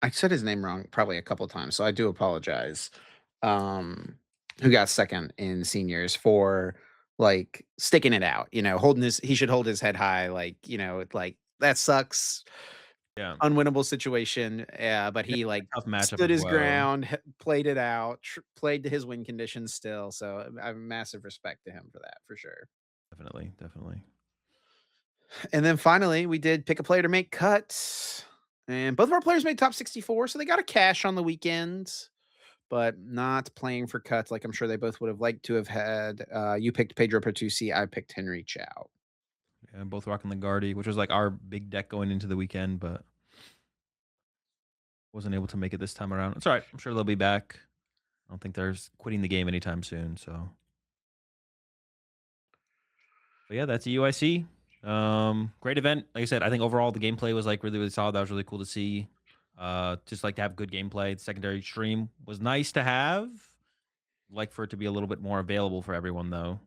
I said his name wrong probably a couple times, so I do apologize. Um, who got second in seniors for like sticking it out, holding his he should hold his head high, like, like that sucks, Yeah. unwinnable situation. Yeah, but Yeah, he like tough matchup stood as his well. ground, played it out, played to his win conditions still. So I have massive respect to him for that for sure. Definitely, definitely. And then finally, we did pick a player to make cuts. And both of our players made top 64, so they got a cash on the weekend, but not playing for cuts like I'm sure they both would have liked to have had. You picked Pedro Pertusi, I picked Henry Chow. Yeah, both rocking the Guardy, which was like our big deck going into the weekend, but wasn't able to make it this time around. It's all right. I'm sure they'll be back. I don't think they're quitting the game anytime soon. So, but yeah, that's a UIC. Great event. Like I said, I think overall the gameplay was like really, really solid. That was really cool to see. Just like to have good gameplay. The secondary stream was nice to have. Like for it to be a little bit more available for everyone though.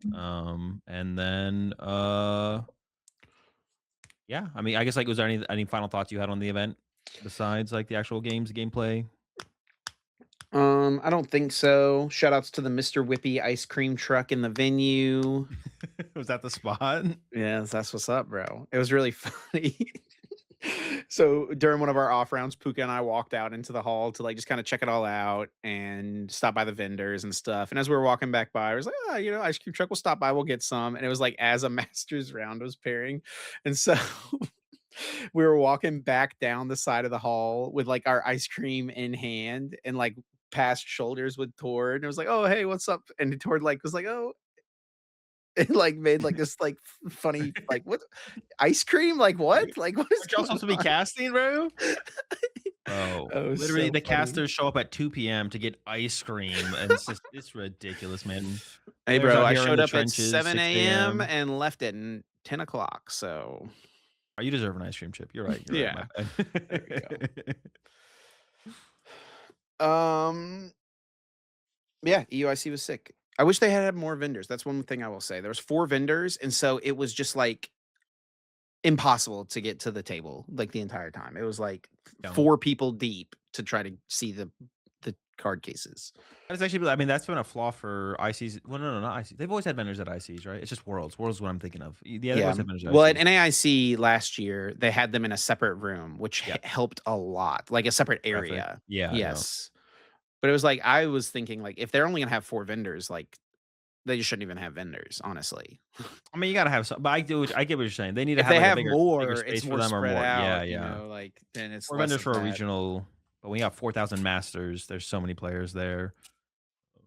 And then yeah, I mean, I guess like was there any final thoughts you had on the event besides like the actual gameplay? I don't think so. Shout outs to the Mr. Whippy ice cream truck in the venue. Was that the spot? Yes, that's what's up, bro. It was really funny. So during one of our off rounds, Puka and I walked out into the hall to like just kind of check it all out and stop by the vendors and stuff. And as we were walking back by, I was like, ice cream truck, we'll stop by, we'll get some. And it was like as a master's round was pairing. And so we were walking back down the side of the hall with like our ice cream in hand and like past shoulders with Tord. And it was like, oh, hey, what's up? And Tord like was like, oh, and like made like this like funny, like, what ice cream? Like what? Like what is Aren't y'all going supposed to be on? casting, bro? Bro, Oh, literally so the funny. casters show up at 2 p.m. to get ice cream, and it's ridiculous, man. Hey, Players bro, out I here in showed the up at trenches, 7 6 AM a.m. and left at 10 o'clock, so Oh, you deserve an ice cream chip. You're right, my yeah, there we go. bad. Um, yeah, EUIC was sick. I wish they had more vendors. That's one thing I will say. There was 4 vendors, and so it was just, like, impossible to get to the table, like, the entire time. It was, like, Yeah. 4 people deep to try to see the card cases. That's actually I mean, that's been a flaw for ICs. Well, no, not ICs. They've always had vendors at ICs, right? It's just Worlds. Worlds is what I'm thinking of. Yeah, they've Yeah. always had vendors at Well, at ICs. NAIC last year, they had them in a separate room, which Yep. helped a lot, like a separate Traffic. area. Yeah, yeah. Yes. But it was like I was thinking, like, if they're only gonna have 4 vendors, like, they just shouldn't even have vendors, honestly. I mean, you gotta have some, but I get what you're saying. They need to If have they like a have bigger more, it's space for more them or spread more. Yeah, out, yeah. like, then it's More less vendors of for a that. regional, but when you have 4,000 masters, there's so many players there. And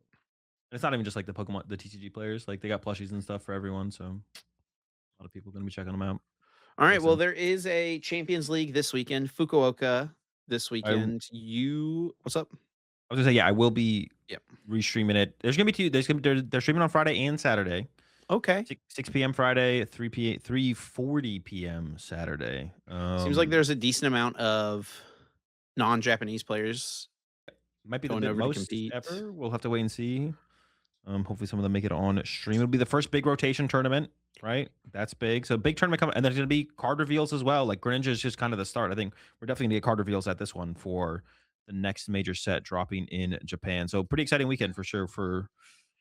it's not even just like the Pokemon, the TCG players. Like they got plushies and stuff for everyone. So a lot of people gonna be checking them out. Alright, well, Guessing. there is a Champions League this weekend, Fukuoka this I weekend. You What's up? was gonna say, yeah, I will be Yep. restreaming it. There's gonna be two. There's gonna be they're streaming on Friday and Saturday. Okay. 6 p.m. Friday, 3:40 p.m. Saturday. Seems like there's a decent amount of non-Japanese players Might be the going over to most compete. ever. We'll have to wait and see. Hopefully some of them make it on stream. It'll be the first big rotation tournament, right? That's big. So big tournament coming, and there's gonna be card reveals as well. Like Greninja is just kind of the start. I think we're definitely gonna get card reveals at this one for the next major set dropping in Japan. So pretty exciting weekend for sure. For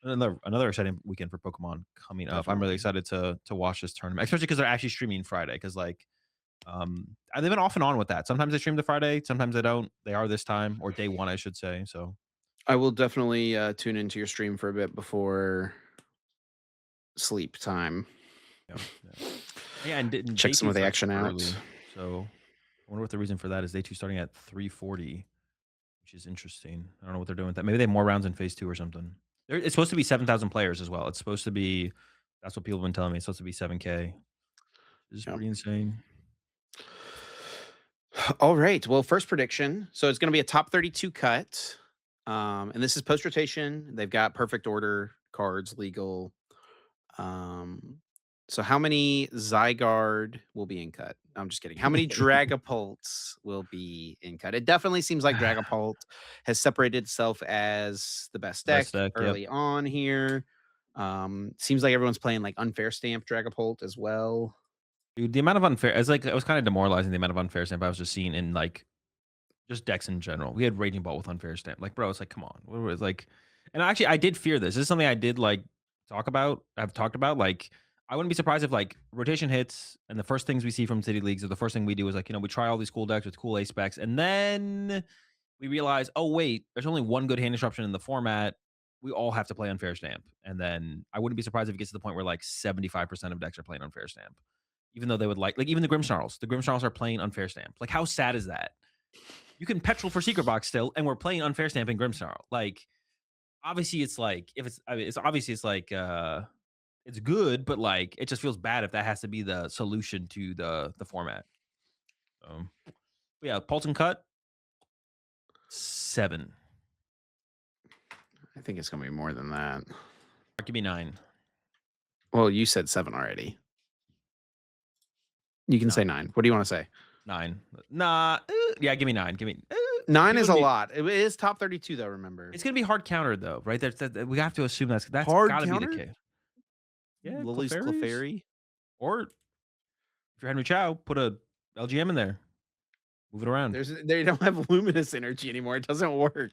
another exciting weekend for Pokemon coming up. I'm really Definitely. excited to watch this tournament, especially because they're actually streaming Friday. Because like they've been off and on with that. Sometimes they stream the Friday, sometimes they don't. They are this time or day one, I should say. So I will definitely, tune into your stream for a bit before sleep time. yeah, yeah. Yeah, and Check day some two of the starts action super out. early. So I wonder what the reason for that is. Day two starting at 3:40, which is interesting. I don't know what they're doing with that. Maybe they have more rounds in phase two or something. It's supposed to be 7,000 players as well. It's supposed to be. That's what people have been telling me. It's supposed to be 7K. This is Yep. pretty insane. All right. Well, first prediction. So it's going to be a top 32 cut. And this is post rotation. They've got perfect order cards legal. Um, so how many Zygarde will be in cut? I'm just kidding. How many Dragapults will be in cut? It definitely seems like Dragapult has separated itself as the best Best deck deck. Yep. early on here. Seems like everyone's playing like unfair stamp Dragapult as well. Dude, the amount of unfair, it's like it was kind of demoralizing the amount of unfair stamp I was just seeing in like Just decks in general. We had Raging Ball with unfair stamp. Like, bro, it's like, come on. What was like and actually I did fear this. This is something I did like talk about. I've talked about. Like, I wouldn't be surprised if like rotation hits and the first things we see from city leagues or the first thing we do is like, we try all these cool decks with cool ace specs, and then we realize, oh wait, there's only one good hand disruption in the format. We all have to play unfair stamp. And then I wouldn't be surprised if it gets to the point where like 75% of decks are playing unfair stamp. Even though they would like even the Grimsnarls. The Grimsnarls are playing unfair stamp. Like, how sad is that? You can petrol for secret box still, and we're playing unfair stamp in Grimsnarl. Like, obviously, it's like if it's I mean, it's obviously it's like it's good, but like it just feels bad if that has to be the solution to the format. But yeah, Pulse and Cut 7. I think it's gonna be more than that. Give me 9. Well, you said 7 already. You can No, say 9. What do you want to say? 9. Nah, yeah, give me 9. Give me 9 people is would a be. lot. It is top 32 though, remember. It's gonna be hard countered though, right? We have to assume that's Hard got to be the counter? case. Yeah, Lily's Clefairies, Clefairy? or if you're Henry Chow, put a LGM in there, move it around. They don't have luminous energy anymore. It doesn't work.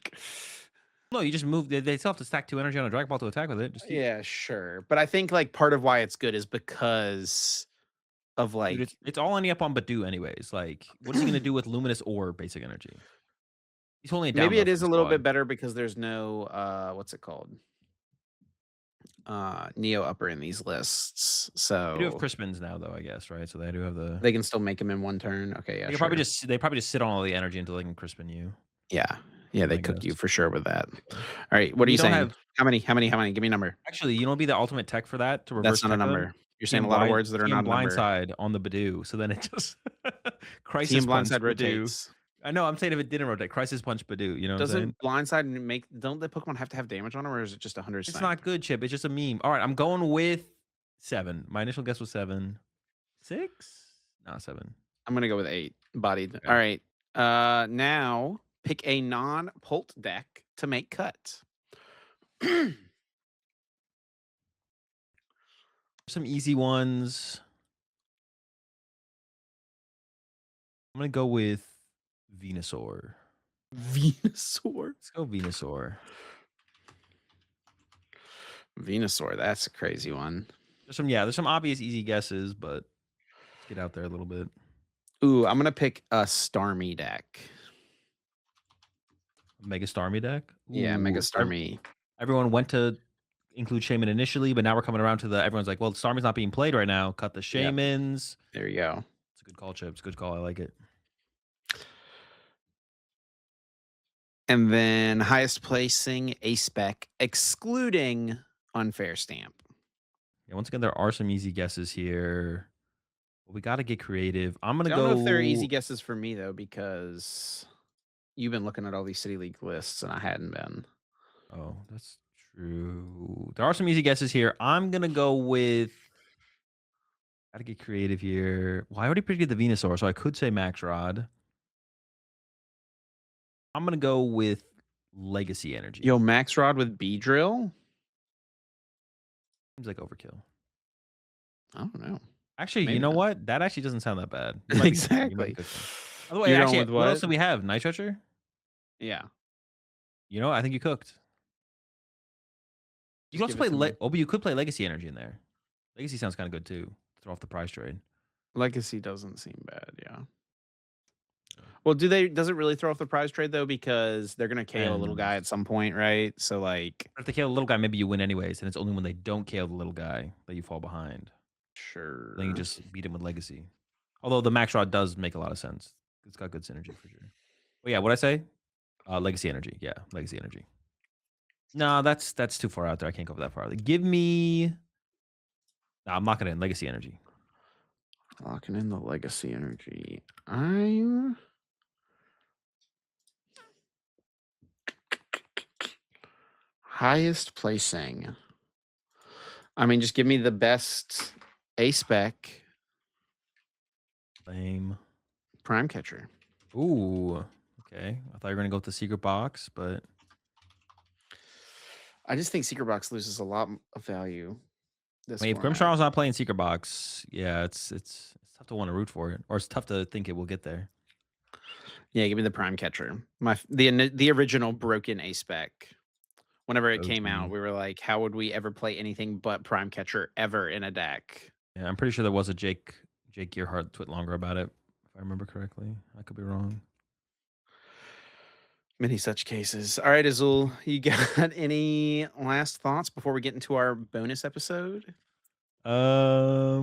No, you just move. They still have to stack 2 energy on a Dragon Ball to attack with it. Just keep, Yeah, sure. But I think like part of why it's good is because of dude. like It's all ending up on Badu anyways. Like, what is he gonna do with Luminous or basic energy? He's holding it down maybe though it for is the a little bit squad. better because there's no what's it called? Neo upper in these lists. They do have So Crispins now though, I guess, right? So they do have the. they can still make him in one turn. Okay, yeah, sure. They probably just sit on all the energy until they can Crispin you. Yeah. Yeah, they My cook guess. you for sure with that. Yeah. All right, what And are you you don't saying? have How many? Give me a number. actually. You know, what would be the ultimate tech for that to reverse That's not a tech them. number. You're saying a lot of words that are TM not a number. blindside on the Badu. So then it just crisis Team punch blindside Badu. rotates. I know. I'm saying if it didn't rotate, crisis punch Badu. You know what I'm saying? Doesn't blindside make don't the Pokemon have to have damage on them, or is it just 100 It's snipe? not good, Chip. It's just a meme. All right, I'm going with 7. My initial guess was 7. 6? No, 7. I'm gonna go with 8. Bodied. Okay. All right. Now pick a non-Pult deck to make cut. Some easy ones. I'm gonna go with Venusaur. Venusaur. Let's go Venusaur. Venusaur. That's a crazy one. There's some obvious easy guesses, but let's get out there a little bit. Ooh, I'm gonna pick a Starmie deck. Mega Starmie deck. Yeah, Mega Ooh, Starmie. everyone went to include Shaman initially, but now we're coming around to the everyone's like, well, Starmie's not being played right now. Cut the Yep. Shamans. There you go. It's a good call, Chip. It's a good call. I like it. And then highest placing a spec, excluding unfair stamp. Yeah, once again, there are some easy guesses here. But we got to get creative. I'm I gonna don't know if they're easy go. guesses for me though, because you've been looking at all these City League lists and I hadn't been. Oh, that's true. There are some easy guesses here. I'm gonna go with. Gotta get creative here. Well, I already predicted the Venusaur, so I could say Max Rod. I'm gonna go with Legacy Energy. Yo, Max Rod with B drill? Seems like overkill. I don't know. Actually, you Maybe know not. what? That actually doesn't sound that bad. You might be cooking. You might be Exactly. cooking. By the way, You're going actually, with what else what? do we have? Night Stretcher? Yeah. You know, I think you cooked. You Just can also give it play to me. but you could play Legacy Energy in there. Legacy sounds kind of good too. Throw off the prize trade. Legacy doesn't seem bad, yeah. Well, does it really throw off the prize trade though? Because they're gonna KO a little And guy at some point, right? So like if they kill the little guy, maybe you win anyways, and it's only when they don't kill the little guy that you fall behind. Then you sure. just beat him with Legacy. Although the Max Rod does make a lot of sense. It's got good synergy for sure. But yeah, what I say? Legacy Energy. Yeah, Legacy Energy. No, that's too far out there. I can't go that far. Give me. No, I'm locking in Legacy Energy. Locking in the legacy energy. I'm highest placing. I mean, just give me the best A spec Lame. prime catcher. Ooh. Okay. I thought you were gonna go with the secret box, but I just think Secret Box loses a lot of value. This I mean, if format. Grimsharl's not playing secret box, yeah, it's tough to want to root for it, or it's tough to think it will get there. Yeah, give me the prime catcher. The original broken ace spec. Whenever it came out, OG. we were like, how would we ever play anything but prime catcher ever in a deck? Yeah, I'm pretty sure there was a Jake Gearhart tweet longer about it, if I remember correctly. I could be wrong. Many such cases. All right, Azul, you got any last thoughts before we get into our bonus episode? No,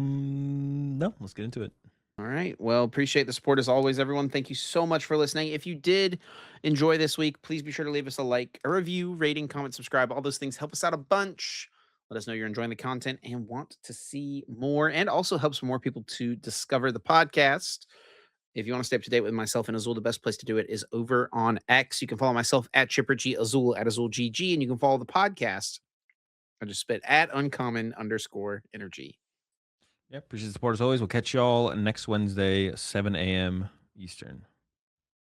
let's get into it. All right. Well, appreciate the support as always, everyone. Thank you so much for listening. If you did enjoy this week, please be sure to leave us a like, a review, rating, comment, subscribe. All those things help us out a bunch. Let us know you're enjoying the content and want to see more, and also helps more people to discover the podcast. If you want to stay up to date with myself and Azul, the best place to do it is over on X. You can follow myself at Chipper G Azul at AzulGG, and you can follow the podcast. I just spit at uncommon underscore energy. Yeah, appreciate the support as always. We'll catch y'all next Wednesday, 7 a.m. Eastern.